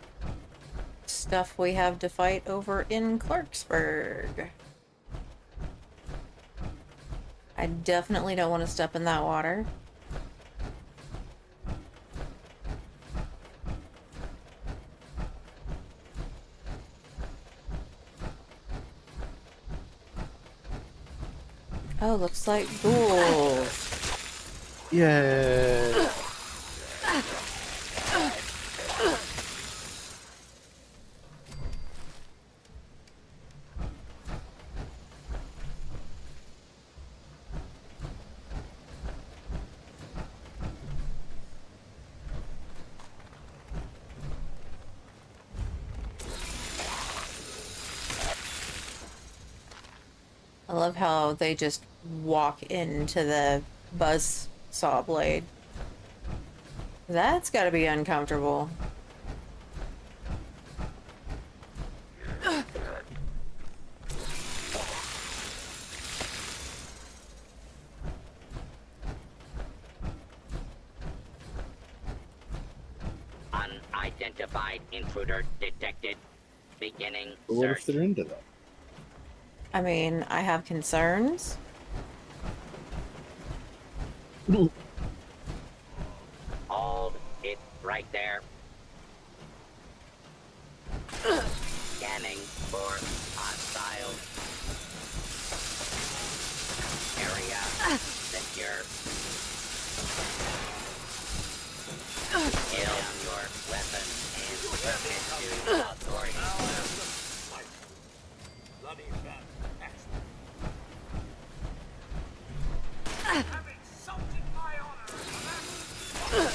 stuff we have to fight over in Clarksburg. I definitely don't want to step in that water. Oh, looks like ghouls. Yeah. I love how they just walk into the buzz saw blade. That's gotta be uncomfortable. Unidentified intruder detected. Beginning But what if search. they're into that? I mean, I have concerns. Hold it right there. Scanning for hostiles. bloody fantastic. Have insulted my honor.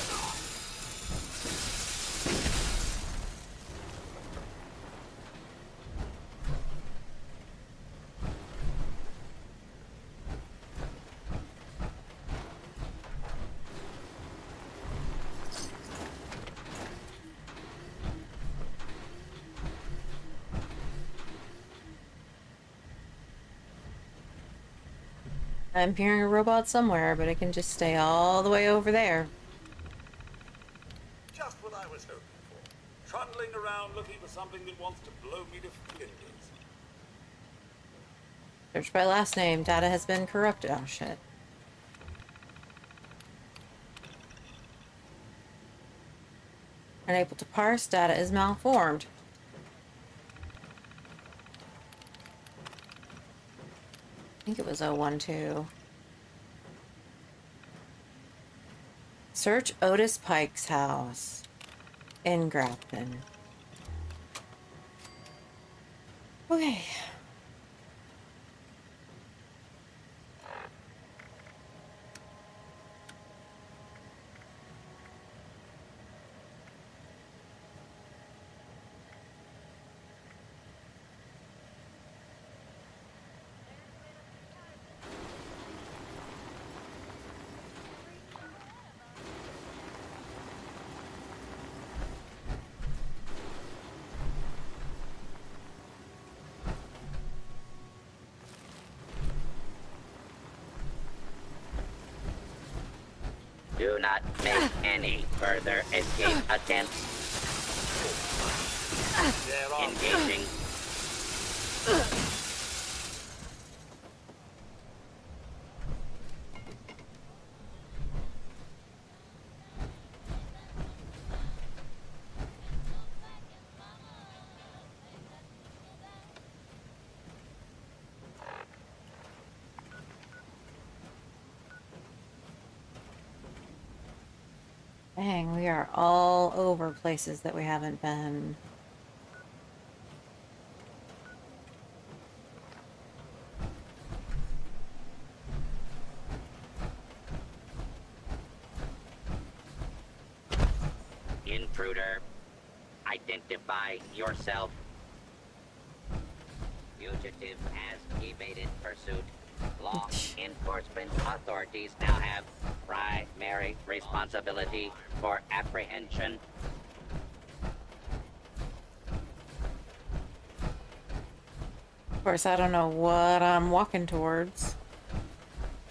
I'm hearing a robot somewhere, but it can just stay all the way over there. Just what I was hoping for. Trundling around looking for something that wants to blow me to flinders. Search by last name. Data has been corrupted. Oh, shit. Unable to parse. Data is malformed. I think it was 012. Search Otis Pike's house in Grafton. Okay. Do not make any further escape attempts. Engaging. Dang, we are all over places that we haven't been. Intruder, identify yourself. Fugitive has evaded pursuit. Law enforcement authorities now have primary responsibility for apprehension. Of course, I don't know what I'm walking towards.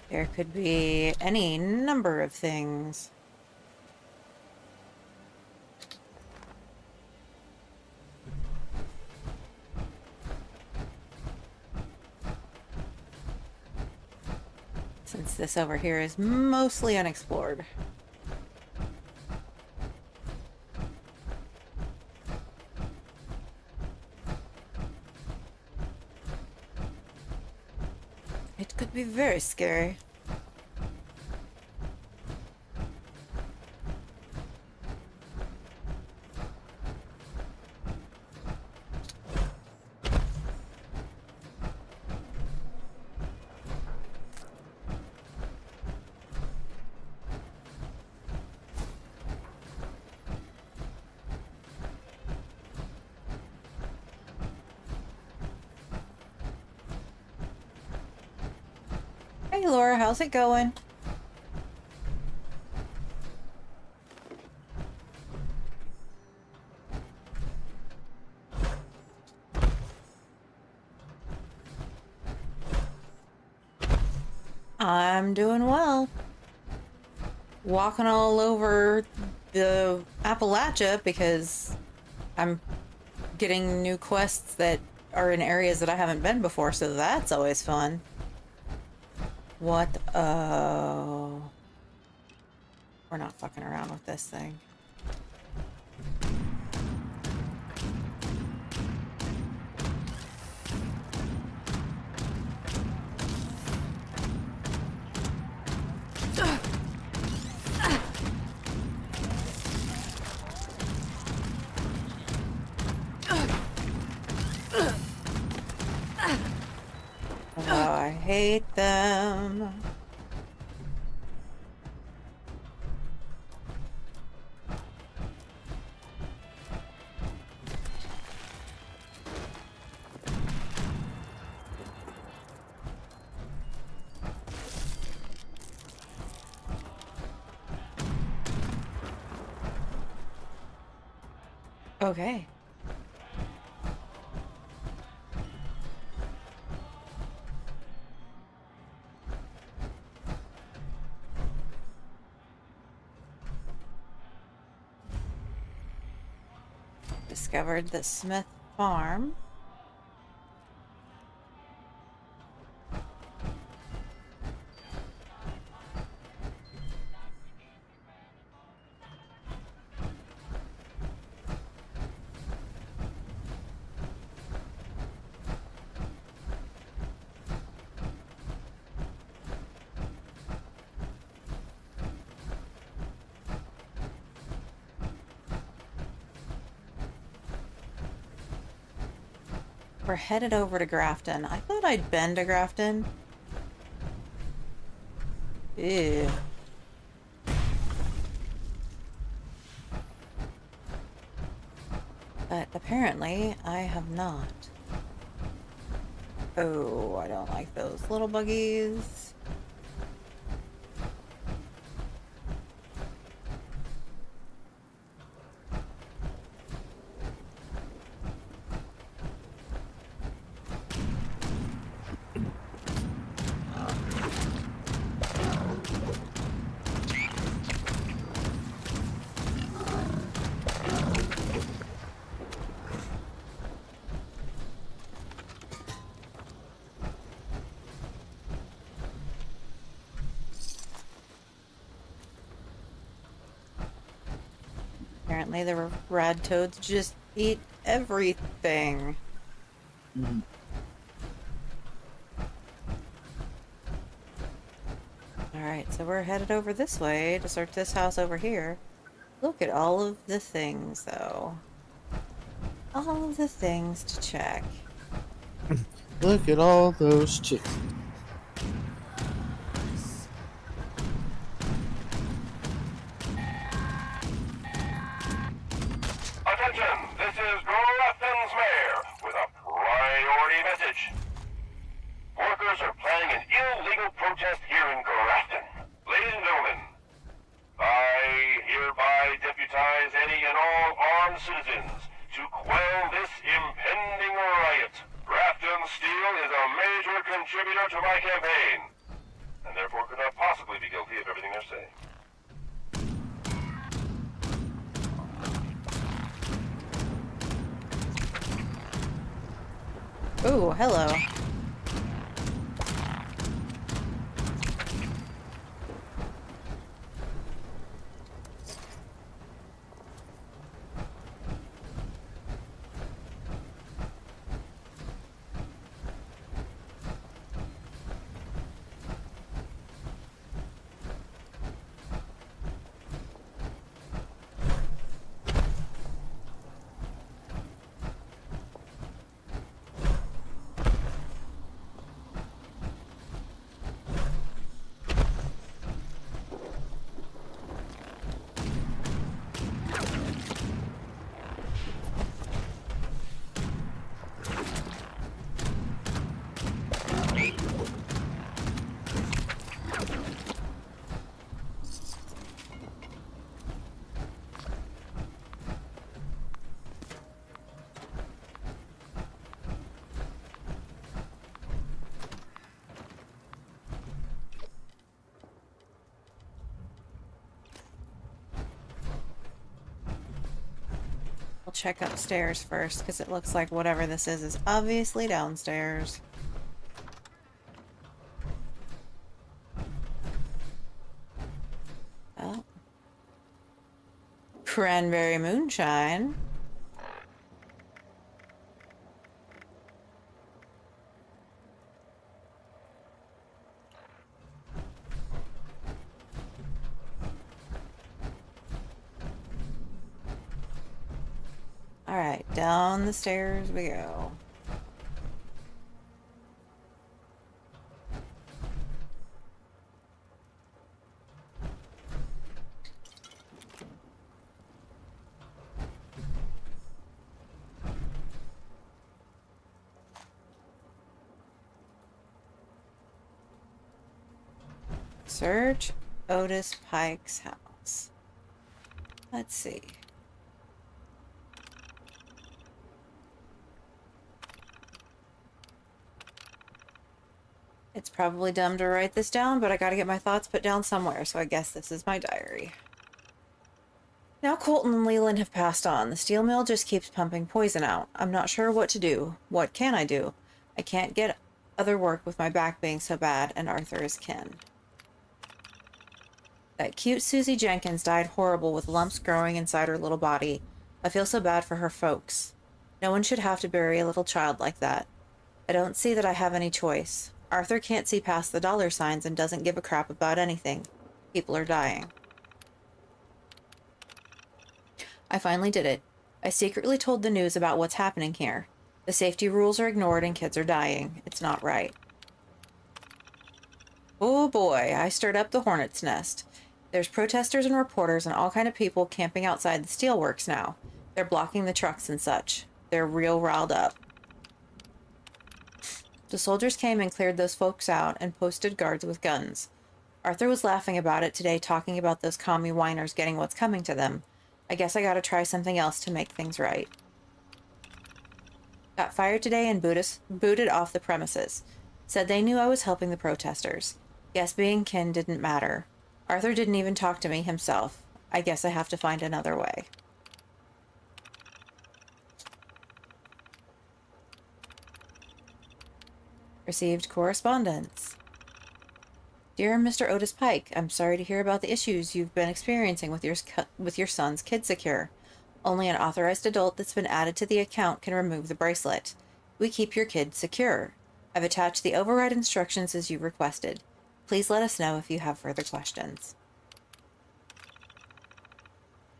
There could be any number of things. Since this over here is mostly unexplored. It could be very scary. Hey Laura, how's it going? I'm doing well. Walking all over the Appalachia because I'm getting new quests that are in areas that I haven't been before, so that's always fun. What? Oh. We're not fucking around with this thing. hate them. Okay. Discovered the Smith farm. We're headed over to Grafton. I thought I'd been to Grafton. Ew. But apparently I have not. Oh, I don't like those little buggies. Apparently the rad toads just eat everything. Mm-hmm. Alright, so we're headed over this way to search this house over here. Look at all of the things, though. All of the things to check. Look at all those chickens. Attention! This is Grafton's mayor with a priority message. Workers are planning an illegal protest here in Grafton. Ladies and gentlemen, I hereby deputize any and all armed citizens to quell this impending riot. Grafton Steel is a major contributor to my campaign, and therefore could not possibly be guilty of everything they're saying. Ooh, hello. We'll check upstairs first, because it looks like whatever this is obviously downstairs. Oh. Cranberry moonshine. Alright, down the stairs we go. Search Otis Pike's house. Let's see. It's probably dumb to write this down, but I gotta get my thoughts put down somewhere, so I guess this is my diary. Now Colton and Leland have passed on. The steel mill just keeps pumping poison out. I'm not sure what to do. What can I do? I can't get other work with my back being so bad, and Arthur is kin. That cute Susie Jenkins died horrible with lumps growing inside her little body. I feel so bad for her folks. No one should have to bury a little child like that. I don't see that I have any choice. Arthur can't see past the dollar signs and doesn't give a crap about anything. People are dying. I finally did it. I secretly told the news about what's happening here. The safety rules are ignored and kids are dying. It's not right. Oh boy, I stirred up the hornet's nest. There's protesters and reporters and all kind of people camping outside the steelworks now. They're blocking the trucks and such. They're real riled up. The soldiers came and cleared those folks out and posted guards with guns. Arthur was laughing about it today, talking about those commie whiners getting what's coming to them. I guess I gotta try something else to make things right. Got fired today and booted off the premises. Said they knew I was helping the protesters. Guess being kin didn't matter. Arthur didn't even talk to me himself. I guess I have to find another way. Received correspondence. Dear Mr. Otis Pike, I'm sorry to hear about the issues you've been experiencing with your son's kid secure. Only an authorized adult that's been added to the account can remove the bracelet. We keep your kid secure. I've attached the override instructions as you requested. Please let us know if you have further questions.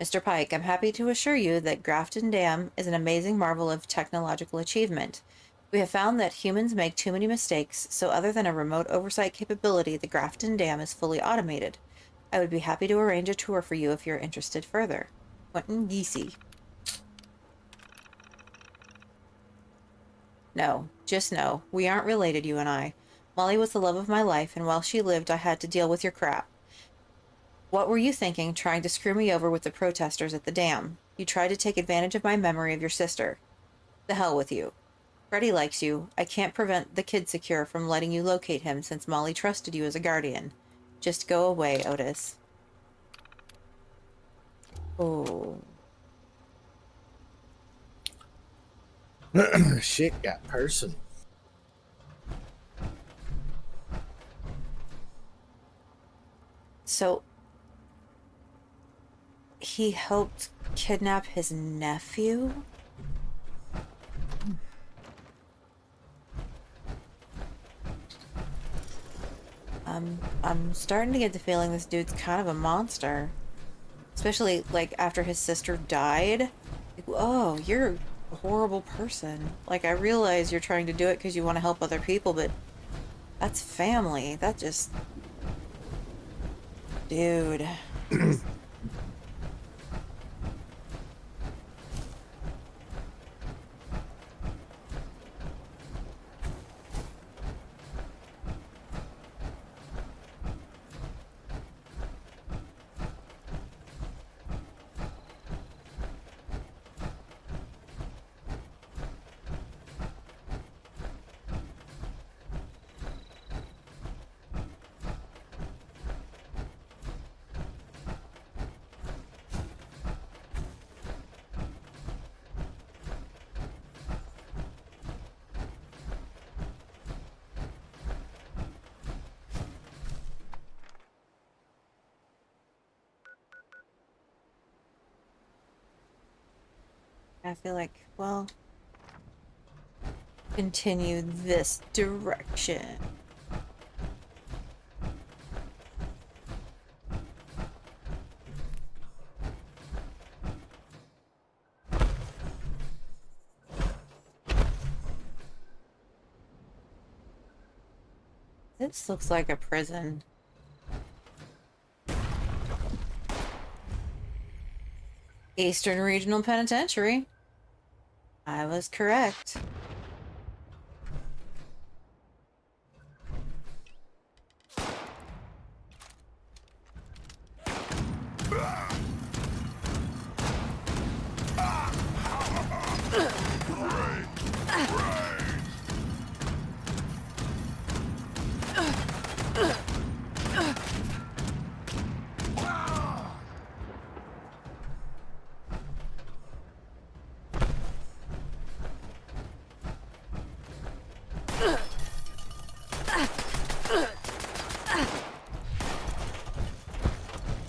Mr. Pike, I'm happy to assure you that Grafton Dam is an amazing marvel of technological achievement. We have found that humans make too many mistakes, so other than a remote oversight capability, the Grafton Dam is fully automated. I would be happy to arrange a tour for you if you're interested further. Quentin Geesey. No, just no. We aren't related, you and I. Molly was the love of my life, and while she lived, I had to deal with your crap. What were you thinking, trying to screw me over with the protesters at the dam? You tried to take advantage of my memory of your sister. The hell with you. Freddy likes you. I can't prevent the kid secure from letting you locate him since Molly trusted you as a guardian. Just go away, Otis. Oh. Shit got personal. So, he helped kidnap his nephew? I'm starting to get the feeling this dude's kind of a monster. Especially, like, after his sister died. Like, oh, you're a horrible person. Like, I realize you're trying to do it because you want to help other people, but that's family. That just... Dude. I feel like, well, continue this direction. This looks like a prison. Eastern Regional Penitentiary. I was correct.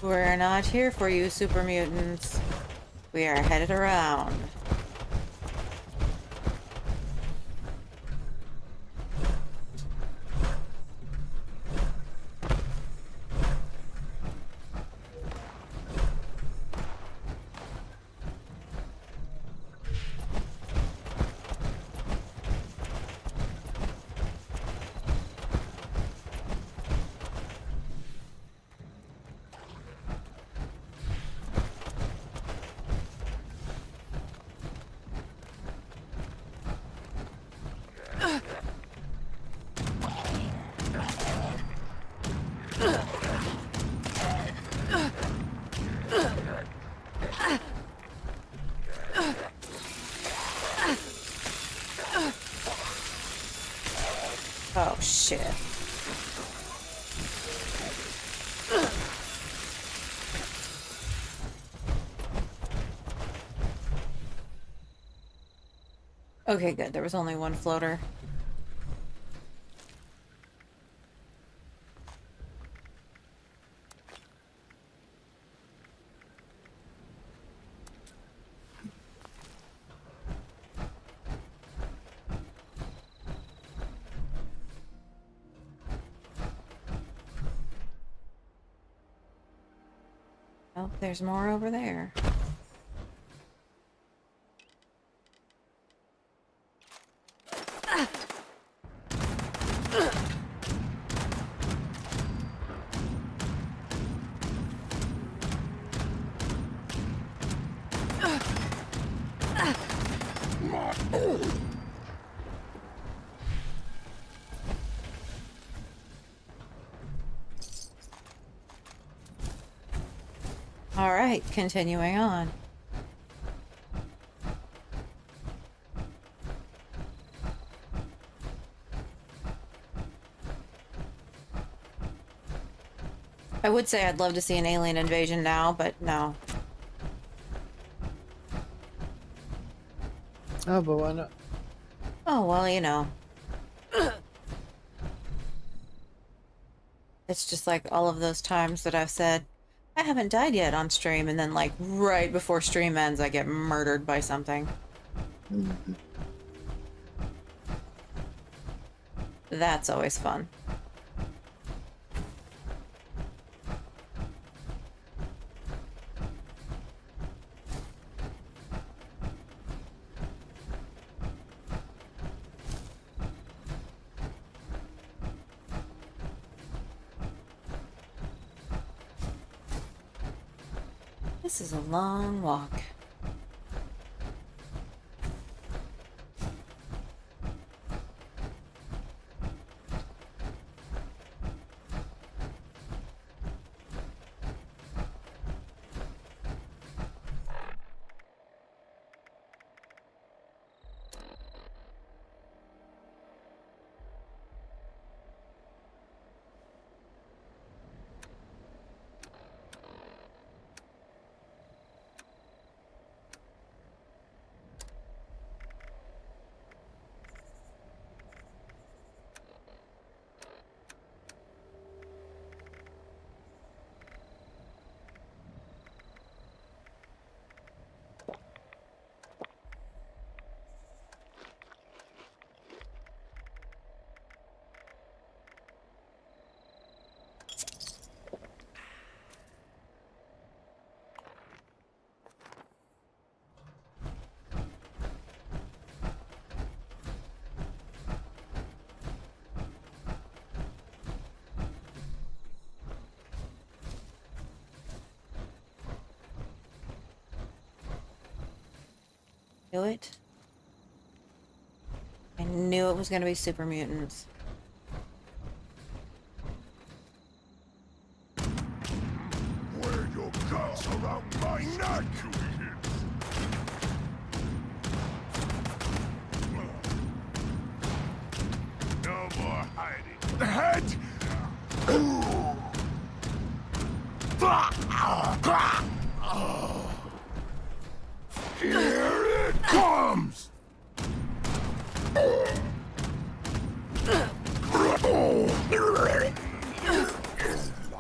We're not here for you, super mutants. We are headed around. Oh, shit. Okay, good. There was only one floater. Oh, there's more over there. All right, continuing on. I would say I'd love to see an alien invasion now, but no. Oh, but why not? Oh, well, you know. It's just like all of those times that I've said, I haven't died yet on stream, and then like right before stream ends, I get murdered by something. Mm-hmm. That's always fun. This is a long walk. Do it. I knew it was going to be super mutants. Wear your guts around my neck! No more hiding. The head! Here it comes!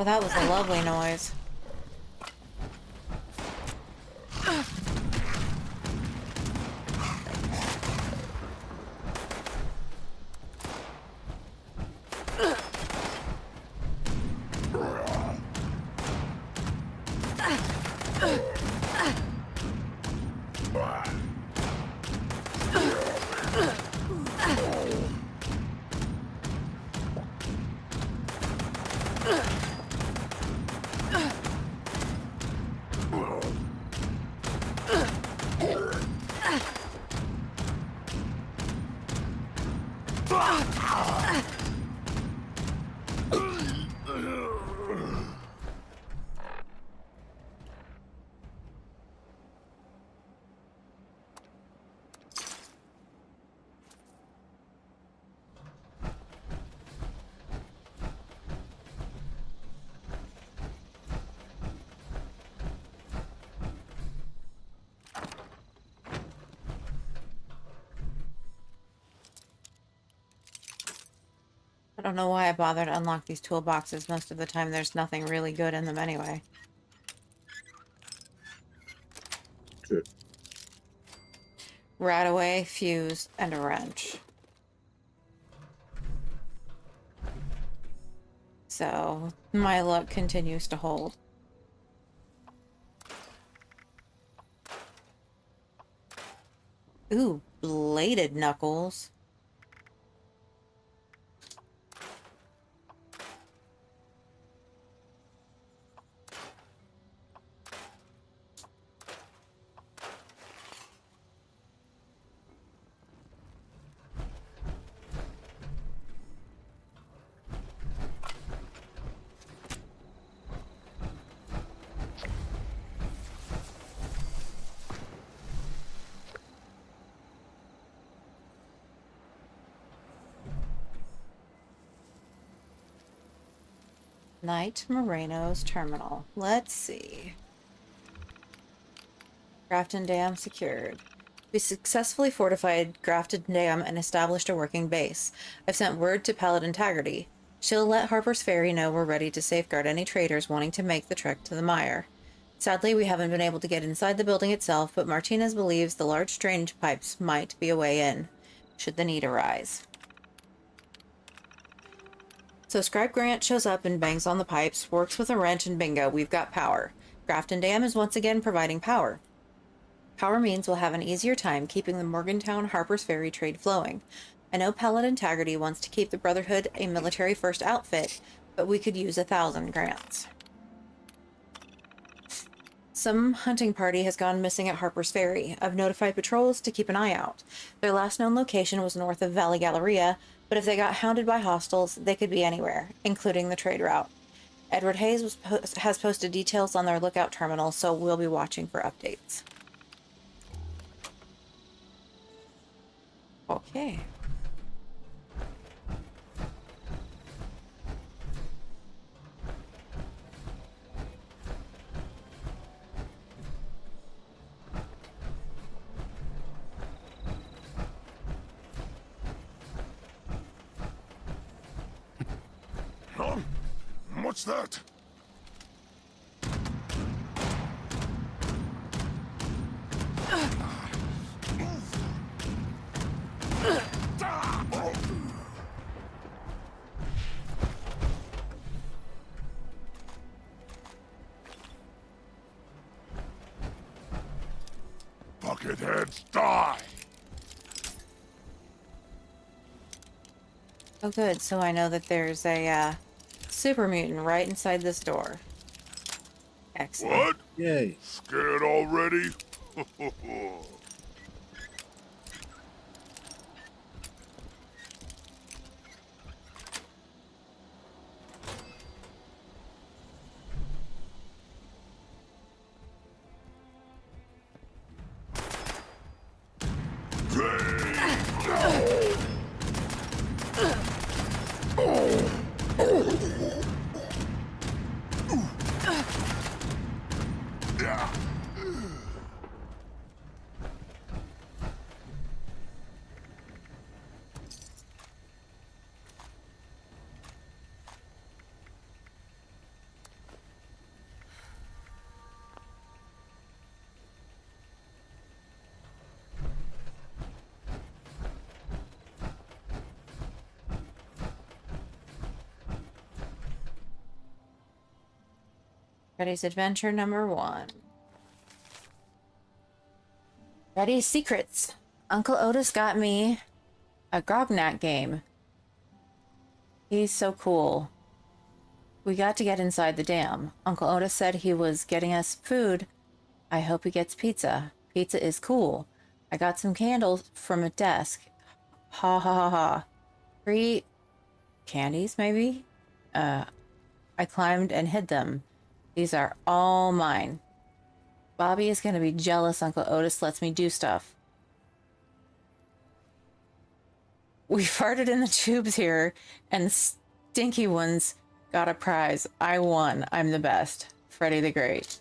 that was a lovely noise. I don't know why I bothered to unlock these toolboxes. Most of the time there's nothing really good in them anyway. Good. Radaway, fuse, and a wrench. So, my luck continues to hold. Ooh, bladed knuckles. Knight Moreno's terminal. Let's see. Grafton Dam secured. We successfully fortified Grafton Dam and established a working base. I've sent word to Paladin Taggarty. She'll let Harper's Ferry know we're ready to safeguard any traders wanting to make the trek to the mire. Sadly, we haven't been able to get inside the building itself, but Martinez believes the large drainage pipes might be a way in, should the need arise. So Scribe Grant shows up and bangs on the pipes, works with a wrench, and bingo, we've got power. Grafton Dam is once again providing power. Power means we'll have an easier time keeping the Morgantown-Harper's Ferry trade flowing. I know Paladin Taggarty wants to keep the Brotherhood a military-first outfit, but we could use 1,000 grants. Some hunting party has gone missing at Harper's Ferry. I've notified patrols to keep an eye out. Their last known location was north of Valley Galleria, but if they got hounded by hostiles, they could be anywhere, including the trade route. Edward Hayes has posted details on their lookout terminal, so we'll be watching for updates. Okay. What's that? Bucketheads, die! Oh good, so I know that there's a super mutant right inside this door. Excellent. What? Yay. Scared already? Freddy's Adventure number 1. Freddy's Secrets. Uncle Otis got me a Grognak game. He's so cool. We got to get inside the dam. Uncle Otis said he was getting us food. I hope he gets pizza. Pizza is cool. I got some candles from a desk. Ha ha ha ha. 3 candies, maybe? I climbed and hid them. These are all mine. Bobby is going to be jealous Uncle Otis lets me do stuff. We farted in the tubes here, and Stinky Ones got a prize. I won. I'm the best. Freddy the Great.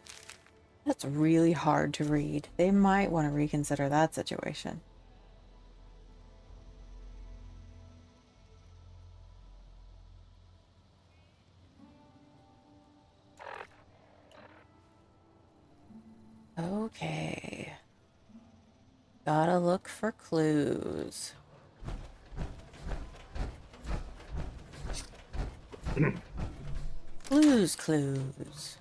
That's really hard to read. They might want to reconsider that situation. Okay. Gotta look for clues. Clues.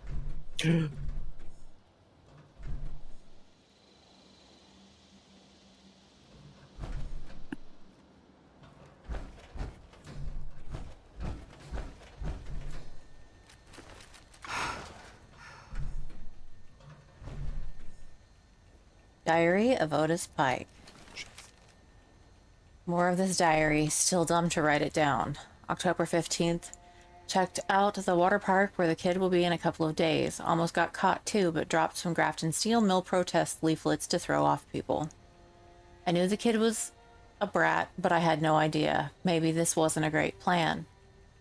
Diary of Otis Pike. More of this diary, still dumb to write it down. October 15th. Checked out the water park where the kid will be in a couple of days. Almost got caught too, but dropped some Grafton Steel Mill protest leaflets to throw off people. I knew the kid was a brat, but I had no idea. Maybe this wasn't a great plan.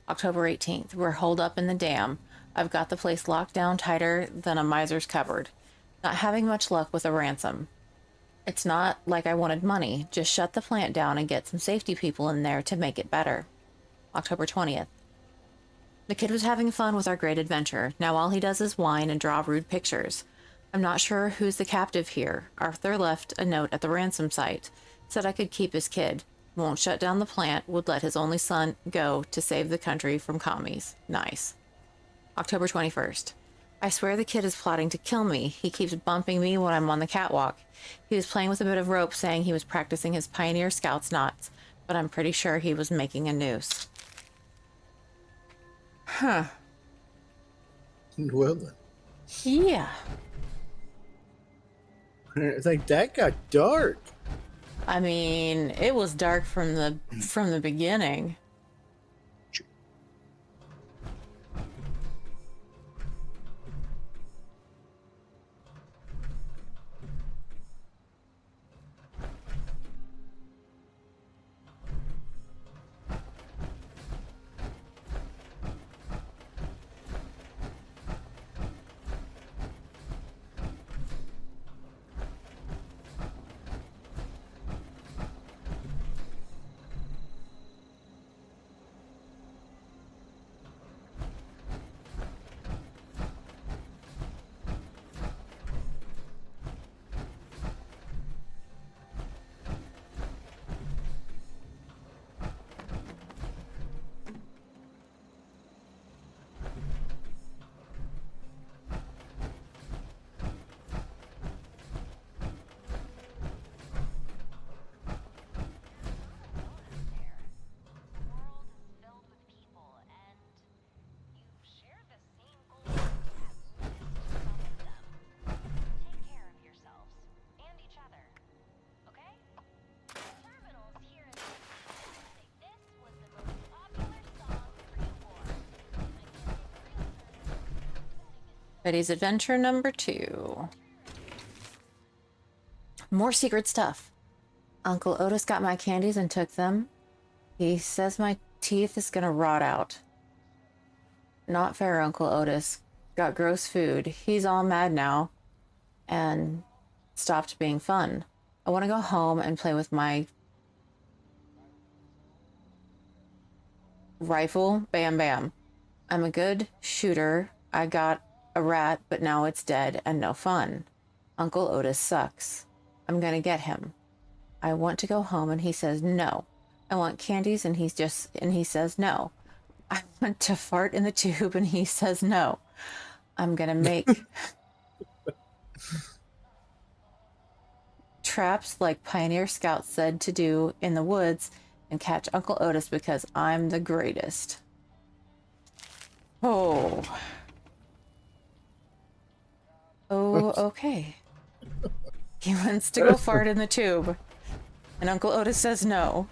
October 18th. We're holed up in the dam. I've got the place locked down tighter than a miser's cupboard. Not having much luck with a ransom. It's not like I wanted money. Just shut the plant down and get some safety people in there to make it better. October 20th. The kid was having fun with our great adventure. Now all he does is whine and draw rude pictures. I'm not sure who's the captive here. Arthur left a note at the ransom site. Said I could keep his kid. Won't shut down the plant. Would let his only son go to save the country from commies. Nice. October 21st. I swear the kid is plotting to kill me. He keeps bumping me when I'm on the catwalk. He was playing with a bit of rope, saying he was practicing his Pioneer Scouts knots, but I'm pretty sure he was making a noose. Huh. Well then. Yeah. It's like that got dark. I mean, it was dark from the beginning. Freddy's Adventure number 2. More secret stuff. Uncle Otis got my candies and took them. He says my teeth is gonna rot out. Not fair, Uncle Otis. Got gross food. He's all mad now. And stopped being fun. I want to go home and play with my rifle. Bam bam. I'm a good shooter. I got a rat, but now it's dead and no fun. Uncle Otis sucks. I'm gonna get him. I want to go home and he says no. I want candies and he says no. I want to fart in the tube and he says no. I'm gonna make traps like Pioneer Scouts said to do in the woods and catch Uncle Otis because I'm the greatest. Oh. Oh, okay. He wants to go fart in the tube. And Uncle Otis says no.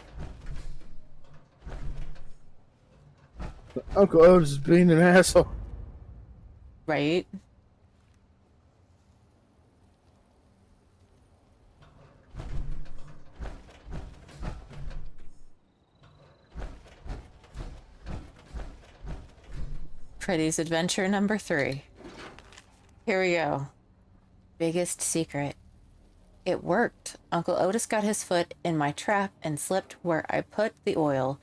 Uncle Otis is being an asshole. Right? Freddy's Adventure number 3. Here we go. Biggest secret. It worked. Uncle Otis got his foot in my trap and slipped where I put the oil.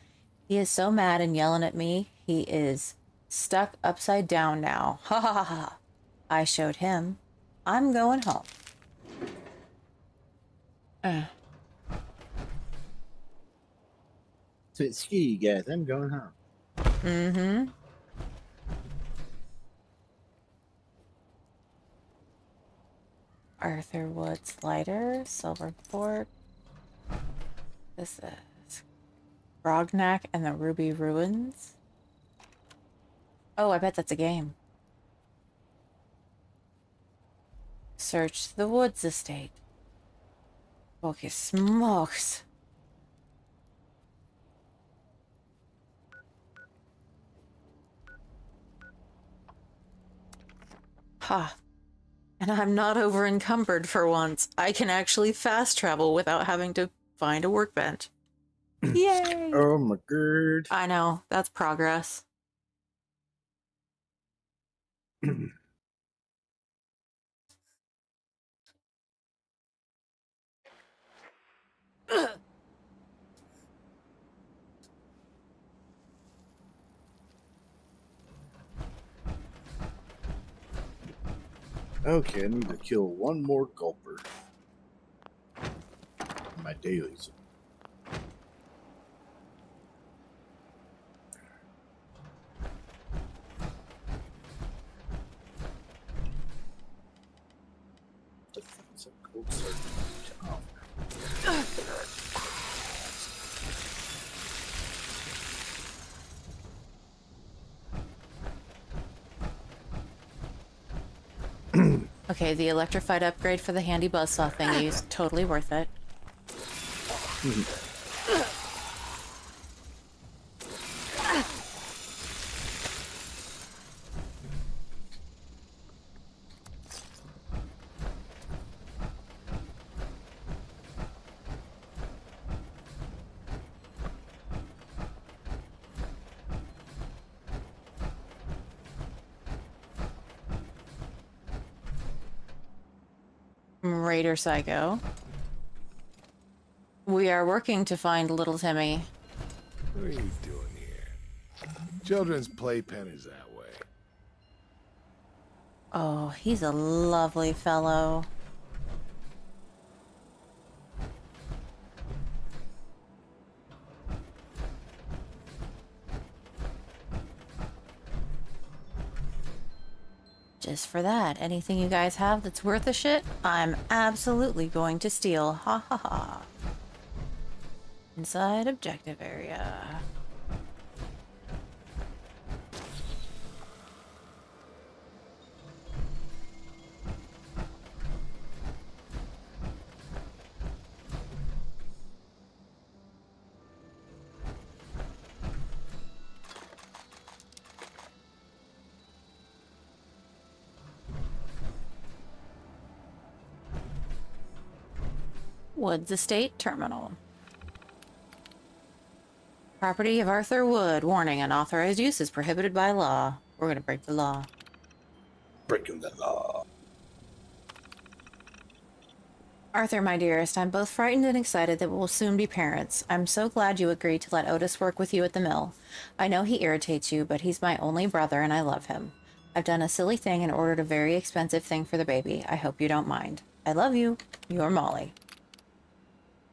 He is so mad and yelling at me. He is stuck upside down now. Ha ha ha ha. I showed him. I'm going home. So it's ski, guys. I'm going home. Mm-hmm. Arthur Wood's lighter, silver fork. This is Brognac and the Ruby Ruins. Oh, I bet that's a game. Search the Woods estate. Okay, smokes. Ha. And I'm not over encumbered for once. I can actually fast travel without having to find a workbench. Yay! Oh my god. I know, that's progress. Okay, I need to kill one more gulper. My dailies. The fuck is a cold start? Okay, the electrified upgrade for the handy buzzsaw thingy is totally worth it. Raider Psycho. We are working to find little Timmy. What are you doing here? Children's playpen is that way. Oh, he's a lovely fellow. Just for that, anything you guys have that's worth a shit, I'm absolutely going to steal. Ha ha ha. Inside objective area. Woods Estate Terminal. Property of Arthur Wood. Warning, unauthorized use is prohibited by law. We're gonna break the law. Breaking the law. Arthur, my dearest, I'm both frightened and excited that we'll soon be parents. I'm so glad you agreed to let Otis work with you at the mill. I know he irritates you, but he's my only brother and I love him. I've done a silly thing and ordered a very expensive thing for the baby. I hope you don't mind. I love you. Your Molly.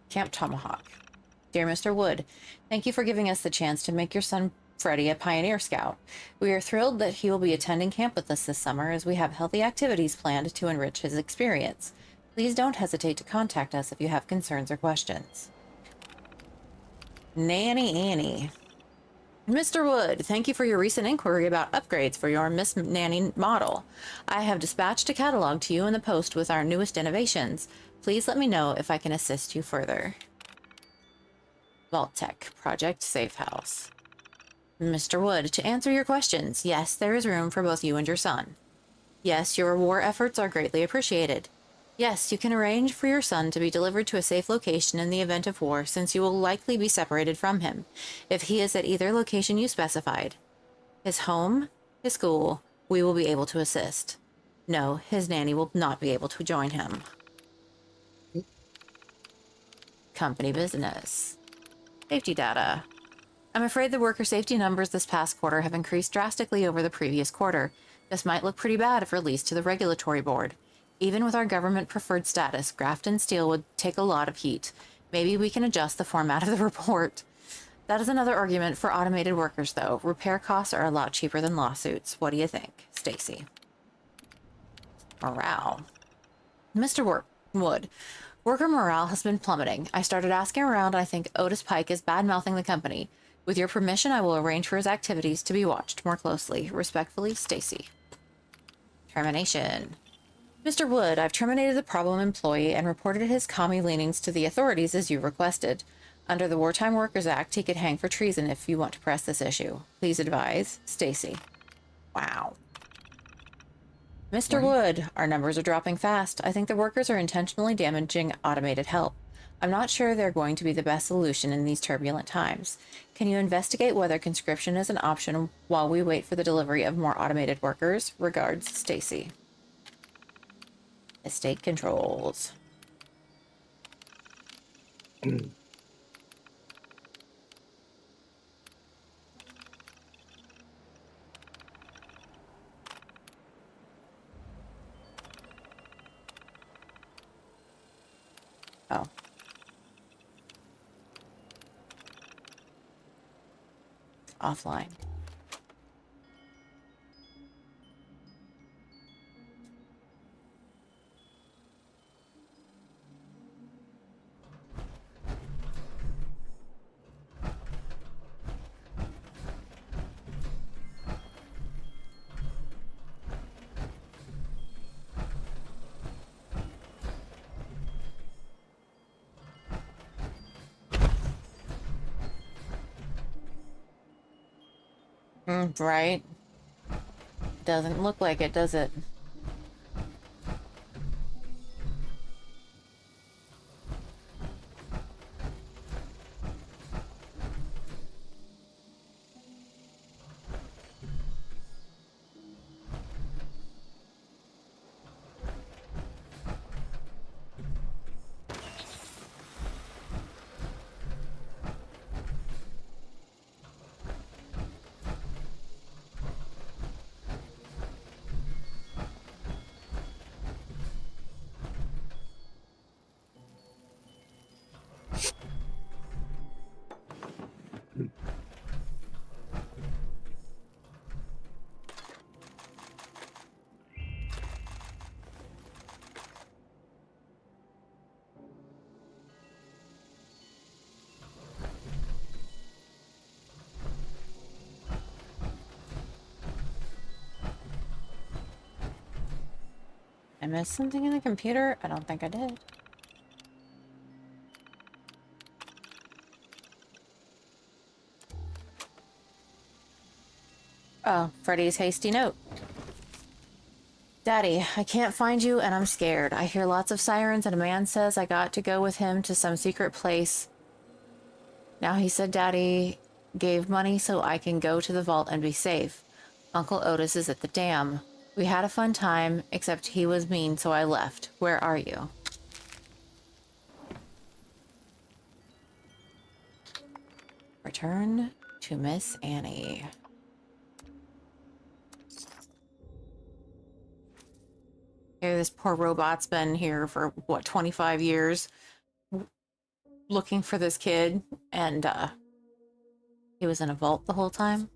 Camp Tomahawk. Dear Mr. Wood, thank you for giving us the chance to make your son Freddie, a Pioneer Scout. We are thrilled that he will be attending camp with us this summer as we have healthy activities planned to enrich his experience. Please don't hesitate to contact us if you have concerns or questions. Nanny Annie. Mr. Wood, thank you for your recent inquiry about upgrades for your Miss Nanny model. I have dispatched a catalog to you in the post with our newest innovations. Please let me know if I can assist you further. Vault Tech, Project Safe House. Mr. Wood, to answer your questions, yes, there is room for both you and your son. Yes, your war efforts are greatly appreciated. Yes, you can arrange for your son to be delivered to a safe location in the event of war, since you will likely be separated from him, if he is at either location you specified. His home, his school, we will be able to assist. No, his nanny will not be able to join him. Company business. Safety data. I'm afraid the worker safety numbers this past quarter have increased drastically over the previous quarter. This might look pretty bad if released to the regulatory board. Even with our government-preferred status, Grafton Steel would take a lot of heat. Maybe we can adjust the format of the report. That is another argument for automated workers, though. Repair costs are a lot cheaper than lawsuits. What do you think, Stacy? Morale. Mr. Wood. Worker morale has been plummeting. I started asking around, and I think Otis Pike is bad-mouthing the company. With your permission, I will arrange for his activities to be watched more closely. Respectfully, Stacy. Termination. Mr. Wood, I've terminated the problem employee and reported his commie leanings to the authorities as you requested. Under the Wartime Workers Act, he could hang for treason if you want to press this issue. Please advise, Stacy. Wow. Mr. Wood, our numbers are dropping fast. I think the workers are intentionally damaging automated help. I'm not sure they're going to be the best solution in these turbulent times. Can you investigate whether conscription is an option while we wait for the delivery of more automated workers? Regards, Stacy. Estate controls. Oh. Offline. Right? Doesn't look like it, does it? I missed something in the computer? I don't think I did. Oh, Freddy's hasty note. Daddy, I can't find you and I'm scared. I hear lots of sirens and a man says I got to go with him to some secret place. Now he said Daddy gave money so I can go to the vault and be safe. Uncle Otis is at the dam. We had a fun time, except he was mean, so I left. Where are you? Return to Miss Annie. Here, this poor robot's been here for, what, 25 years? Looking for this kid, and, He was in a vault the whole time?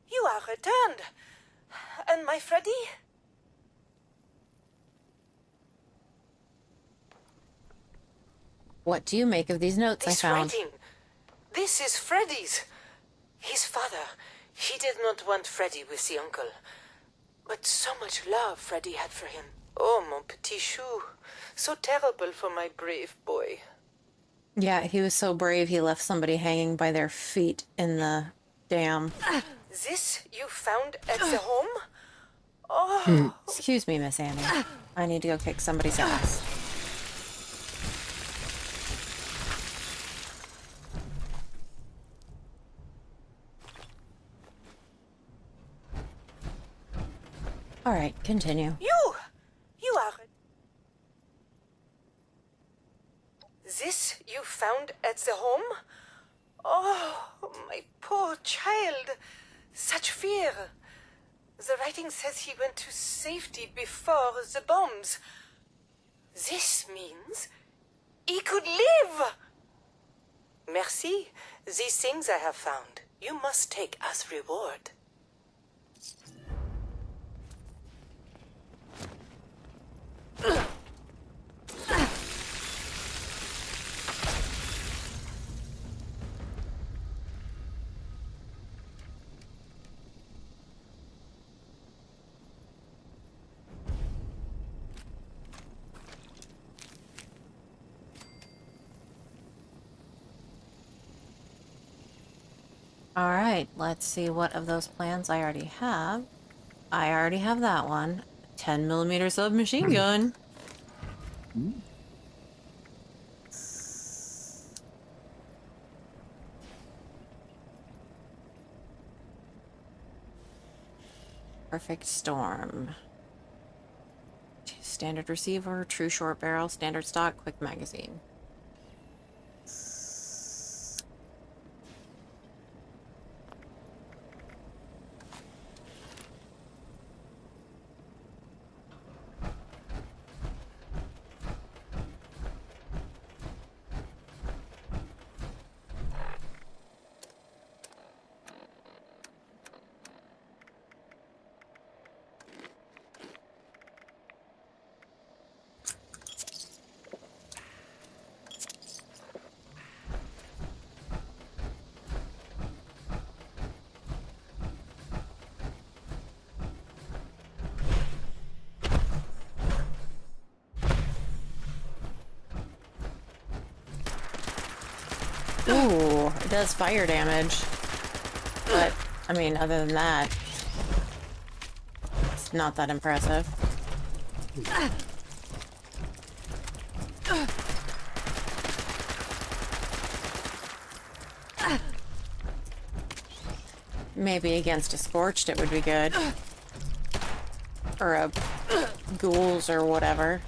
You are returned. And my Freddy? What do you make of these notes This I found? writing. This is Freddy's. His father. He did not want Freddy with the uncle. But so much love Freddy had for him. Oh, mon petit chou. So terrible for my brave boy. Yeah, he was so brave he left somebody hanging by their feet in the dam. This you found at the home? Oh. Excuse me, Miss Annie. I need to go kick somebody's ass. Alright, continue. You are... This you found at the home? Oh, my poor child. Such fear. The writing says he went to safety before the bombs. This means he could live. Merci. These things I have found, you must take as reward. Alright, let's see what of those plans I already have. I already have that one. 10mm submachine gun. Perfect storm. Standard receiver, true short barrel, standard stock, quick magazine. Ooh, it does fire damage. But, I mean, other than that, it's not that impressive. Maybe against a scorched it would be good. Or a ghouls or whatever.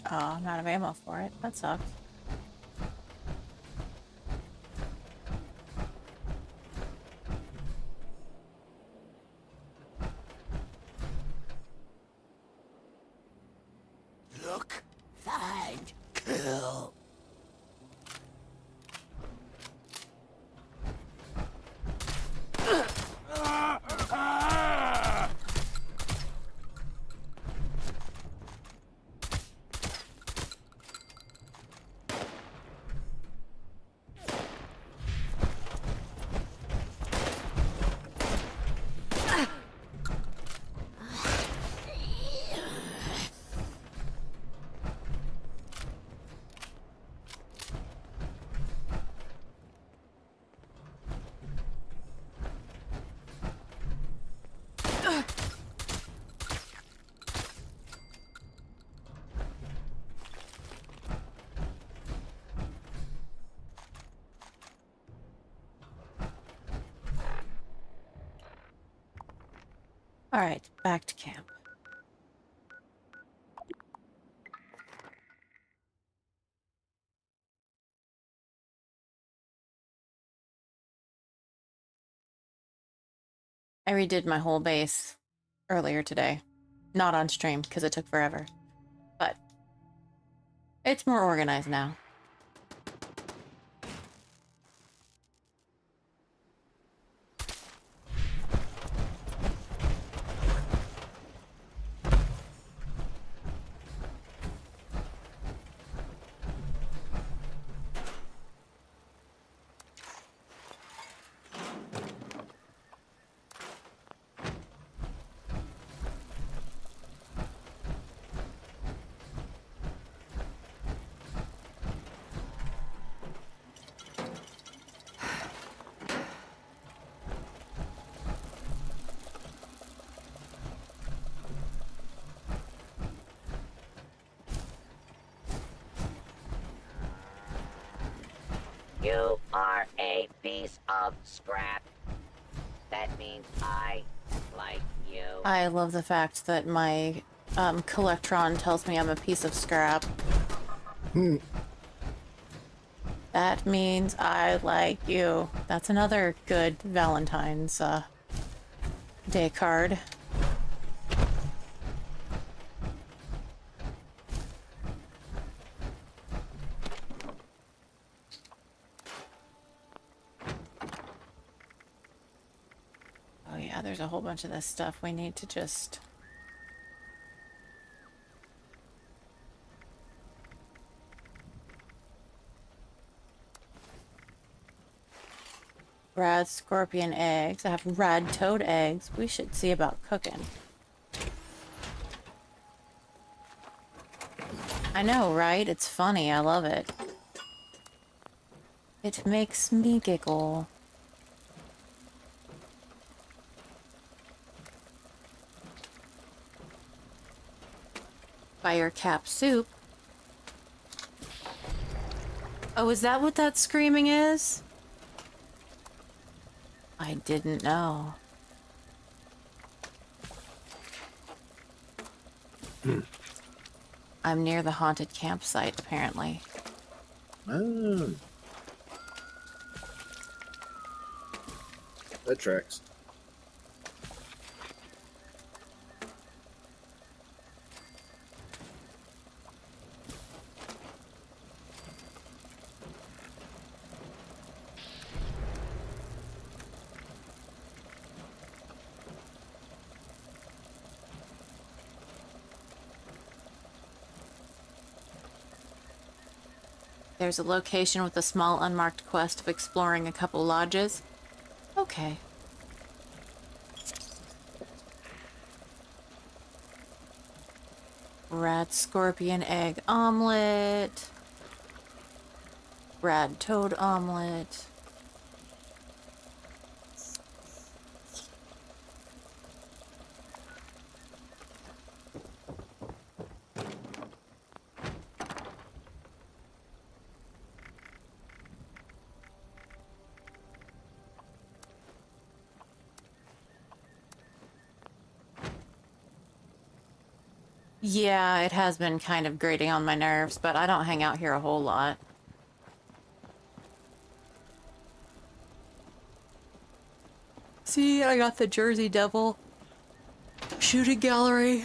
Oh, I'm out of ammo for it. That sucks. Look, find, kill. Alright, back to camp. I redid my whole base earlier today. Not on stream, because it took forever. But it's more organized now. You are a piece of scrap. That means I like you. I love the fact that my Collectron tells me I'm a piece of scrap. That means I like you. That's another good Valentine's Day card. Oh yeah, there's a whole bunch of this stuff we need to just... Rad scorpion eggs. I have rad toad eggs. We should see about cooking. I know, right? It's funny. I love it. It makes me giggle. Fire cap soup. Oh, is that what that screaming is? I didn't know. I'm near the haunted campsite, apparently. Oh. That tracks. There's a location with a small unmarked quest of exploring a couple lodges. Okay. Rat scorpion egg omelet. Rat toad omelet. Yeah, it has been kind of grating on my nerves, but I don't hang out here a whole lot. See, I got the Jersey Devil shooting gallery.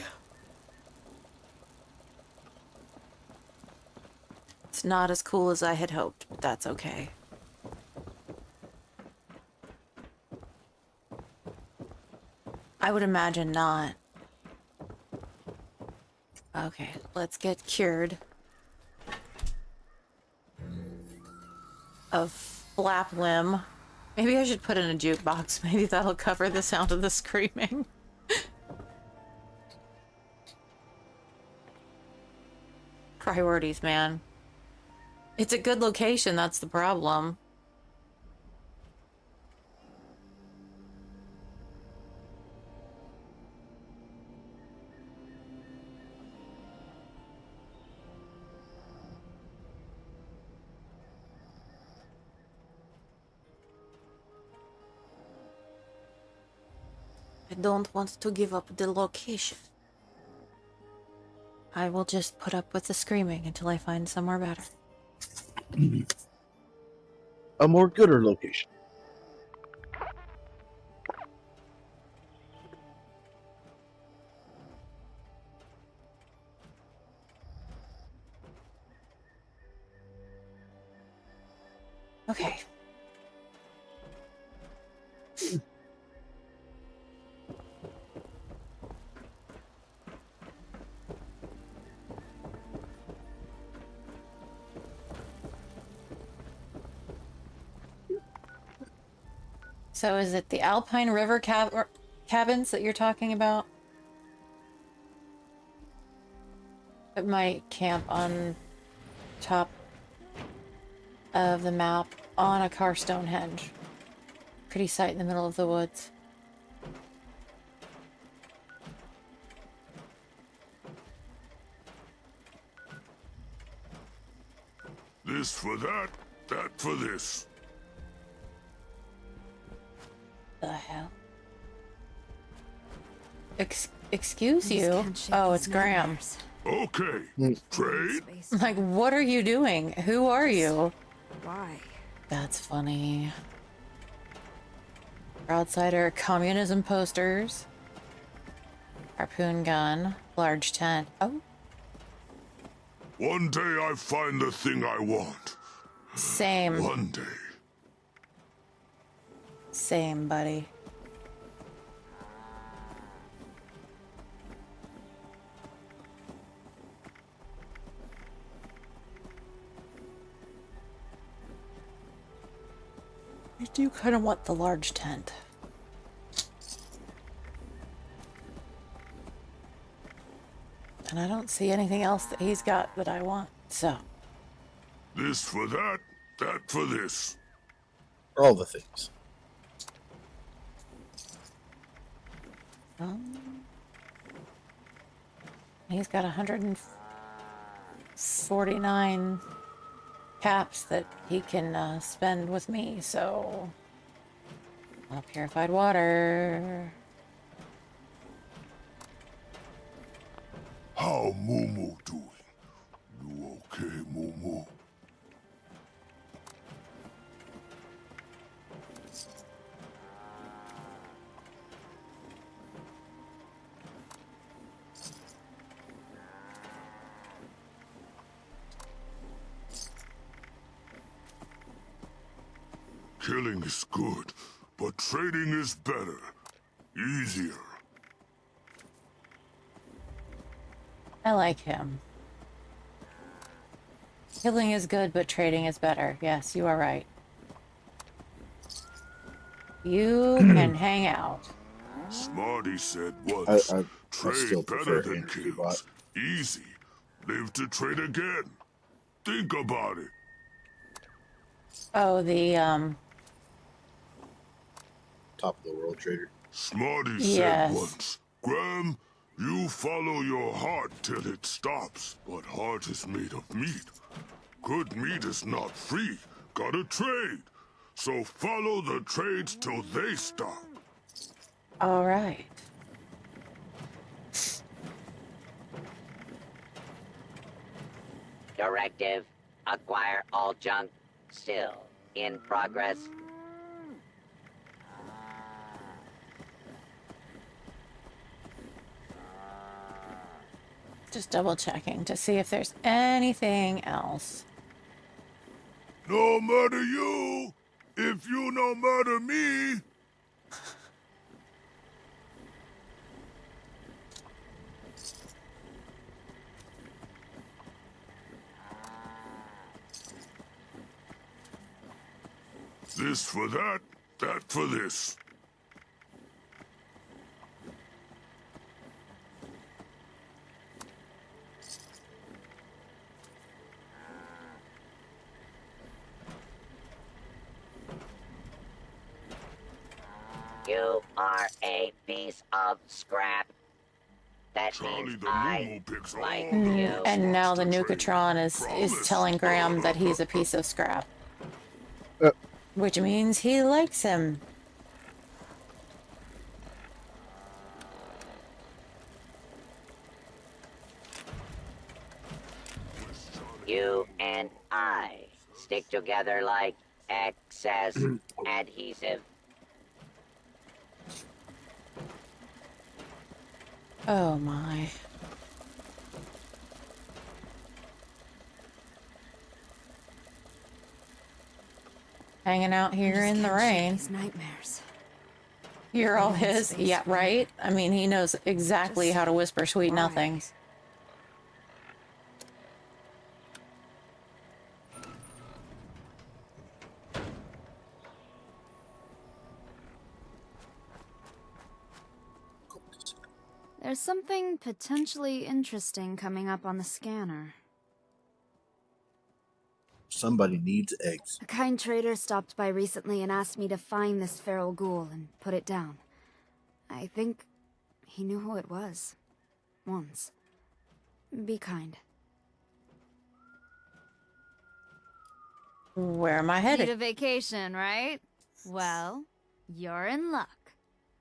It's not as cool as I had hoped, but that's okay. I would imagine not. Okay, let's get cured of flap limb. Maybe I should put in a jukebox. Maybe that'll cover the sound of the screaming. Priorities, man. It's a good location, that's the problem. I don't want to give up the location. I will just put up with the screaming until I find somewhere better. A more gooder location. Okay. So is it the Alpine River cabins that you're talking about? It might camp on top of the map on a car Stonehenge. Pretty sight in the middle of the woods. This for that, that for this. The hell? Excuse you? Oh, it's Graham. Okay, trade? Like, what are you doing? Who are you? Why? That's funny. Outsider communism posters. Harpoon gun. Large tent. Oh. One day I find the thing I want. Same. One day. Same, buddy. I do kind of want the large tent. And I don't see anything else that he's got that I want, so. This for that, that for this. All the things. He's got 149 caps that he can spend with me, so. Purified water. How Mumu doing? You okay, Mumu? Killing is good, but trading is better. Easier. I like him. Killing is good, but trading is better. Yes, you are right. You can hang out. Smarty said I, once, I, I still trade better prefer than energy bot. kills. Easy. Live to trade again. Think about it. Oh, the, Top of the world trader. Smarty said yes. once, Graham, you follow your heart till it stops, but heart is made of meat. Good meat is not free. Gotta trade. So follow the trades till they stop. All right. Directive, acquire all junk. Still in progress. Just double checking to see if there's anything else. No matter you, if you no matter me. This for that, that for this. You are a piece of scrap. That means I like you. And now the Nukatron is telling Graham that he's a piece of scrap. Which means he likes him. You and I stick together like excess adhesive. Oh my. Hanging out here in the rain. Nightmares. You're all his. Yeah, right? I mean, he knows exactly how to whisper sweet nothings. There's something potentially interesting coming up on the scanner. Somebody needs eggs. A kind trader stopped by recently and asked me to find this feral ghoul and put it down. I think he knew who it was. Once. Be kind. Where am I headed? Need a vacation, right? Well, you're in luck.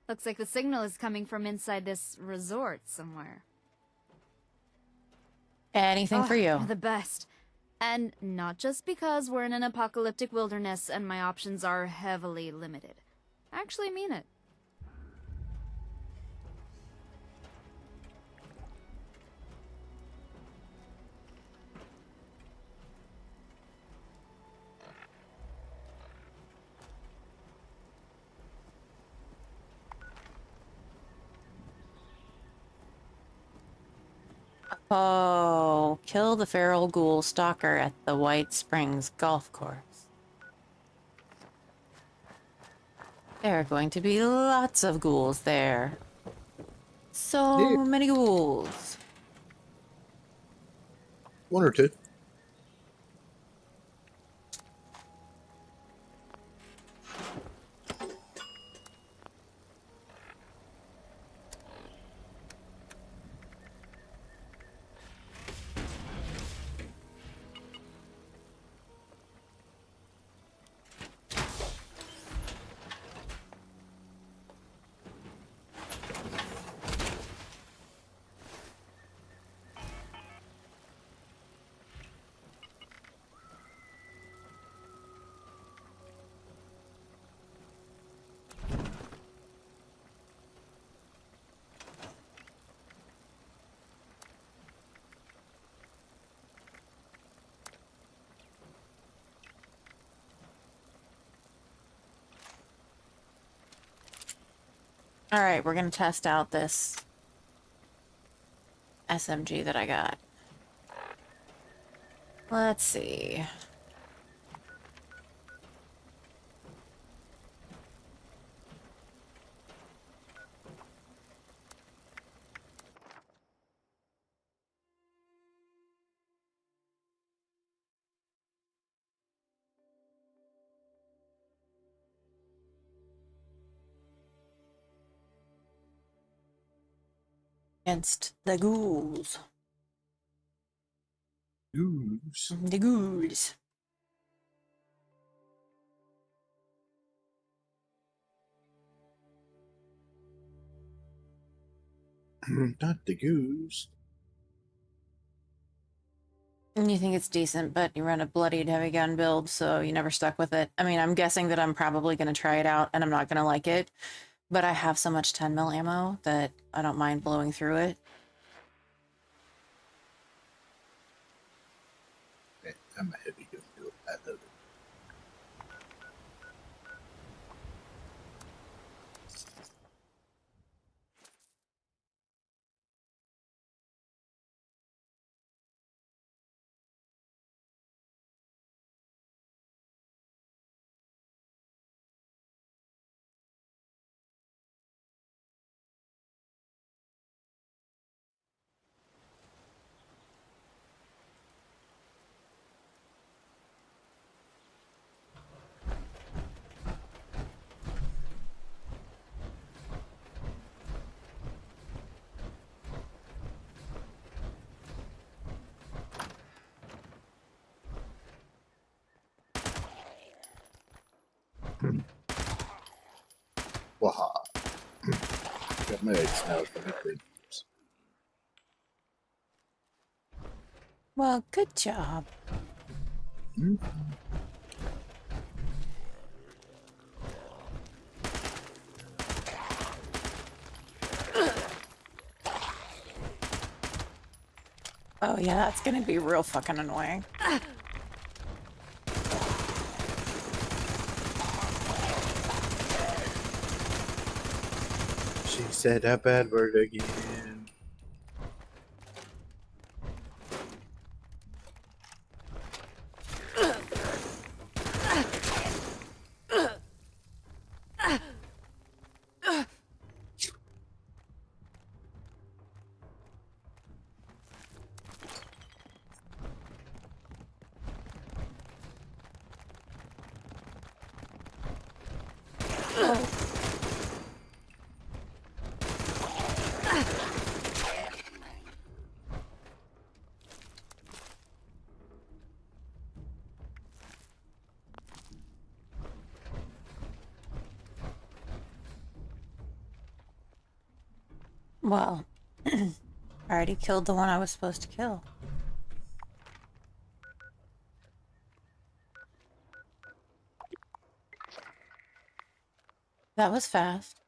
Looks like the signal is coming from inside this resort somewhere. Anything for you. You're the best. And not just because we're in an apocalyptic wilderness and my options are heavily limited. I actually mean it. Oh, kill the feral ghoul stalker at the White Springs Golf Course. There are going to be lots of ghouls there. So many ghouls. One or two. All right, we're going to test out this SMG that I got. Let's see. Against the ghouls. Ghouls. The ghouls. Not the goose. And you think it's decent, but you run a bloodied heavy gun build, so you never stuck with it. I mean, I'm guessing that I'm probably going to try it out, and I'm not going to like it. But I have so much 10 mil ammo that I don't mind blowing through it. I'm a heavy gun build. I love it. Waha. Got my eggs now for my friends. Well, good job. Oh yeah, that's gonna be real fucking annoying. She said a bad word again. Well, I already killed the one I was supposed to kill. That was fast.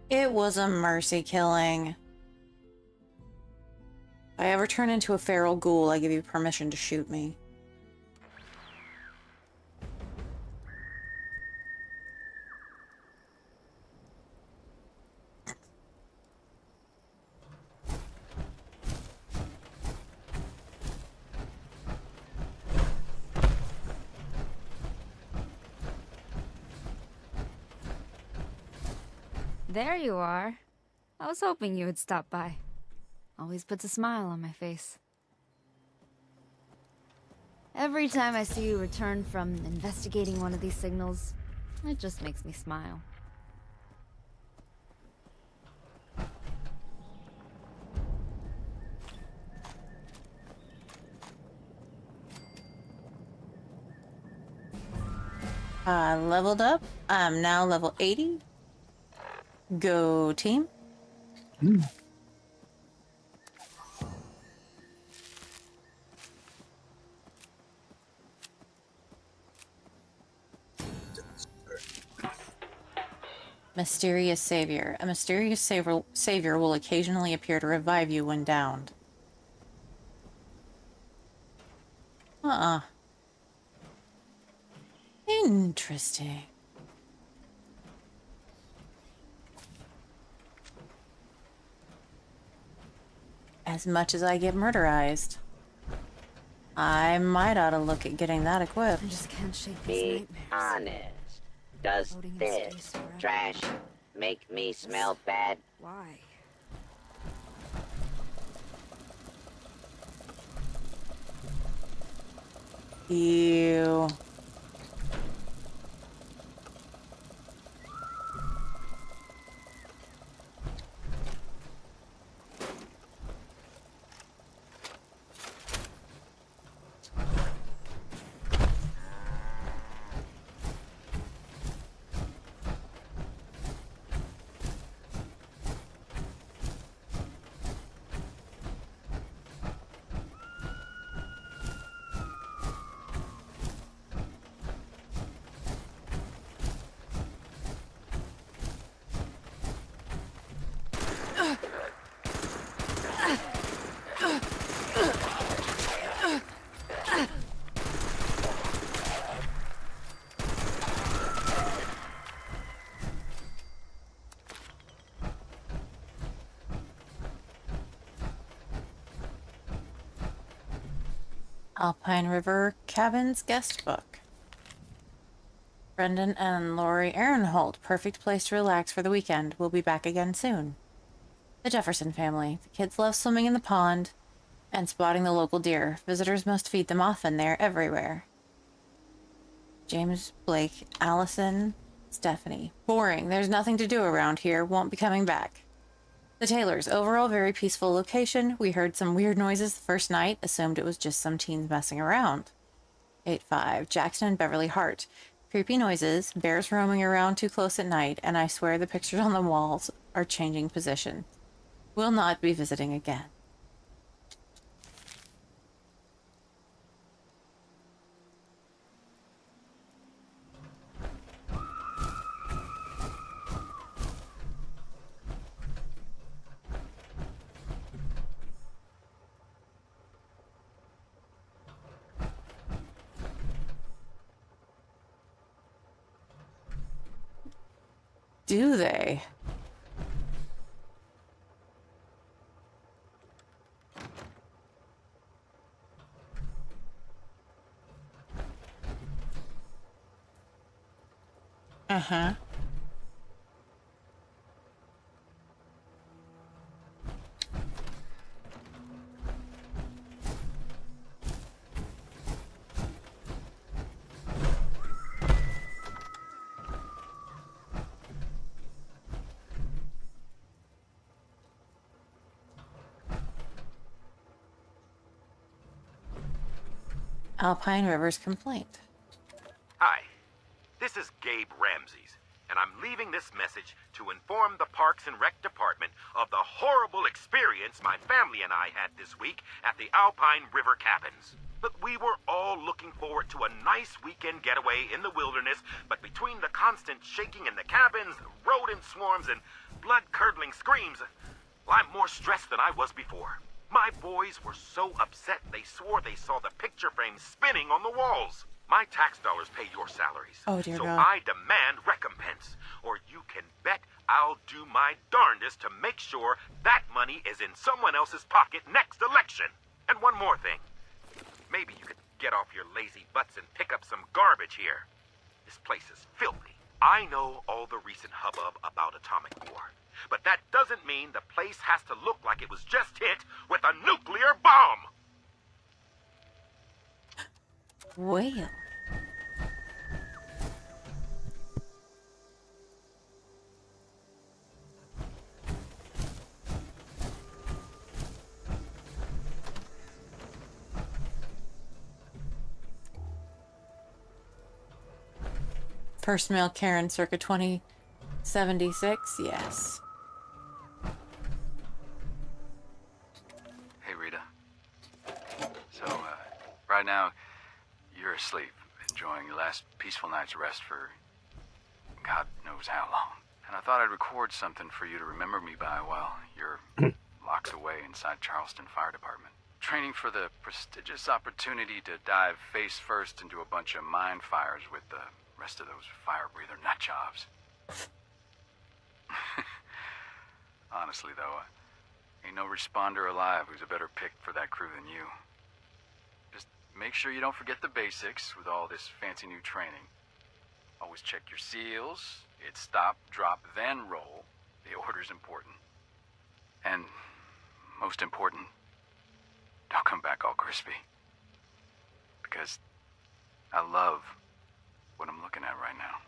It was a mercy killing. If I ever turn into a feral ghoul, I give you permission to shoot me. There you are. I was hoping you would stop by. Always puts a smile on my face. Every time I see you return from investigating one of these signals, it just makes me smile. I leveled up. I'm now level 80. Go team. Mysterious savior. A mysterious savior will occasionally appear to revive you when downed. Interesting. As much as I get murderized, I might ought to look at getting that equipped. I just can't shake these Be nightmares. honest. Does this trash make me smell bad? Why? Ew. Alpine River Cabins Guest Book. Brendan and Lori Aaronholt, perfect place to relax for the weekend. We'll be back again soon. The Jefferson family. The kids love swimming in the pond and spotting the local deer. Visitors must feed them often. They're everywhere. James, Blake, Allison, Stephanie. Boring. There's nothing to do around here. Won't be coming back. The Taylors. Overall, very peaceful location. We heard some weird noises the first night. Assumed it was just some teens messing around. 8-5. Jackson and Beverly Hart. Creepy noises, bears roaming around too close at night, and I swear the pictures on the walls are changing position. Will not be visiting again. Do they? Uh-huh. Alpine River's complaint. Hi, this is Gabe Ramses, and I'm leaving this message to inform the Parks and Rec Department of the horrible experience my family and I had this week at the Alpine River Cabins. Look, we were all looking forward to a nice weekend getaway in the wilderness, but between the constant shaking in the cabins, rodent swarms, and blood-curdling screams, well, I'm more stressed than I was before. My boys were so upset they swore they saw the picture frames spinning on the walls. My tax dollars pay your salaries. Oh, dear so God. I demand recompense, or you can bet I'll do my darndest to make sure that money is in someone else's pocket next election. And one more thing. Maybe you could get off your lazy butts and pick up some garbage here. This place is filthy. I know all the recent hubbub about atomic war, but that doesn't mean the place has to look like it was just hit with a nuclear bomb! Well. First male Karen circa 2076, yes. Hey, Rita. So, right now, you're asleep, enjoying your last peaceful night's rest for God knows how long. And I thought I'd record something for you to remember me by while you're locked away inside Charleston Fire Department. Training for the prestigious opportunity to dive face first into a bunch of mine fires with the rest of those fire-breather nut jobs. Honestly, though, ain't no responder alive who's a better pick for that crew than you. Just make sure you don't forget the basics with all this fancy new training. Always check your seals. It's stop, drop, then roll. The order's important. And most important, don't come back all crispy. Because I love what I'm looking at right now.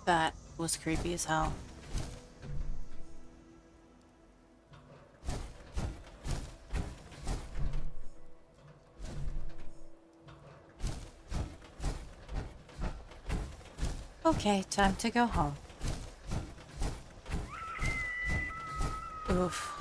That was creepy as hell. Okay, time to go home. Oof.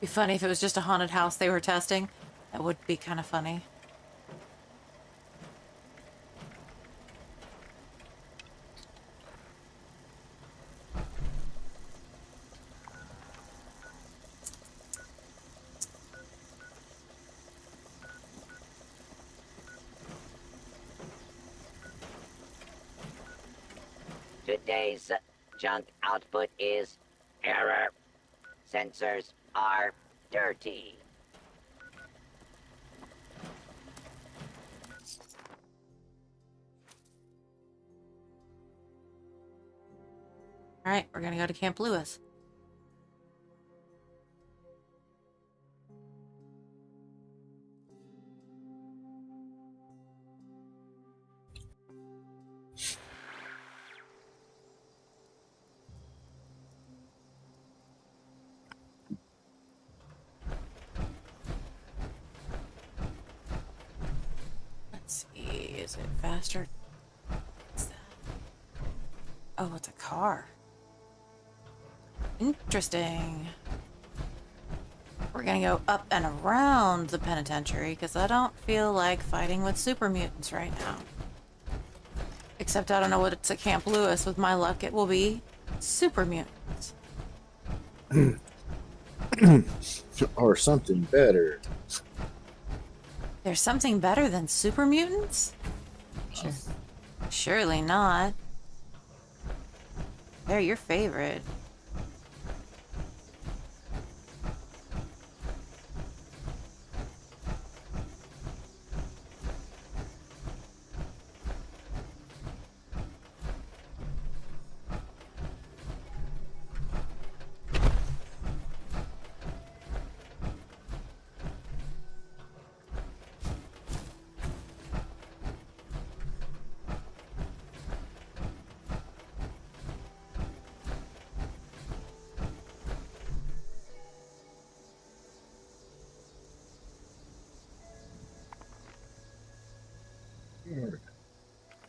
Be funny if it was just a haunted house they were testing. That would be kind of funny. Today's junk output is error. Sensors are dirty. All right, we're gonna go to Camp Lewis. Let's see, is it faster? What's that? Oh, it's a car. Interesting. We're gonna go up and around the penitentiary because I don't feel like fighting with super mutants right now. Except I don't know what it's at Camp Lewis. With my luck, it will be super mutants. Or something better. There's something better than super mutants? Sure. Surely not. They're your favorite.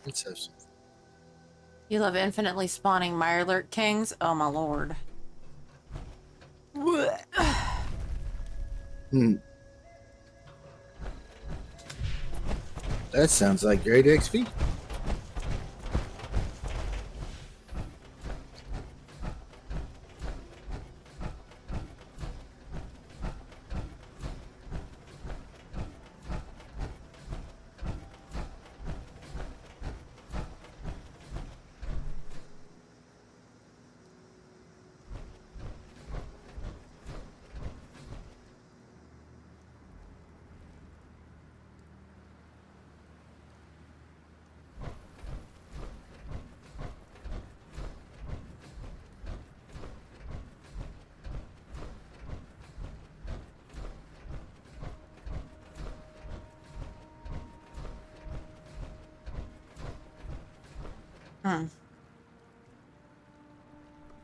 Let's have some. You love infinitely spawning Mirelurk Kings? Oh my lord. That sounds like great XP. Hmm.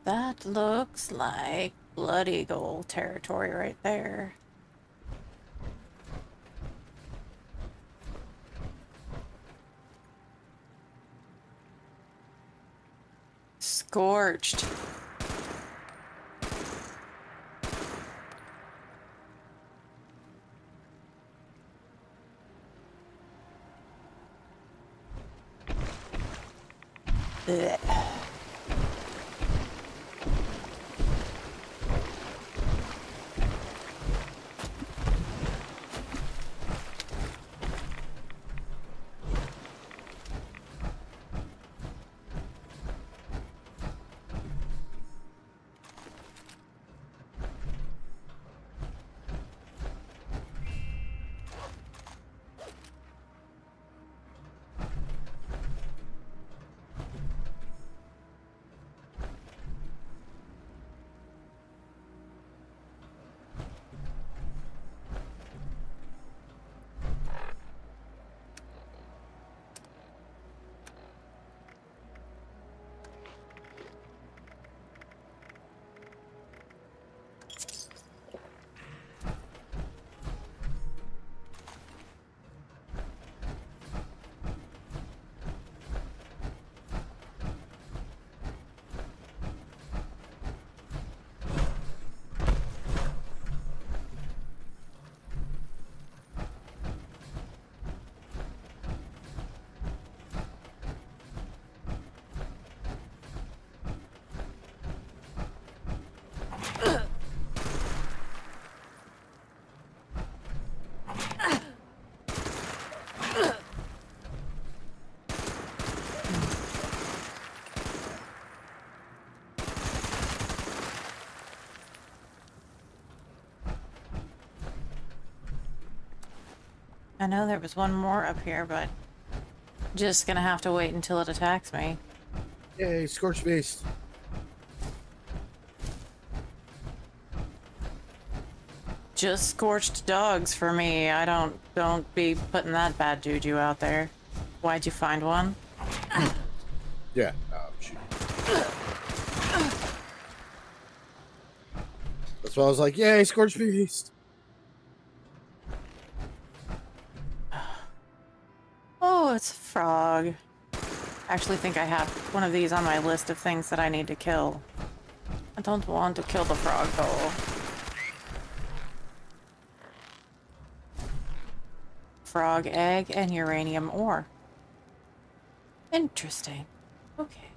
That looks like Blood Eagle territory right there. Scorched. Blech. I know there was one more up here, but just gonna have to wait until it attacks me. Yay, Scorched Beast. Just scorched dogs for me. I don't be putting that bad juju out there. Why'd you find one? Yeah, shoot. That's why I was like, yay, Scorched Beast. Oh, it's a frog. I actually think I have one of these on my list of things that I need to kill. I don't want to kill the frog, though. Frog egg and uranium ore. Interesting. Okay.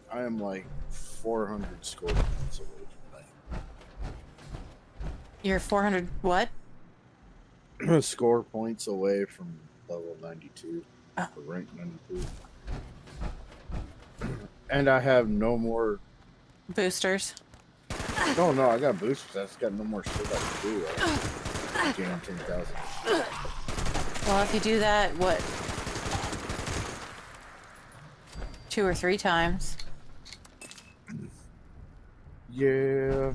I am like 400 score points away from You're 400 what? that. Score points away from level 92. Oh. Or rank 92. And I have no more Boosters. No, I got boosters. I just got no more shit I can do. I gained 10,000. Well, if you do that, what? 2 or 3 times. Yeah.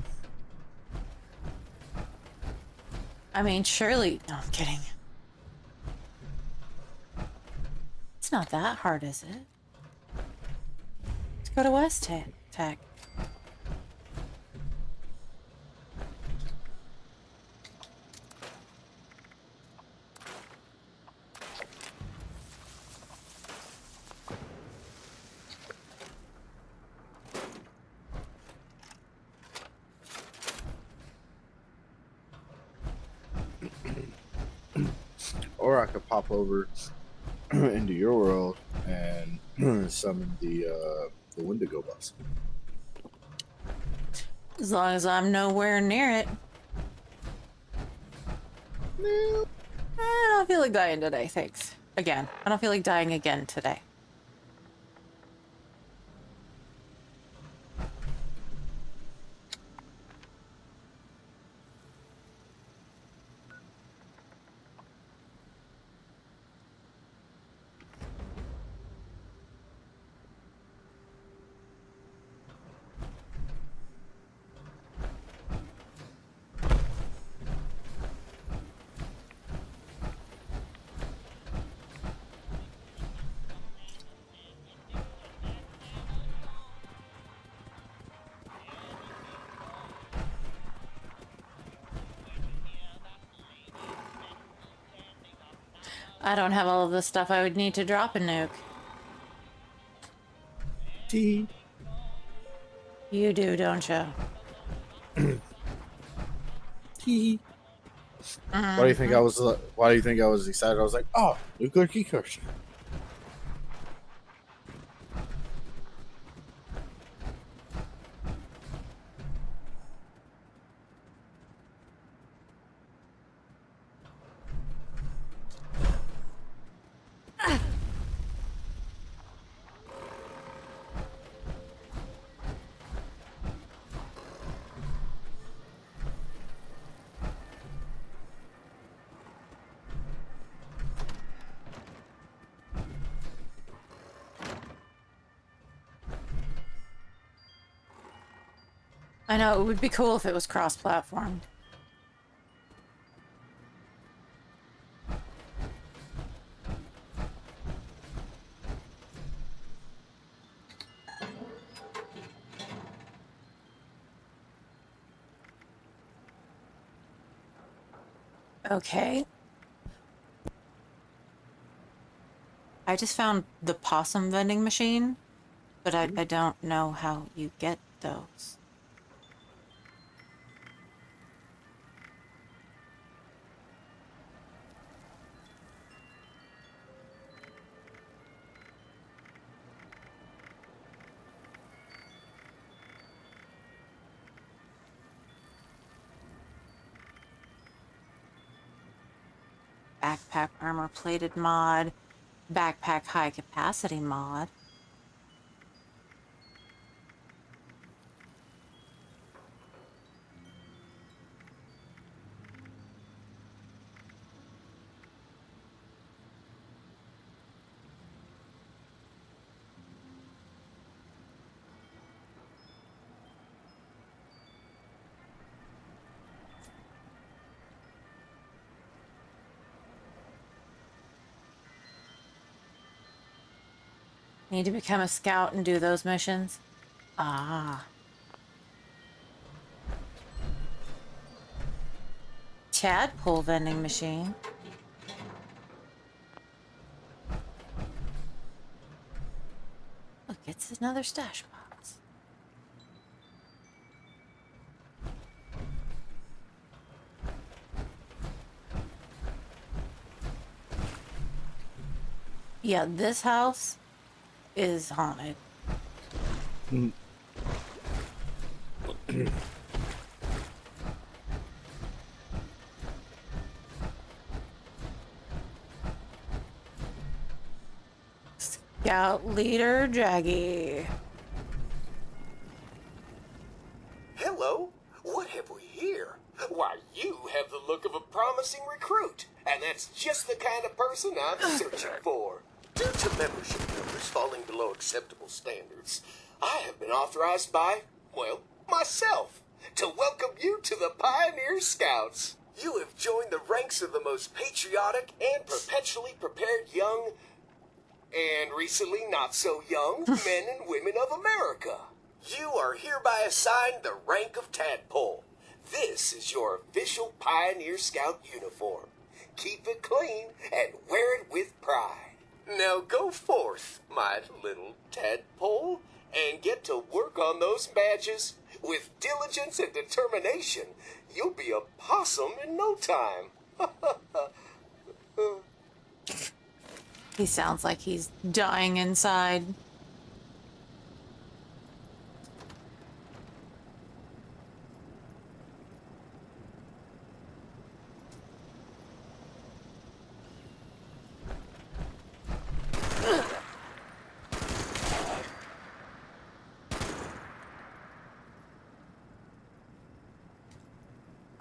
I mean, surely... No, I'm kidding. It's not that hard, is it? Let's go to West Tech. Or I could pop over into your world and summon the Wendigo bus. As long as I'm nowhere near it. No. I don't feel like dying today, thanks. Again. I don't feel like dying again today. I don't have all of the stuff I would need to drop a nuke. T. You do, don't you? T. Why do you think I was? Why do you think I was excited? I was like, "Oh, nuclear key card." I know, it would be cool if it was cross-platform. Okay. I just found the possum vending machine, but I don't know how you get those. Backpack armor plated mod, backpack high capacity mod. Need to become a scout and do those missions? Ah. Tadpole vending machine. Look, it's another stash box. Yeah, this house is haunted. Scout leader Jaggy. Hello, what have we here? Why, you have the look of a promising recruit, and that's just the kind of person I'm searching for. Due to membership numbers falling below acceptable standards, I have been authorized by, well, myself, to welcome you to the Pioneer Scouts. You have joined the ranks of the most patriotic and perpetually prepared young, and recently not so young, men and women of America. You are hereby assigned the rank of Tadpole. This is your official Pioneer Scout uniform. Keep it clean and wear it with pride. Now go forth, my little tadpole, and get to work on those badges. With diligence and determination, you'll be a possum in no time. He sounds like he's dying inside.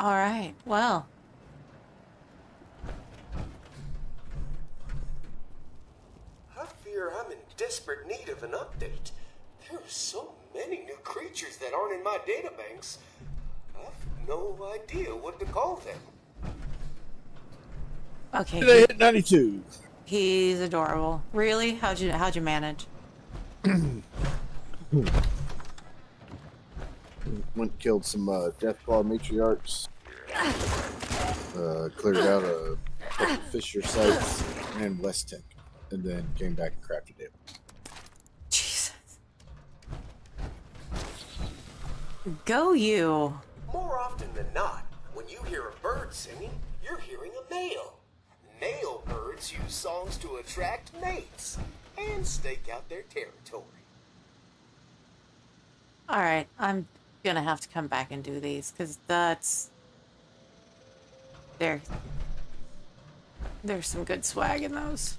All right, well. I fear I'm in desperate need of an update. There are so many new creatures that aren't in my databanks. I've no idea what to call them. Okay. They hit 92. He's adorable. Really? How'd you manage? Went and killed some Deathclaw matriarchs. Cleared out a couple Fisher sites and West Tech, and then came back and crafted it. Jesus. Go you. More often than not, when you hear a bird singing, you're hearing a male. Male birds use songs to attract mates and stake out their territory. All right, I'm gonna have to come back and do these because there's some good swag in those.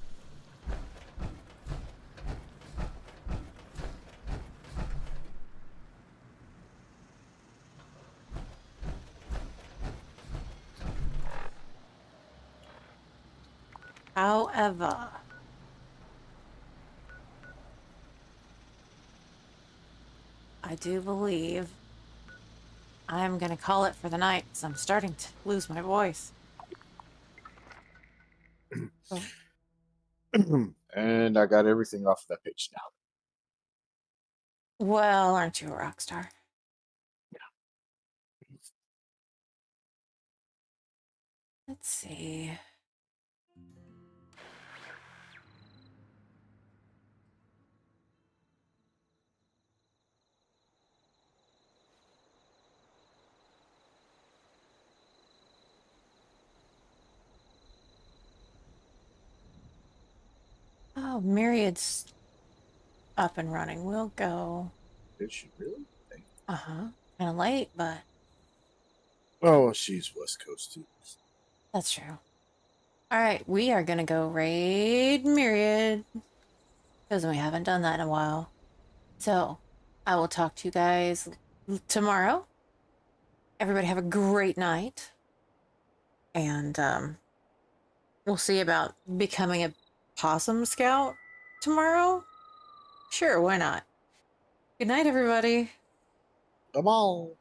However, I do believe I'm going to call it for the night because I'm starting to lose my voice. And I got everything off of that page now. Well, aren't you a rock star? Let's see. Oh, Myriad's up and running. We'll go. Did she really? Uh-huh. Kind of late, but Oh, she's West Coast too. that's true. All right, we are going to go raid Myriad because we haven't done that in a while. So, I will talk to you guys tomorrow. Everybody have a great night. And we'll see about becoming a possum scout tomorrow. Sure, why not? Good night, everybody. Come on.